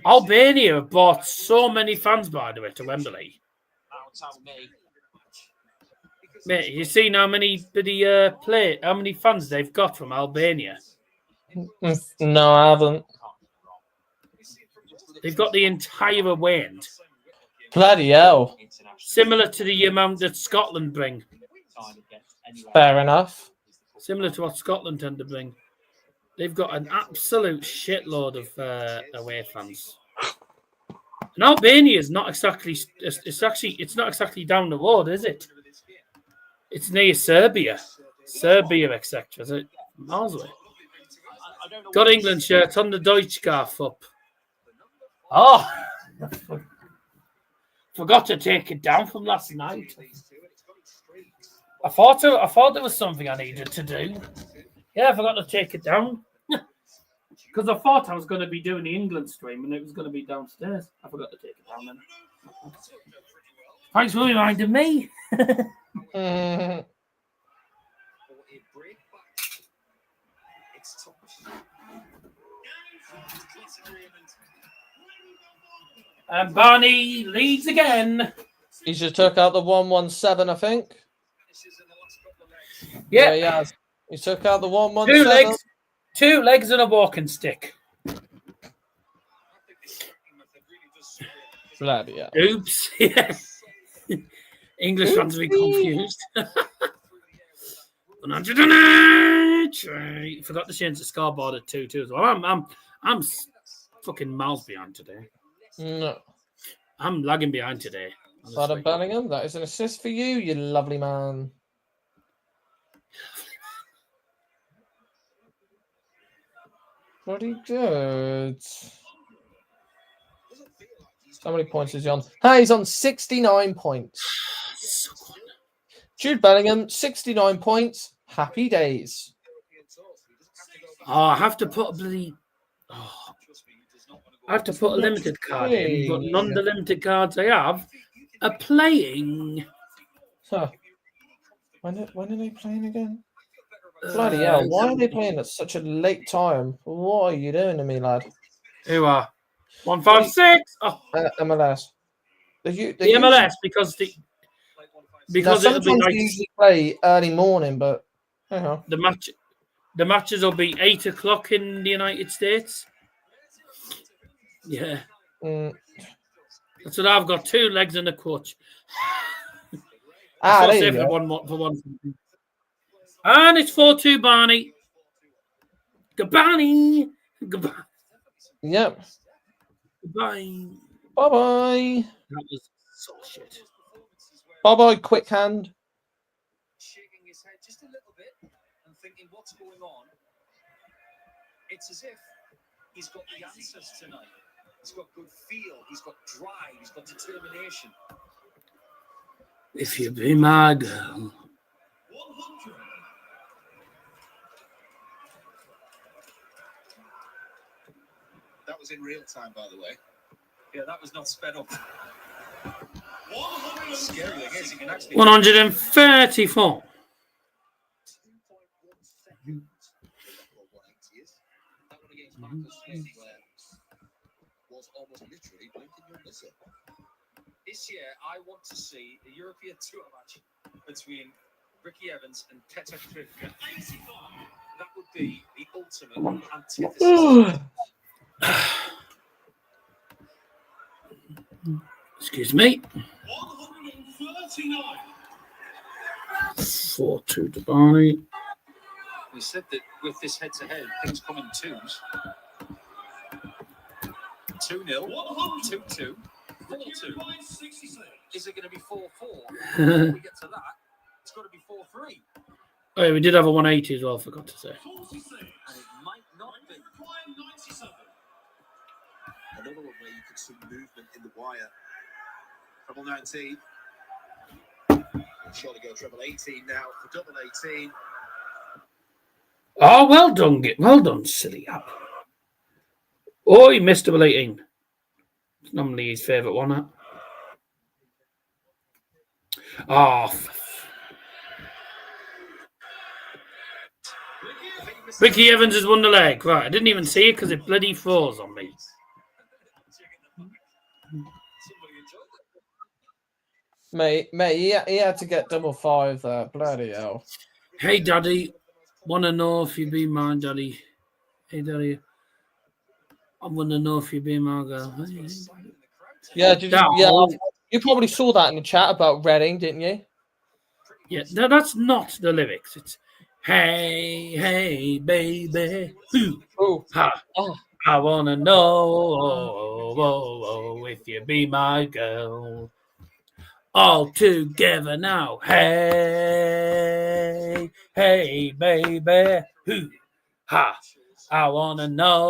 [SPEAKER 2] Albania have bought so many fans, by the way, to Wembley. Mate, you seen how many how many fans they've got from Albania?
[SPEAKER 12] No, I haven't.
[SPEAKER 2] They've got the entire away end.
[SPEAKER 12] Bloody hell.
[SPEAKER 2] Similar to the amount that Scotland bring.
[SPEAKER 12] Fair enough.
[SPEAKER 2] Similar to what Scotland tend to bring. They've got an absolute shitload of away fans. And Albania is not exactly. It's not exactly down the road, is it? It's near Serbia, etc. Is it miles away? Got England shirts on the Deutschgarf up. Oh, forgot to take it down from last night. I thought there was something I needed to do. Yeah, I forgot to take it down. Because I thought I was going to be doing the England stream and it was going to be downstairs. I forgot to take it down then. Thanks for reminding me. And Barney leads again.
[SPEAKER 12] He just took out the 117, I think.
[SPEAKER 2] Yeah,
[SPEAKER 12] he has. He took out the 117.
[SPEAKER 2] Two legs and a walking stick.
[SPEAKER 12] Bloody hell.
[SPEAKER 2] Oops. Yeah. English fans will be confused. 108. Forgot to change the scoreboard at 2-2 as well. I'm fucking miles behind today.
[SPEAKER 12] No.
[SPEAKER 2] I'm lagging behind today.
[SPEAKER 12] Adam Bellingham, that is an assist for you, you lovely man. Pretty good. How many points is he on? He's on 69 points. Jude Bellingham, 69 points. Happy days.
[SPEAKER 2] Oh, I have to put a bloody... Oh, I have to put a limited card in, but none of the limited cards I have are playing.
[SPEAKER 12] Huh. When are they playing again? Bloody hell, why are they playing at such a late time? What are you doing to me, lad?
[SPEAKER 2] Who are? 156. Oh.
[SPEAKER 12] MLS.
[SPEAKER 2] The MLS because
[SPEAKER 12] sometimes they usually play early morning, but
[SPEAKER 2] the matches will be 8 o'clock in the United States. Yeah, that's what I've got. 2 legs and a coach.
[SPEAKER 12] There you
[SPEAKER 2] for
[SPEAKER 12] go.
[SPEAKER 2] one. And it's 4-2, Barney. Goodbye. Goodbye.
[SPEAKER 12] Yep.
[SPEAKER 2] Goodbye.
[SPEAKER 12] Bye-bye.
[SPEAKER 2] That was so shit.
[SPEAKER 12] Bye-bye, quick hand.
[SPEAKER 6] Shaking his head just a little bit and thinking, what's going on? It's as if he's got the answers tonight. He's got good feel. He's got drive. He's got determination.
[SPEAKER 2] If you be my girl.
[SPEAKER 4] That was in real time, by the way.
[SPEAKER 6] Yeah, that was not sped up. Scary thing is, you can actually
[SPEAKER 2] 134.
[SPEAKER 4] Was almost literally blinking your miss up.
[SPEAKER 6] This year, I want to see a European tour match between Ricky Evans and Pietreczko. That would be the ultimate antithesis.
[SPEAKER 2] Excuse me.
[SPEAKER 7] 139.
[SPEAKER 2] 4-2 to Barney.
[SPEAKER 6] We said that with this head-to-head, things come in twos. 2-0, 2-2, 4-2. Is it going to be 4-4? When we get to that, it's got to be 4-3.
[SPEAKER 2] Oh, yeah, we did have a 180 as well, forgot to say.
[SPEAKER 6] And it might not be.
[SPEAKER 4] Another one where you could see movement in the wire. Treble 19. Surely go treble 18 now for double 18.
[SPEAKER 2] Oh, well done, silly app. Oh, he missed double 18. It's normally his favourite one, huh? Oh, Ricky Evans has won the leg. Right, I didn't even see it because it bloody froze on me.
[SPEAKER 12] Mate, he had to get double 5 there. Bloody hell.
[SPEAKER 2] Hey, Daddy. Want to know if you be my daddy? Hey, Daddy. I want to know if you be my girl. Hey,
[SPEAKER 12] Yeah, you probably saw that in the chat about Reading, didn't you?
[SPEAKER 2] Yeah, no, that's not the lyrics. It's hey, hey, baby.
[SPEAKER 12] Ooh.
[SPEAKER 2] Ha.
[SPEAKER 12] Oh.
[SPEAKER 2] I want to know if you be my girl. All together now. Hey, hey, baby. Ha. I want to know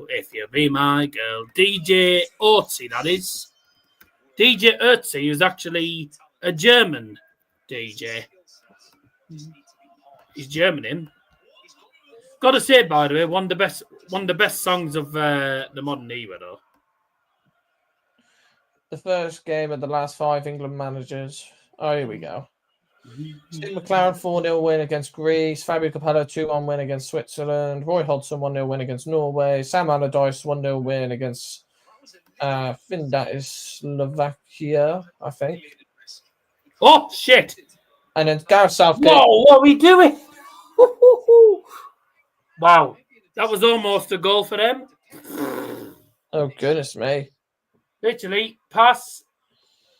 [SPEAKER 2] if you be my girl. DJ Ötzi, that is. DJ Ötzi is actually a German DJ. He's German, him. Got to say, by the way, one of the best songs of the modern era, though.
[SPEAKER 12] The first game of the last 5 England managers. Oh, here we go. Steve McLaren 4-0 win against Greece. Fabio Capello 2-1 win against Switzerland. Roy Hodgson 1-0 win against Norway. Sam Allardyce 1-0 win against that is Slovakia, I think.
[SPEAKER 2] Oh, shit.
[SPEAKER 12] And then Gareth Southgate.
[SPEAKER 2] Whoa, what are we doing? Wow. That was almost a goal for them.
[SPEAKER 12] Oh, goodness me.
[SPEAKER 2] Literally, pass,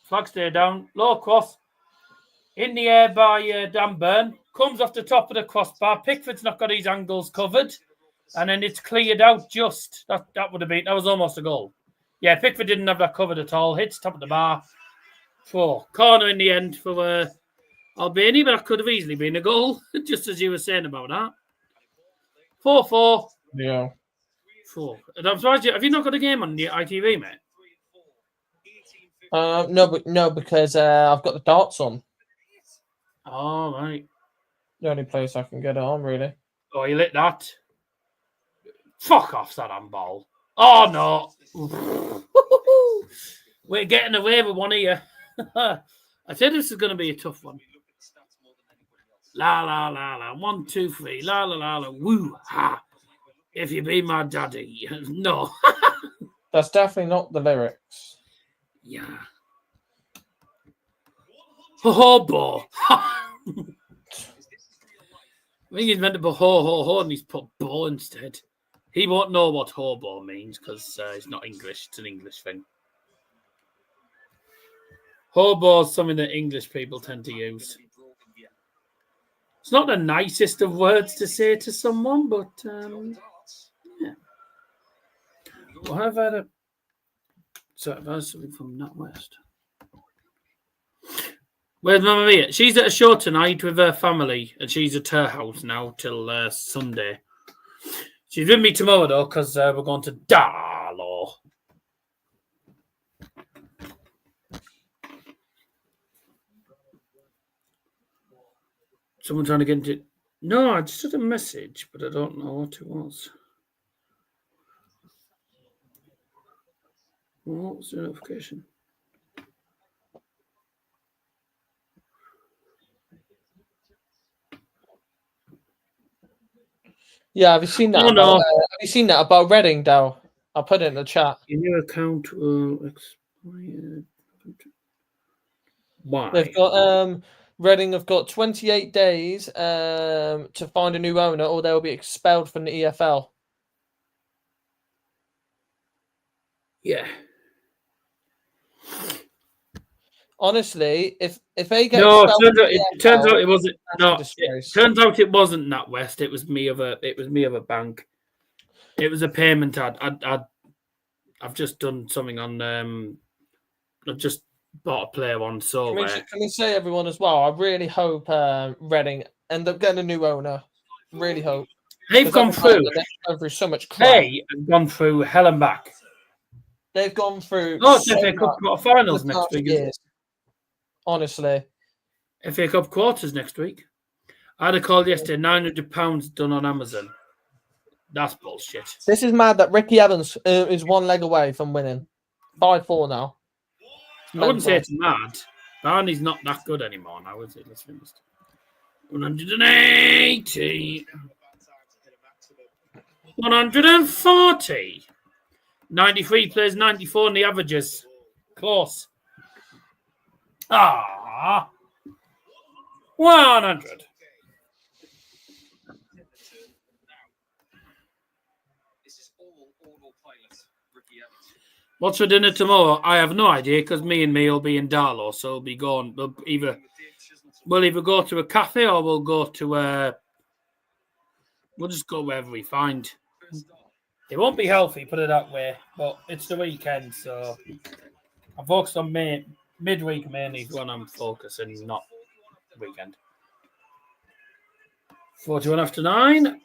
[SPEAKER 2] flag stay down, low cross, in the air by Dan Burn, comes off the top of the crossbar. Pickford's not got his angles covered, and then it's cleared out just. That was almost a goal. Yeah, Pickford didn't have that covered at all. Hits top of the bar. 4. Corner in the end for Albania, but that could have easily been a goal, just as you were saying about that. 4-4.
[SPEAKER 12] Yeah.
[SPEAKER 2] 4. And I'm surprised have you not got a game on your ITV, mate?
[SPEAKER 12] No, because I've got the darts on.
[SPEAKER 2] Oh, right.
[SPEAKER 12] The only place I can get it on, really.
[SPEAKER 2] Oh, you lit that? Fuck off, that handball. Oh, no. We're getting away with one here. I said this is going to be a tough one. La, la, la, la. 1, 2, 3. La, la, la, la. Woo, ha. If you be my daddy. No.
[SPEAKER 12] That's definitely not the lyrics.
[SPEAKER 2] Yeah. Ho bo. I think he's meant to put ho, and he's put bo instead. He won't know what hobo means because it's not English. It's an English thing. Hobo is something that English people tend to use. It's not the nicest of words to say to someone, but yeah. What have I had So if I was something from NatWest. Where's Mamma Mia? She's at a show tonight with her family, and she's at her house now till Sunday. She's with me tomorrow, though, because we're going to Daryl. Someone trying to get into... No, I just had a message, but I don't know what it was. What's the notification?
[SPEAKER 12] Yeah, have you seen that?
[SPEAKER 2] Oh, no.
[SPEAKER 12] Have you seen that about Reading, Daryl? I'll put it in the chat.
[SPEAKER 2] Your new account will expire. Why?
[SPEAKER 12] They've got Reading have got 28 days to find a new owner, or they'll be expelled from the EFL.
[SPEAKER 2] Yeah.
[SPEAKER 12] Honestly, if they get
[SPEAKER 2] No,
[SPEAKER 12] expelled from the
[SPEAKER 2] it turns
[SPEAKER 12] EFL,
[SPEAKER 2] out it wasn't.
[SPEAKER 12] that's
[SPEAKER 2] No,
[SPEAKER 12] a disgrace.
[SPEAKER 2] it turns out it wasn't NatWest. It was me of a bank. It was a payment. I've just done something on. I've just bought a player on. So
[SPEAKER 12] Can we say, everyone, as well? I really hope Reading end up getting a new owner. Really hope.
[SPEAKER 2] they've gone through.
[SPEAKER 12] They've gone through so much crap.
[SPEAKER 2] They have gone through hell and back.
[SPEAKER 12] They've gone through.
[SPEAKER 2] Oh, it's
[SPEAKER 12] so
[SPEAKER 2] FA Cup quarterfinals next week.
[SPEAKER 12] years. Honestly,
[SPEAKER 2] FA Cup quarters next week. I had a call yesterday. £900 done on Amazon. That's bullshit.
[SPEAKER 12] this is mad that Ricky Evans is one leg away from winning. 5-4 now.
[SPEAKER 2] I wouldn't say it's mad. Barney's not that good anymore now, is it? Let's be honest. 180. 140. 93 plays 94 in the averages. Close. 100. What's for dinner tomorrow? I have no idea because me will be in Darlow, so we'll be going. We'll either go to a cafe or we'll go to we'll just go wherever we find. It won't be healthy, put it that way, but it's the weekend, so I'm focused on midweek mainly when I'm focusing, not weekend. 41 after 9.
[SPEAKER 6] For him,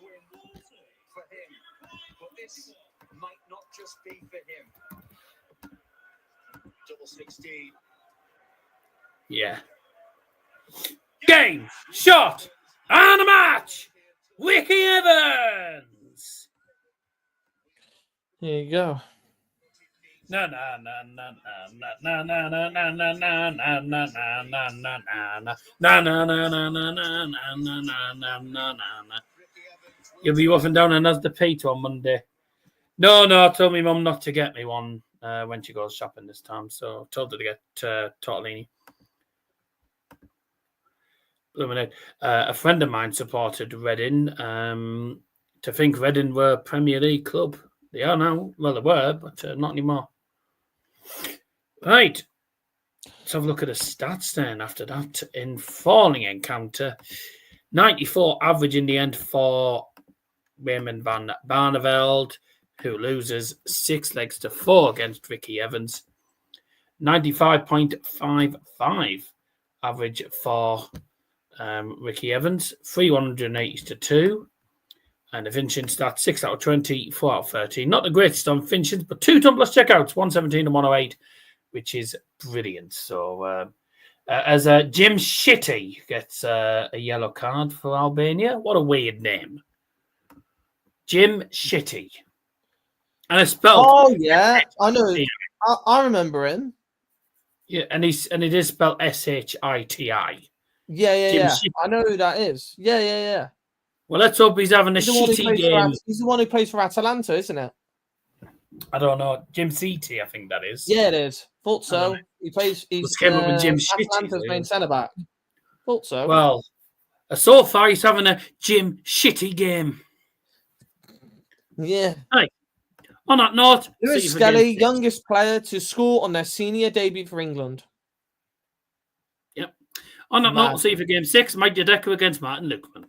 [SPEAKER 6] but this might not just be for him. Double 16.
[SPEAKER 2] Yeah. Game, shot, and a match. Wiki Evans.
[SPEAKER 12] Here you go.
[SPEAKER 2] Na na na na na na na na na na na na na na na na na na na na. You'll be waffing down and as the Peter on Monday. No, I told my mum not to get me one when she goes shopping this time, so I told her to get tortellini. A friend of mine supported Reading. To think Reading were a Premier League club. They are now. Well, they were, but not anymore. Right. Let's have a look at the stats then after that. In falling encounter, 94 average in the end for Raymond van Barneveld, who loses 6-4 against Ricky Evans. 95.55 average for Ricky Evans. 380-2. And the finishing stats, 6 out of 20, 4 out of 13. Not the greatest on finishings, but 2 tumblers checkouts, 117 and 108, which is brilliant. So as Jim Shitty gets a yellow card for Albania. What a weird name. Jim Shitty. And it's spelled...
[SPEAKER 12] Oh, yeah. I know. I remember him.
[SPEAKER 2] Yeah, and it is spelled Shiti.
[SPEAKER 12] Yeah. I know who that is. Yeah.
[SPEAKER 2] Well, let's hope he's having a shitty game.
[SPEAKER 12] He's the one who plays for Atalanta, isn't it?
[SPEAKER 2] I don't know. Jim Citi, I think that is.
[SPEAKER 12] Yeah, it is. Thought so. He plays. He's
[SPEAKER 2] with Jim
[SPEAKER 12] Atalanta's main centre back. Thought so.
[SPEAKER 2] Well, so far he's having a Jim Shitty game.
[SPEAKER 12] Yeah.
[SPEAKER 2] Hey, on that note,
[SPEAKER 12] Lewis Skelly, youngest player to score on their senior debut for England.
[SPEAKER 2] Yep. On that note, we'll see you for game 6. Mike Dedeco against Martin Lukeman.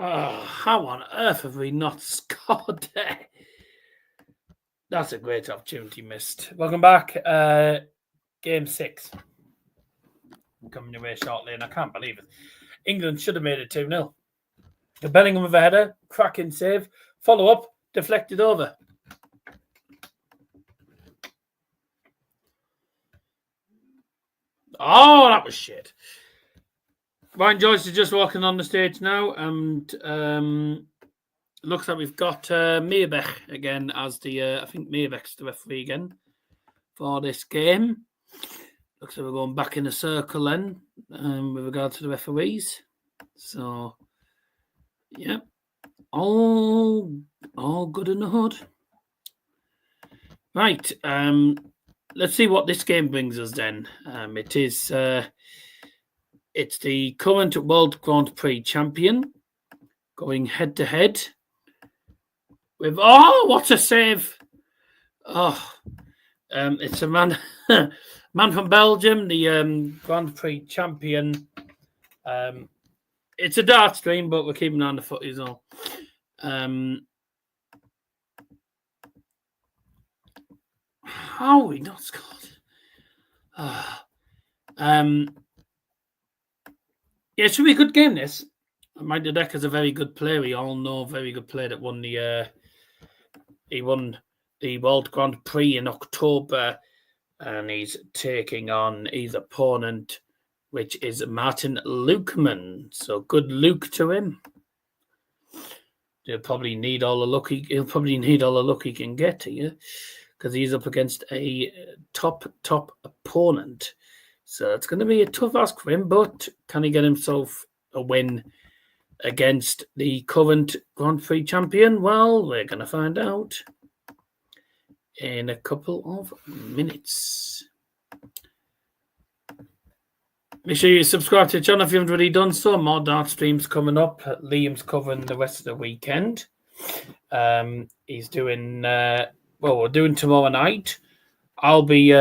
[SPEAKER 2] Oh, how on earth have we not scored there? That's a great opportunity missed. Welcome back. Game 6. Coming your way shortly, and I can't believe it. England should have made it 2-0. The Bellingham with a header, cracking save, follow up, deflected over. Oh, that was shit. Ryan Joyce is just walking on the stage now, and looks like we've got Meerbeck again as the. I think Meerbeck's the referee again for this game. Looks like we're going back in a circle then with regard to the referees. So, yeah, all good in the hood. Right, let's see what this game brings us then. It's the current World Grand Prix champion going head to head with what a save! It's a man from Belgium, the Grand Prix champion. It's a dart stream, but we're keeping on the footy as well. How are we not scored? Yeah, it should be a good game, this. Mike the Decker's a very good player. We all know, very good player that won he won the World Grand Prix in October, and he's taking on his opponent, which is Martin Lukeman. So good Luke to him. He'll probably need all the luck he can get here, because he's up against a top opponent. So it's going to be a tough ask for him, but can he get himself a win against the current Grand Prix champion? Well, we're going to find out in a couple of minutes. Make sure you subscribe to the channel if you haven't already done so. More dart streams coming up. Liam's covering the rest of the weekend. He's doing, we're doing tomorrow night. I'll be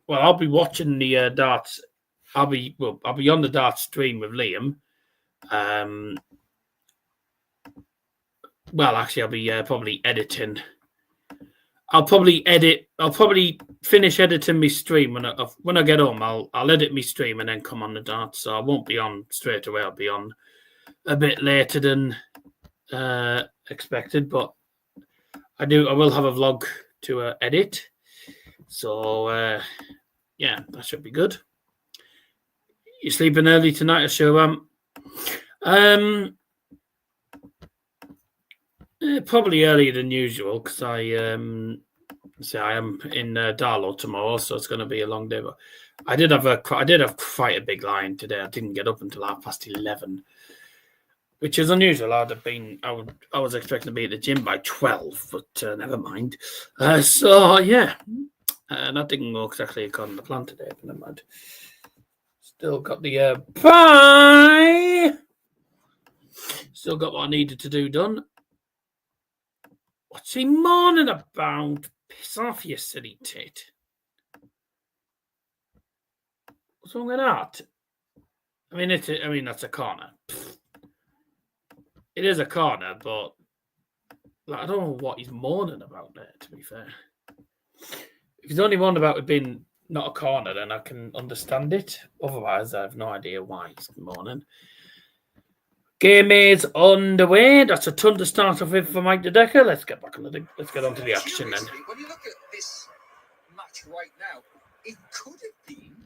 [SPEAKER 2] watching the darts. I'll be on the dart stream with Liam. I'll be probably editing. I'll probably finish editing my stream when I get home. I'll edit my stream and then come on the darts. So I won't be on straight away. I'll be on a bit later than expected, but I will have a vlog to edit. So yeah, that should be good. You sleeping early tonight? I sure am. Probably earlier than usual, because I am in Daryl tomorrow, so it's going to be a long day. But I did have quite a big line today. I didn't get up until 11:30, which is unusual. I was expecting to be at the gym by 12, but never mind. So yeah, that didn't go exactly according to plan today. But never mind. Still got the pie. Still got what I needed to do done. What's he moaning about? Piss off, you silly tit. What's wrong with that? I mean, that's a corner. It is a corner, but I don't know what he's moaning about there, to be fair. If he's only moaning about it being not a corner, then I can understand it. Otherwise, I have no idea why he's moaning. Game is underway. That's a ton to start off with for Mike the Decker. Let's get on to the action then.
[SPEAKER 6] When you look at this match right now, it could have been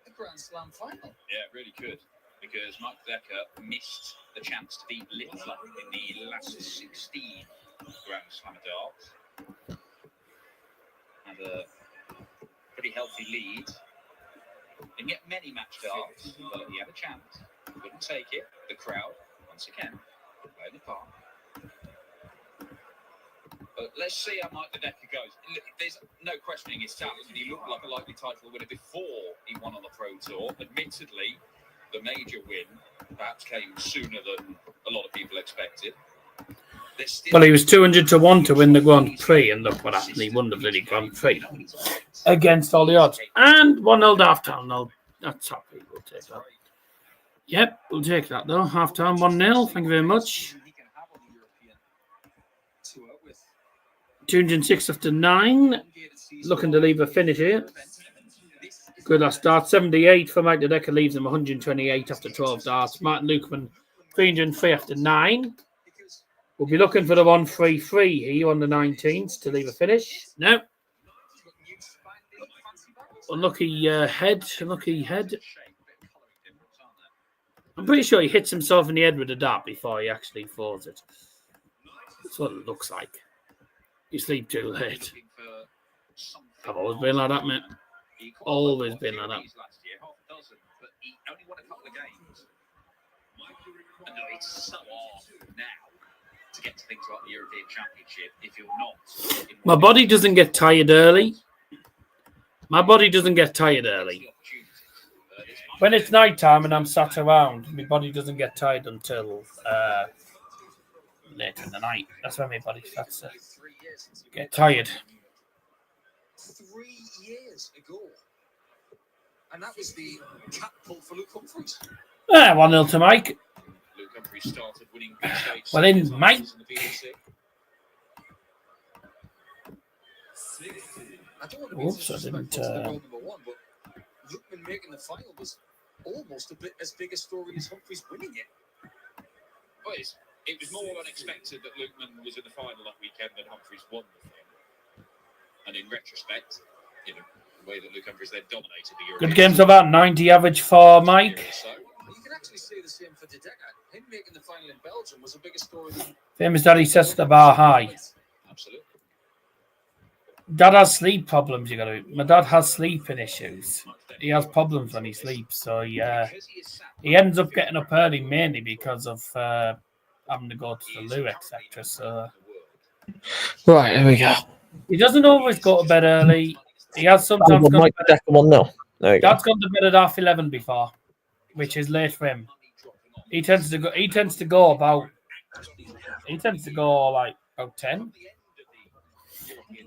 [SPEAKER 6] a Grand Slam final.
[SPEAKER 13] Yeah, it really could, because Mike Decker missed the chance to beat Littler in the last 16 Grand Slam darts. Had a pretty healthy lead. Didn't get many match darts, but he had a chance. Couldn't take it. The crowd, once again, playing the part. But let's see how Mike the Decker goes. Look, there's no questioning his talent. He looked like a likely title winner before he won on the Pro Tour. Admittedly, the major win perhaps came sooner than a lot of people expected.
[SPEAKER 2] Well, he was 200-1 to win the Grand Prix, and look what happened. He won the bloody Grand Prix against all the odds. And 1-0 half-time. No, that's happy. We'll take that. Yep, we'll take that though. Half time 1-0. Thank you very much. 206 after 9. Looking to leave a finish here. Good last start. 78 for Mike Dedecker leaves him 128 after 12 darts. Martin Lukeman 303 after 9. We'll be looking for the 1-3-3 here on the 19th to leave a finish. No. Unlucky head. Unlucky head. I'm pretty sure he hits himself in the head with a dart before he actually falls it. That's what it looks like. You sleep too late. I've always been like that, mate. Always been like that.
[SPEAKER 13] It's so hard now to get to things like the European Championship if you're not.
[SPEAKER 2] My body doesn't get tired early. My body doesn't get tired early. When it's night time and I'm sat around, my body doesn't get tired until later in the night. That's when my body starts to get tired.
[SPEAKER 6] 3 years ago. And that was the cat pull for Luke Humphries.
[SPEAKER 2] 1-0 to Mike.
[SPEAKER 13] Luke Humphries started winning
[SPEAKER 2] Well in, Mike. Oops, I didn't.
[SPEAKER 6] Number one, but Lukeman making the final was almost a bit as big a story as Humphries winning it.
[SPEAKER 13] Well, it was more unexpected that Lukeman was in the final that weekend than Humphries won the final. And in retrospect, you know, the way that Luke Humphries then dominated the European.
[SPEAKER 2] Good games about 90 average for Mike.
[SPEAKER 6] You can actually say the same for Dedecker. Him making the final in Belgium was a bigger story than.
[SPEAKER 2] Famous Daddy sets the bar high.
[SPEAKER 13] Absolutely.
[SPEAKER 2] Dad has sleep problems. You got to. My dad has sleeping issues. He has problems when he sleeps, so he ends up getting up early mainly because of having to go to the loo, etc. So
[SPEAKER 12] Right, here we go.
[SPEAKER 2] he doesn't always go to bed early. He has sometimes gone to bed.
[SPEAKER 12] 1-0. There we go.
[SPEAKER 2] Dad's gone to bed at 11:30 before, which is late for him. He tends to go about like about 10.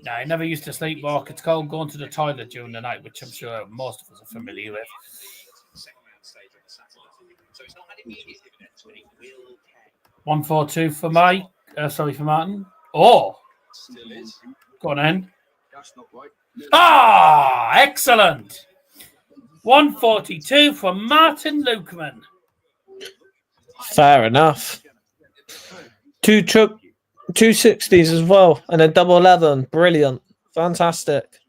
[SPEAKER 2] No, he never used to sleepwalk. It's called going to the toilet during the night, which I'm sure most of us are familiar with. 1-4-2 for Mike. For Martin. Oh, go on then. Excellent. 142 for Martin Lukeman.
[SPEAKER 12] Fair enough. 260s as well, and a double 11. Brilliant. Fantastic.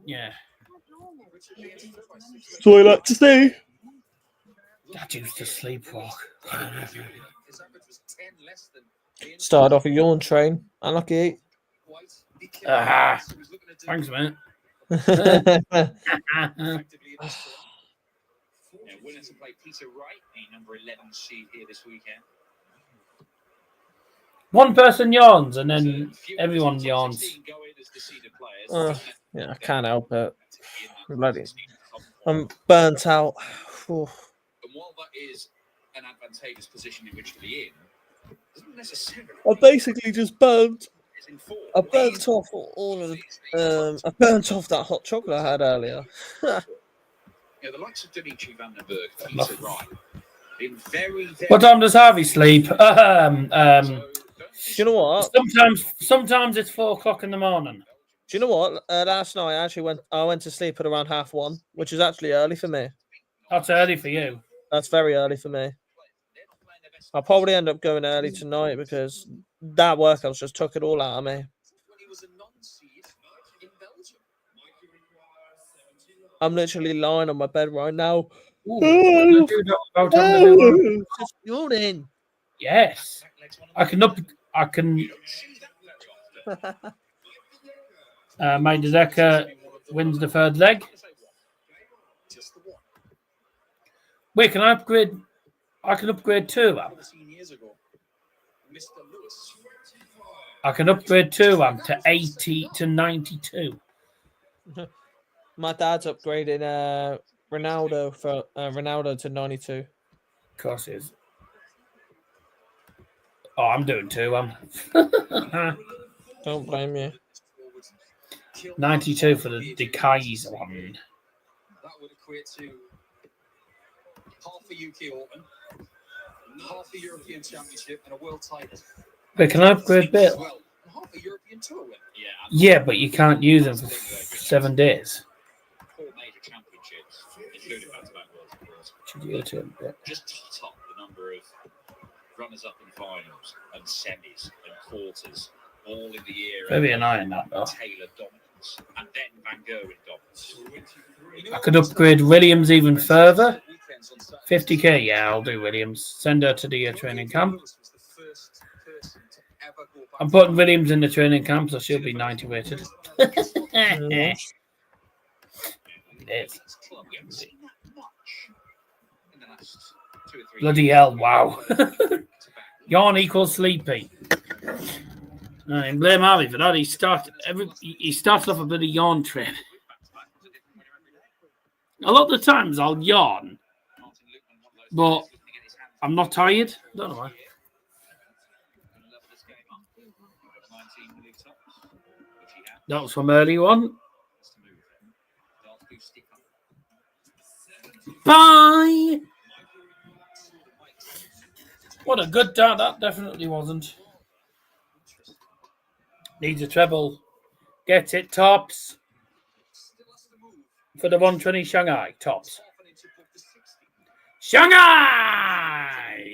[SPEAKER 2] Yeah.
[SPEAKER 12] That's what I like to see.
[SPEAKER 2] Dad used to sleepwalk.
[SPEAKER 12] Started off a yawn train. Unlucky.
[SPEAKER 2] Thanks, mate.
[SPEAKER 13] Winner to play Peter Wright, the number 11 seed here this weekend.
[SPEAKER 2] One person yawns and then everyone yawns.
[SPEAKER 12] Yeah, I can't help it. Bloody, I'm burnt out.
[SPEAKER 13] And while that is an advantageous position in which to be in, doesn't necessarily.
[SPEAKER 12] I basically just burnt. I burnt off all of. I burnt off that hot chocolate I had earlier.
[SPEAKER 13] The likes of Dimitri van den Berg, Peter Wright, been very.
[SPEAKER 2] What time does Harvey sleep?
[SPEAKER 12] Do you know what?
[SPEAKER 2] Sometimes it's 4:00 in the morning.
[SPEAKER 12] Do you know what? Last night I went to sleep at around 1:30, which is actually early for me.
[SPEAKER 2] That's early for you.
[SPEAKER 12] That's very early for me. I'll probably end up going early tonight because that workout just took it all out of me. I'm literally lying on my bed right now. Just yawning.
[SPEAKER 2] Yes. I can. My Dedecker wins the third leg. Wait, can I upgrade? I can upgrade 2 amp. I can upgrade 2 amp to 80 to 92.
[SPEAKER 12] My dad's upgrading Ronaldo to 92.
[SPEAKER 2] Of course he is. Oh, I'm doing 2 amp.
[SPEAKER 12] Don't blame you.
[SPEAKER 2] 92 for the Kai's one.
[SPEAKER 6] That would equate to half a UK Open, half a European Championship, and a World title.
[SPEAKER 2] But can I upgrade Bill?
[SPEAKER 6] Well, and half a European Tour win.
[SPEAKER 2] Yeah, but you can't use them for 7 days.
[SPEAKER 13] 4 major championships, including back-to-back worlds, of course.
[SPEAKER 2] Should you go to him? Yeah.
[SPEAKER 13] Just tot up the number of runners-up in finals and semis and quarters, all in the year.
[SPEAKER 2] Very annoying that though.
[SPEAKER 13] Taylor dominance, and then Van Gerwen dominance.
[SPEAKER 2] I could upgrade Williams even further. 50k, yeah, I'll do Williams. Send her to the training camp. I'm putting Williams in the training camp, so she'll be 90 rated. It is. Bloody hell, wow. Yawn equals sleepy. I blame Harvey for that. He started off a bloody yawn trip. A lot of the times I'll yawn, but I'm not tired. I don't know why. That was from early on. Bye. What a good dart that definitely wasn't. Needs a treble. Get it, tops. For the 120 Shanghai, tops. Shanghai!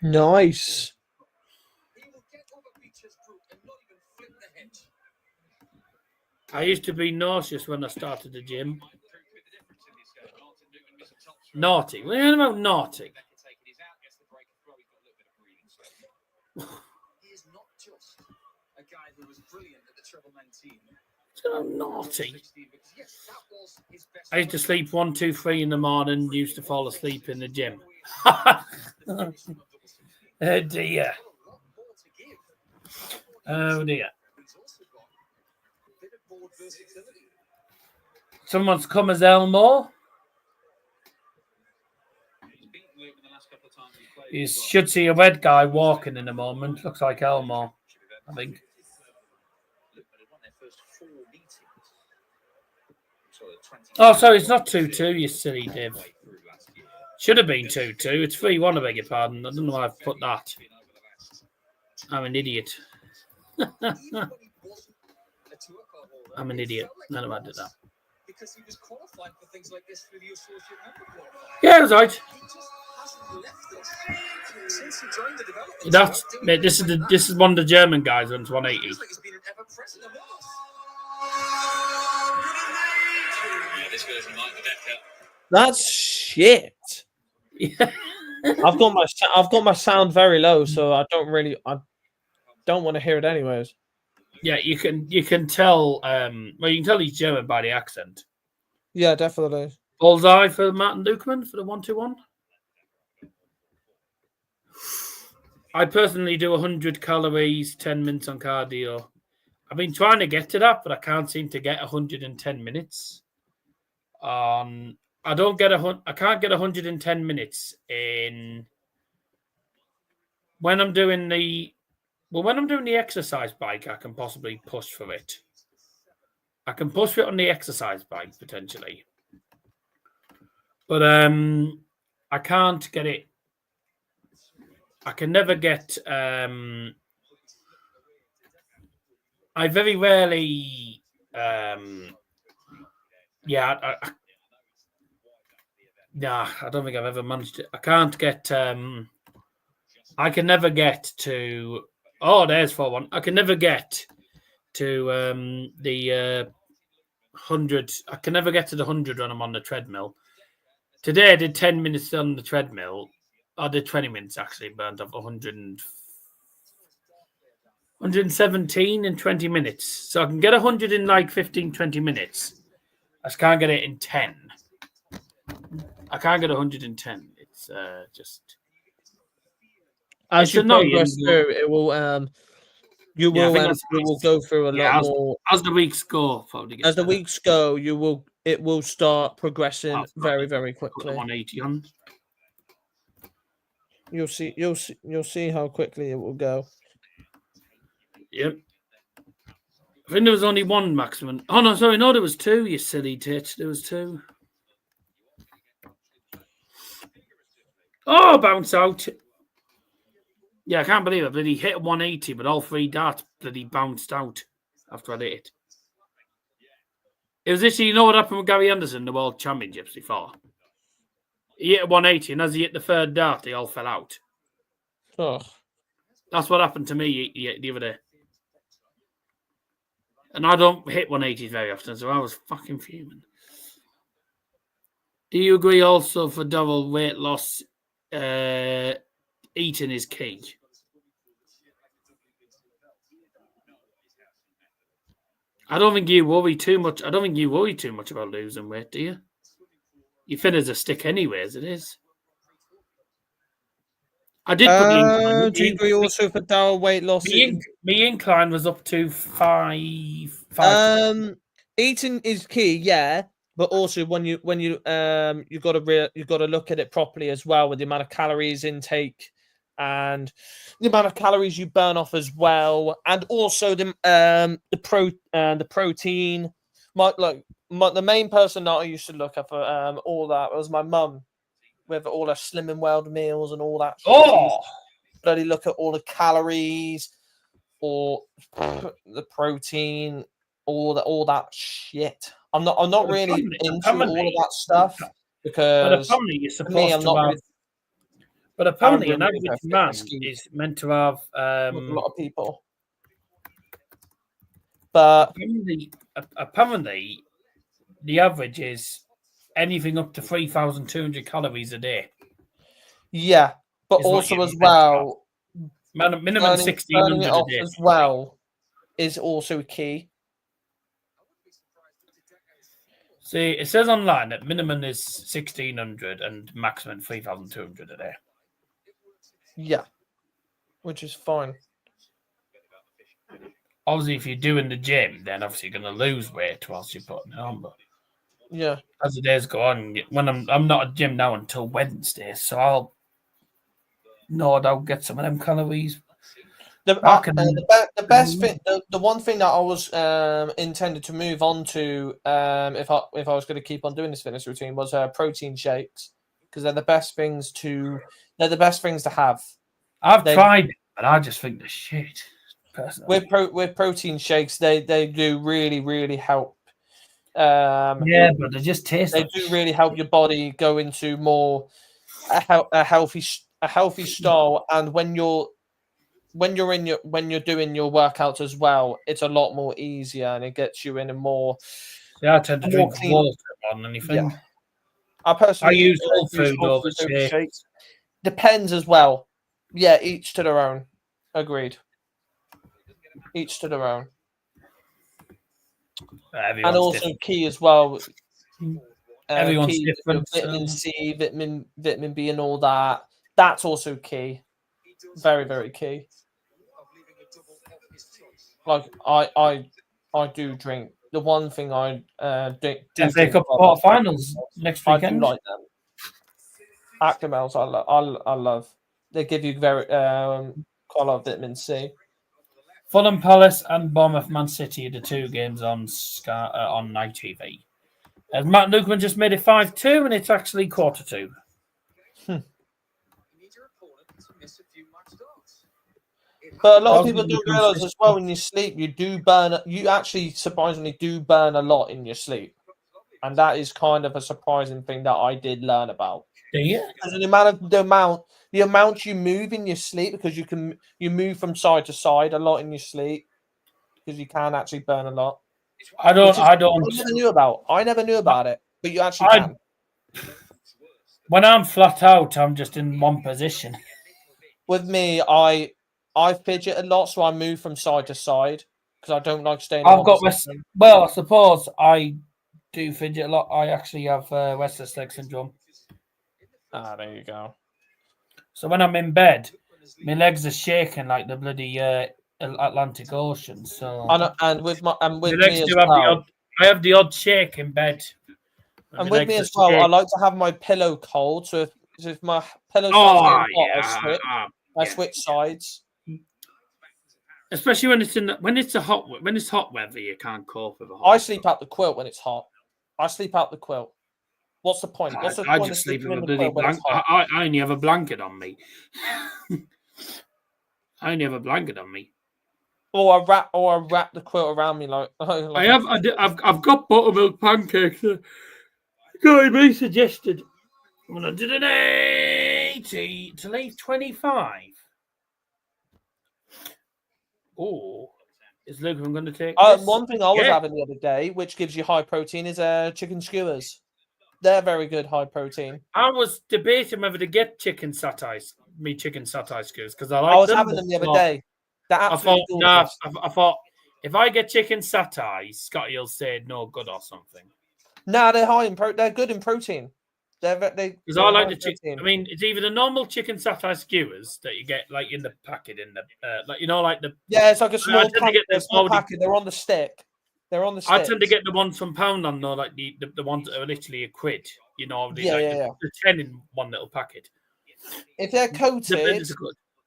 [SPEAKER 12] Nice.
[SPEAKER 2] I used to be nauseous when I started the gym. Naughty. What are you about naughty?
[SPEAKER 6] He is not just a guy who was brilliant at the treble 19.
[SPEAKER 2] So naughty. I used to sleep 1, 2, 3 in the morning. Used to fall asleep in the gym. Oh dear. Oh dear. Someone's come as Elmore. You should see a red guy walking in a moment. Looks like Elmore, I think. Oh, sorry, it's not 2-2, you silly div. Should have been 2-2. It's 3-1, I beg your pardon. I don't know why I've put that. I'm an idiot. I'm an idiot. None of I did that.
[SPEAKER 6] Because he was qualified for things like this through the associate member club.
[SPEAKER 2] Yeah, that's right.
[SPEAKER 6] He just hasn't left us since he joined the development.
[SPEAKER 2] That's mate. This is one of the German guys on 180.
[SPEAKER 6] Feels like he's been an ever-present among us.
[SPEAKER 13] Yeah, this version might be better.
[SPEAKER 12] That's shit. I've got my sound very low, so I don't want to hear it anyways.
[SPEAKER 2] Yeah, you can tell. Well, you can tell he's German by the accent.
[SPEAKER 12] Yeah, definitely.
[SPEAKER 2] Bullseye for Matt and Lukeman for the 1-2-1. I personally do 100 calories, 10 minutes on cardio. I've been trying to get to that, but I can't seem to get 110 minutes. I can't get 110 minutes in when I'm doing the exercise bike. I can possibly push for it. I can push for it on the exercise bike potentially, but I can't get it. I can never get. I very rarely. Yeah. Nah, I don't think I've ever managed it. I can't get. I can never get to. Oh, there's 4-1. I can never get to the 100. I can never get to the 100 when I'm on the treadmill. Today I did 10 minutes on the treadmill. I did 20 minutes actually, burned off 117 in 20 minutes. So I can get 100 in like 15, 20 minutes. I just can't get it in 10. I can't get 110. It's just...
[SPEAKER 12] As you progress through, it will you will go through a lot more
[SPEAKER 2] as the weeks go. Probably
[SPEAKER 12] as the weeks go, it will start progressing very, very quickly.
[SPEAKER 2] 180 on.
[SPEAKER 12] You'll see how quickly it will go.
[SPEAKER 2] Yep. I think there was only one maximum. Oh no, sorry, no, there was two. You silly tit. There was two. Oh, bounce out. Yeah, I can't believe it. Bloody hit 180, but all 3 darts bloody bounced out after I hit it. It was this, you know what happened with Gary Anderson in the World Championships before? He hit 180, and as he hit the 3rd dart, they all fell out.
[SPEAKER 12] Oh.
[SPEAKER 2] That's what happened to me the other day. And I don't hit 180s very often, so I was fucking fuming. Do you agree also for double weight loss, eating is key? I don't think you worry too much. I don't think you worry too much about losing weight, do you? You fit as a stick anyway, as it is. I did put the incline.
[SPEAKER 12] Do you agree also for Daryl weight loss?
[SPEAKER 2] Me incline was up to 5.
[SPEAKER 12] Eating is key, yeah, but also when you you got to look at it properly as well with the amount of calories intake and the amount of calories you burn off as well, and also the protein. The main person that I used to look at for all that was my mum, with all her Slim and Weld meals and all that.
[SPEAKER 2] Oh,
[SPEAKER 12] bloody look at all the calories or the protein, all that shit. I'm not really into all of that stuff because
[SPEAKER 2] apparently you're supposed
[SPEAKER 12] me, I'm
[SPEAKER 2] to
[SPEAKER 12] not
[SPEAKER 2] have.
[SPEAKER 12] really,
[SPEAKER 2] But apparently, an average man is meant to have
[SPEAKER 12] a lot of people. But
[SPEAKER 2] apparently, the average is anything up to 3,200 calories a day.
[SPEAKER 12] Yeah, but also as well,
[SPEAKER 2] minimum 1,600 a day
[SPEAKER 12] as well is also key.
[SPEAKER 2] See, it says online that minimum is 1,600 and maximum 3,200 a day.
[SPEAKER 12] Yeah, which is fine.
[SPEAKER 2] Obviously, if you're doing the gym, then obviously you're going to lose weight whilst you're putting it on. But
[SPEAKER 12] yeah,
[SPEAKER 2] as the days go on, when I'm not at gym now until Wednesday, so I'll get some of them calories.
[SPEAKER 12] The best thing, the one thing that I was intended to move on to, if I was going to keep on doing this fitness routine, was protein shakes, because they're the best things to have.
[SPEAKER 2] I've tried it, but I just think the shit. Personally.
[SPEAKER 12] With protein shakes, they do really help.
[SPEAKER 2] But they just taste.
[SPEAKER 12] They do really help your body go into more a healthy style, and when you're doing your workouts as well, it's a lot more easier and it gets you in a more.
[SPEAKER 2] Yeah, I tend to drink water more than anything.
[SPEAKER 12] Yeah. I
[SPEAKER 2] use whole food over shakes.
[SPEAKER 12] Depends as well. Yeah, each to their own. Agreed. Each to their own.
[SPEAKER 2] Everyone's
[SPEAKER 12] and also
[SPEAKER 2] different.
[SPEAKER 12] Key as well.
[SPEAKER 2] Everyone's
[SPEAKER 12] key,
[SPEAKER 2] different.
[SPEAKER 12] Vitamin C, vitamin B, and all that. That's also key. Very, very key. Like I do drink. The one thing I do
[SPEAKER 2] FA Cup quarterfinals next weekend.
[SPEAKER 12] I do like them. Actimels, I love. They give you quite a lot of vitamin C.
[SPEAKER 2] Fulham Palace and Bournemouth Man City are the 2 games on Sky, on Night TV. As Matt Lukeman just made it 5-2, and it's actually 1/4 to.
[SPEAKER 12] But a lot of people do realise as well, when you sleep, you actually surprisingly do burn a lot in your sleep. And that is kind of a surprising thing that I did learn about.
[SPEAKER 2] Yeah.
[SPEAKER 12] The amount you move in your sleep, because you move from side to side a lot in your sleep, because you can actually burn a lot.
[SPEAKER 2] I
[SPEAKER 12] never knew about it, but you actually can.
[SPEAKER 2] When I'm flat out, I'm just in one position.
[SPEAKER 12] With me, I fidget a lot, so I move from side to side because I don't like staying.
[SPEAKER 2] Well, I suppose I do fidget a lot. I actually have restless leg syndrome.
[SPEAKER 12] There you go.
[SPEAKER 2] So when I'm in bed, my legs are shaking like the bloody Atlantic Ocean. So
[SPEAKER 12] and with me as
[SPEAKER 2] well, I have the odd shake in bed.
[SPEAKER 12] And with me as well, I like to have my pillow cold. So if my pillow starts getting hot, I switch sides.
[SPEAKER 2] Especially when it's hot weather, you can't cope with it.
[SPEAKER 12] I sleep out the quilt when it's hot. I sleep out the quilt. What's the point? What's the
[SPEAKER 2] I
[SPEAKER 12] point of
[SPEAKER 2] just sleep
[SPEAKER 12] sleeping
[SPEAKER 2] with
[SPEAKER 12] in
[SPEAKER 2] a
[SPEAKER 12] the
[SPEAKER 2] bloody
[SPEAKER 12] quilt when it's
[SPEAKER 2] blanket.
[SPEAKER 12] hot?
[SPEAKER 2] I only have a blanket on me. I only have a blanket on me.
[SPEAKER 12] Or I wrap the quilt around me like
[SPEAKER 2] I've got buttermilk pancakes. Got me suggested when I did an 80 to leave 25. Oh, is Lukeman going to take this?
[SPEAKER 12] One thing I was having the other day, which gives you high protein, is chicken skewers. They're very good high protein.
[SPEAKER 2] I was debating whether to get chicken satay skewers because I
[SPEAKER 12] was
[SPEAKER 2] them.
[SPEAKER 12] having them the other day. They're absolutely gorgeous.
[SPEAKER 2] I thought if I get chicken satay, Scotty will say no good or something.
[SPEAKER 12] No, they're high in they're good in protein.
[SPEAKER 2] Because I like the chicken. I mean, it's either the normal chicken satay skewers that you get like in the packet, like like the
[SPEAKER 12] it's like a small packet. They're on the stick. They're on the stick.
[SPEAKER 2] I tend to get the ones from Poundland, though, like the ones that are literally a quid. The 10 in one little packet.
[SPEAKER 12] If they're coated,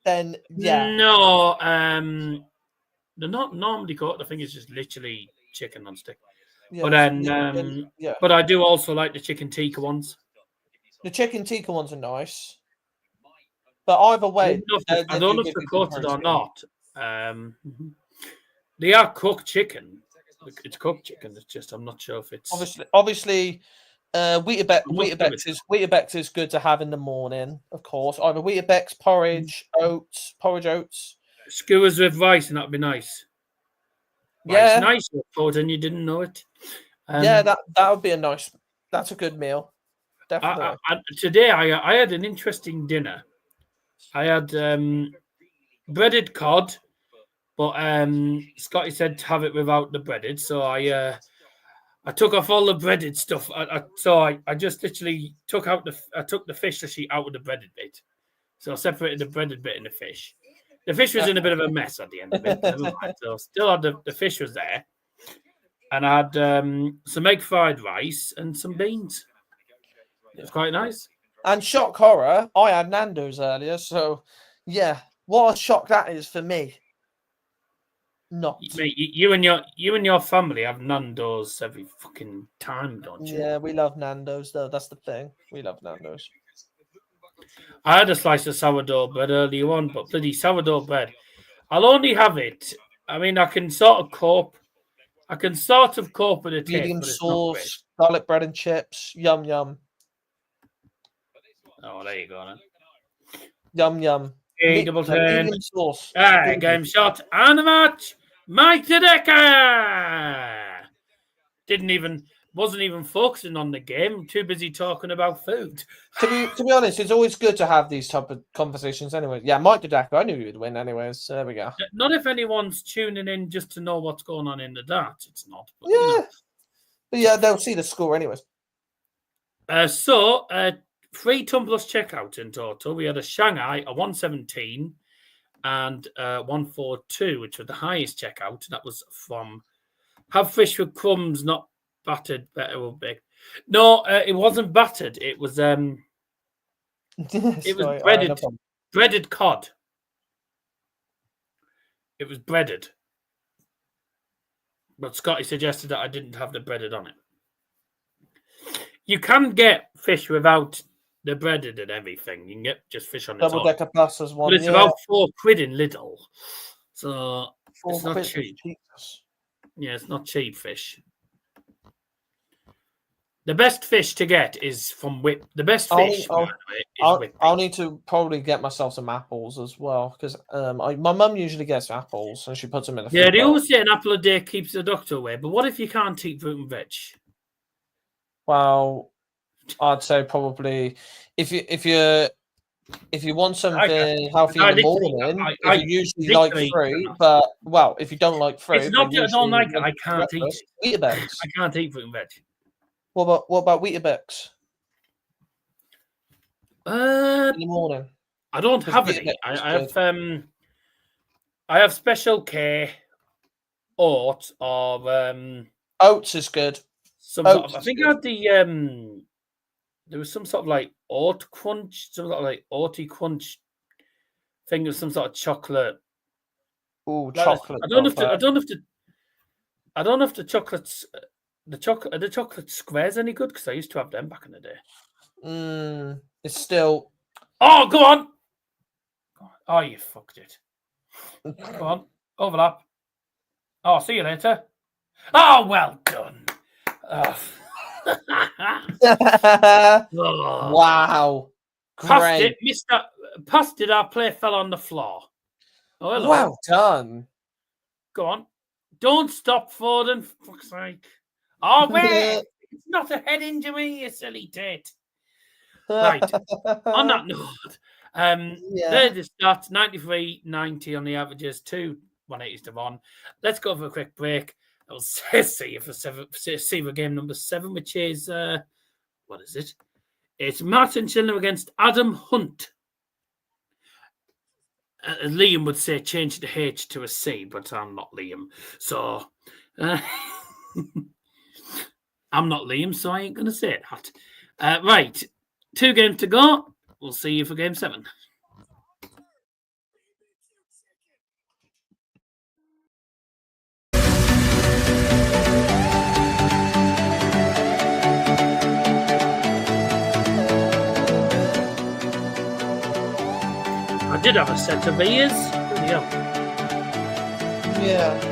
[SPEAKER 12] then
[SPEAKER 2] no, they're not normally coated. I think it's just literally chicken on stick. But but I do also like the chicken tikka ones.
[SPEAKER 12] The chicken tikka ones are nice, but either way,
[SPEAKER 2] I don't know if they're coated or not. They are cooked chicken. It's cooked chicken. It's just I'm not sure if it's
[SPEAKER 12] obviously. Weetabix is good to have in the morning, of course. Either Weetabix, porridge oats.
[SPEAKER 2] Skewers with rice, and that'd be nice.
[SPEAKER 12] Yeah,
[SPEAKER 2] it's nice food, and you didn't know it.
[SPEAKER 12] That would be that's a good meal. Definitely.
[SPEAKER 2] Today I had an interesting dinner. I had breaded cod, but Scotty said to have it without the breaded, so I took off all the breaded stuff. I just literally took the fish sheet out of the breaded bit. So I separated the breaded bit and the fish. The fish was in a bit of a mess at the end of it. So still had the fish was there. And I had some egg fried rice and some beans. It was quite nice.
[SPEAKER 12] And shock horror, I had Nando's earlier, so yeah, what a shock that is for me. Not.
[SPEAKER 2] Mate, you and your family have Nando's every fucking time, don't you?
[SPEAKER 12] Yeah, we love Nando's though. That's the thing. We love Nando's.
[SPEAKER 2] I had a slice of sourdough bread earlier on, but bloody sourdough bread, I'll only have it. I mean, I can sort of cope with the taste.
[SPEAKER 12] Medium sauce, garlic bread and chips. Yum yum.
[SPEAKER 2] Oh, there you go. Then.
[SPEAKER 12] Yum yum.
[SPEAKER 2] Double turn.
[SPEAKER 12] Medium sauce.
[SPEAKER 2] Game shot and a match. Mike Tedeka wasn't even focusing on the game. Too busy talking about food.
[SPEAKER 12] To be honest, it's always good to have these type of conversations anyway. Yeah, Mike Tedeka, I knew he would win anyways. So there we go.
[SPEAKER 2] Not if anyone's tuning in just to know what's going on in the darts. It's not. But,
[SPEAKER 12] but yeah, they'll see the score anyways.
[SPEAKER 2] 3 tumblers checkouts in total. We had a Shanghai, a 117, and 142, which was the highest checkout. That was from Have Fish with Crumbs, not battered, better will be. No, it wasn't battered. It was breaded cod. It was breaded. But Scotty suggested that I didn't have the breaded on it. You can get fish without the breaded and everything. You can get just fish on its own.
[SPEAKER 12] Double-decker plus as one.
[SPEAKER 2] But it's about £4 in Lidl. So it's not cheap. Yeah, it's not cheap fish. The best fish to get is from Whip. The best fish
[SPEAKER 12] I'll need to probably get myself some apples as well because my mum usually gets apples and she puts them in the
[SPEAKER 2] they always say an apple a day keeps the doctor away. But what if you can't eat fruit and veg?
[SPEAKER 12] Well, I'd say probably if you want something healthy in the morning, you usually like fruit. But if you don't like fruit,
[SPEAKER 2] it's not that I don't like it. I can't eat
[SPEAKER 12] Weetabix.
[SPEAKER 2] I can't eat fruit and veg.
[SPEAKER 12] What about Weetabix? In the morning.
[SPEAKER 2] I don't have any. I have Special K, oat, or
[SPEAKER 12] oats is good.
[SPEAKER 2] I think I had the there was some sort of like oat crunch, some sort of like oaty crunch thing with some sort of chocolate.
[SPEAKER 12] Oh, chocolate!
[SPEAKER 2] I don't know if the chocolate's The chocolate squares any good? Because I used to have them back in the day.
[SPEAKER 12] It's still.
[SPEAKER 2] Oh, go on. Oh, you fucked it. Go on. Overlap. Oh, see you later. Oh, well done. Oh.
[SPEAKER 12] Wow.
[SPEAKER 2] Passed it, missed that. Passed it, our play fell on the floor. Oh, hello.
[SPEAKER 12] Well done.
[SPEAKER 2] Go on. Don't stop, Foden, for fuck's sake. Oh, wait. It's not a head injury, you silly tit. Right. On that note, there's the stats, 93-90 on the averages, 2 180s to 1. Let's go for a quick break. I'll see you for game number 7, which is, what is it? It's Martin Schindler against Adam Hunt. Liam would say change the H to a C, but I'm not Liam. So, I'm not Liam, so I ain't going to say that. Right. 2 games to go. We'll see you for game 7. I did have a set of ears.
[SPEAKER 12] Yeah.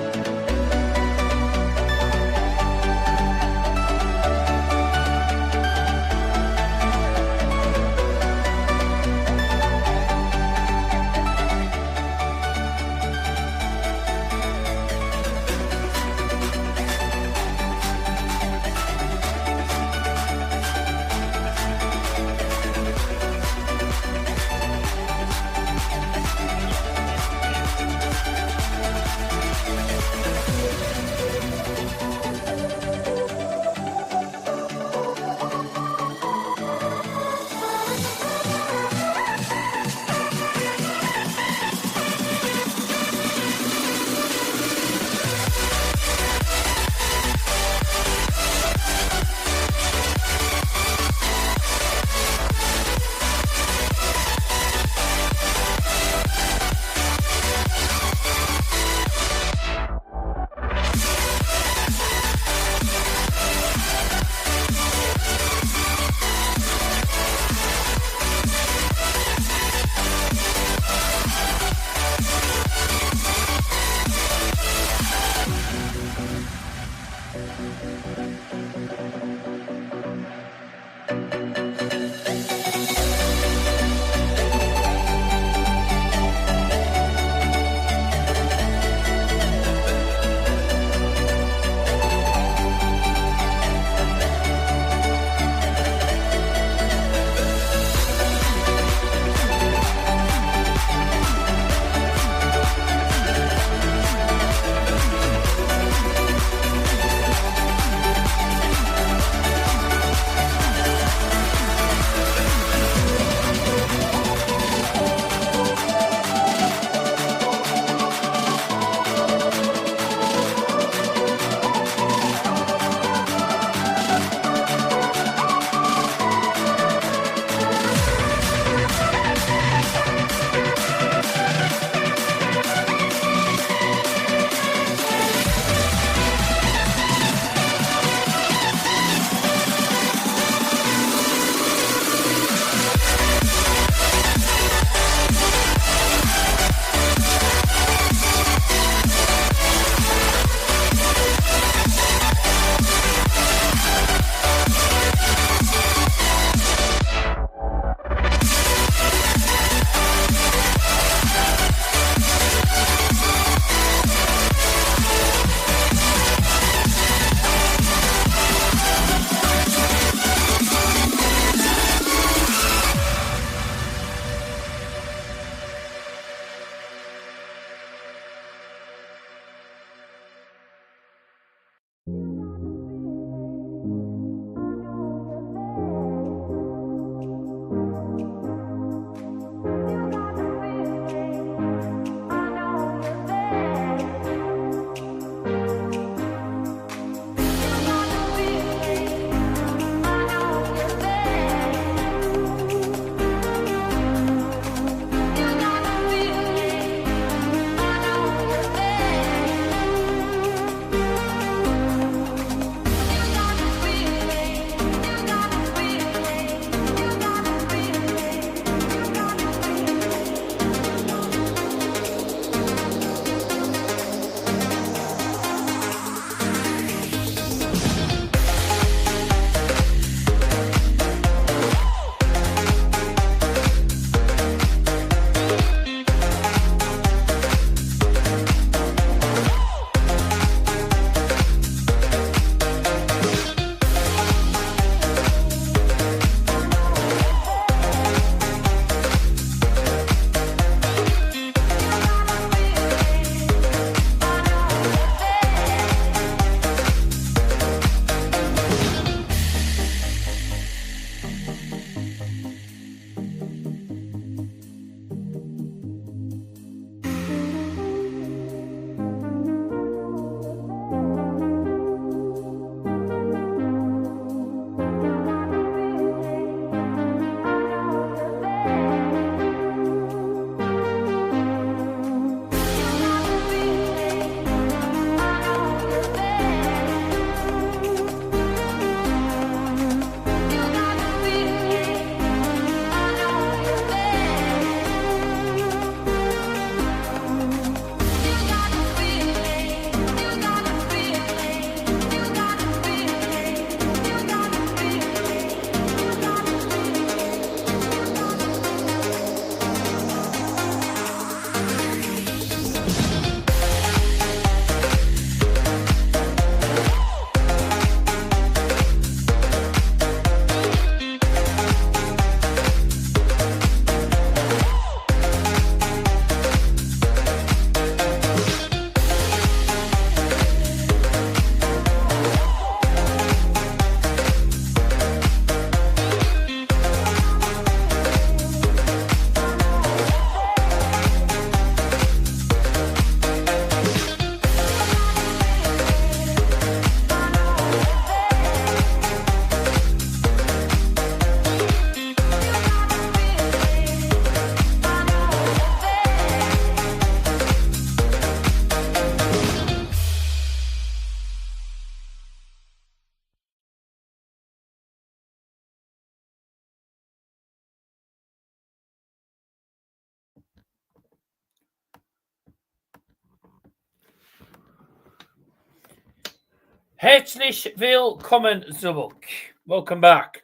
[SPEAKER 2] Herzlich willkommen zurück. Welcome back.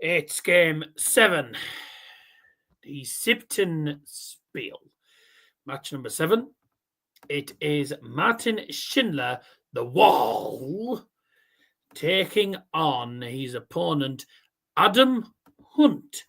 [SPEAKER 2] It's game 7. The siebten Spiel. Match number 7. It is Martin Schindler, the Wall, taking on his opponent, Adam Hunt,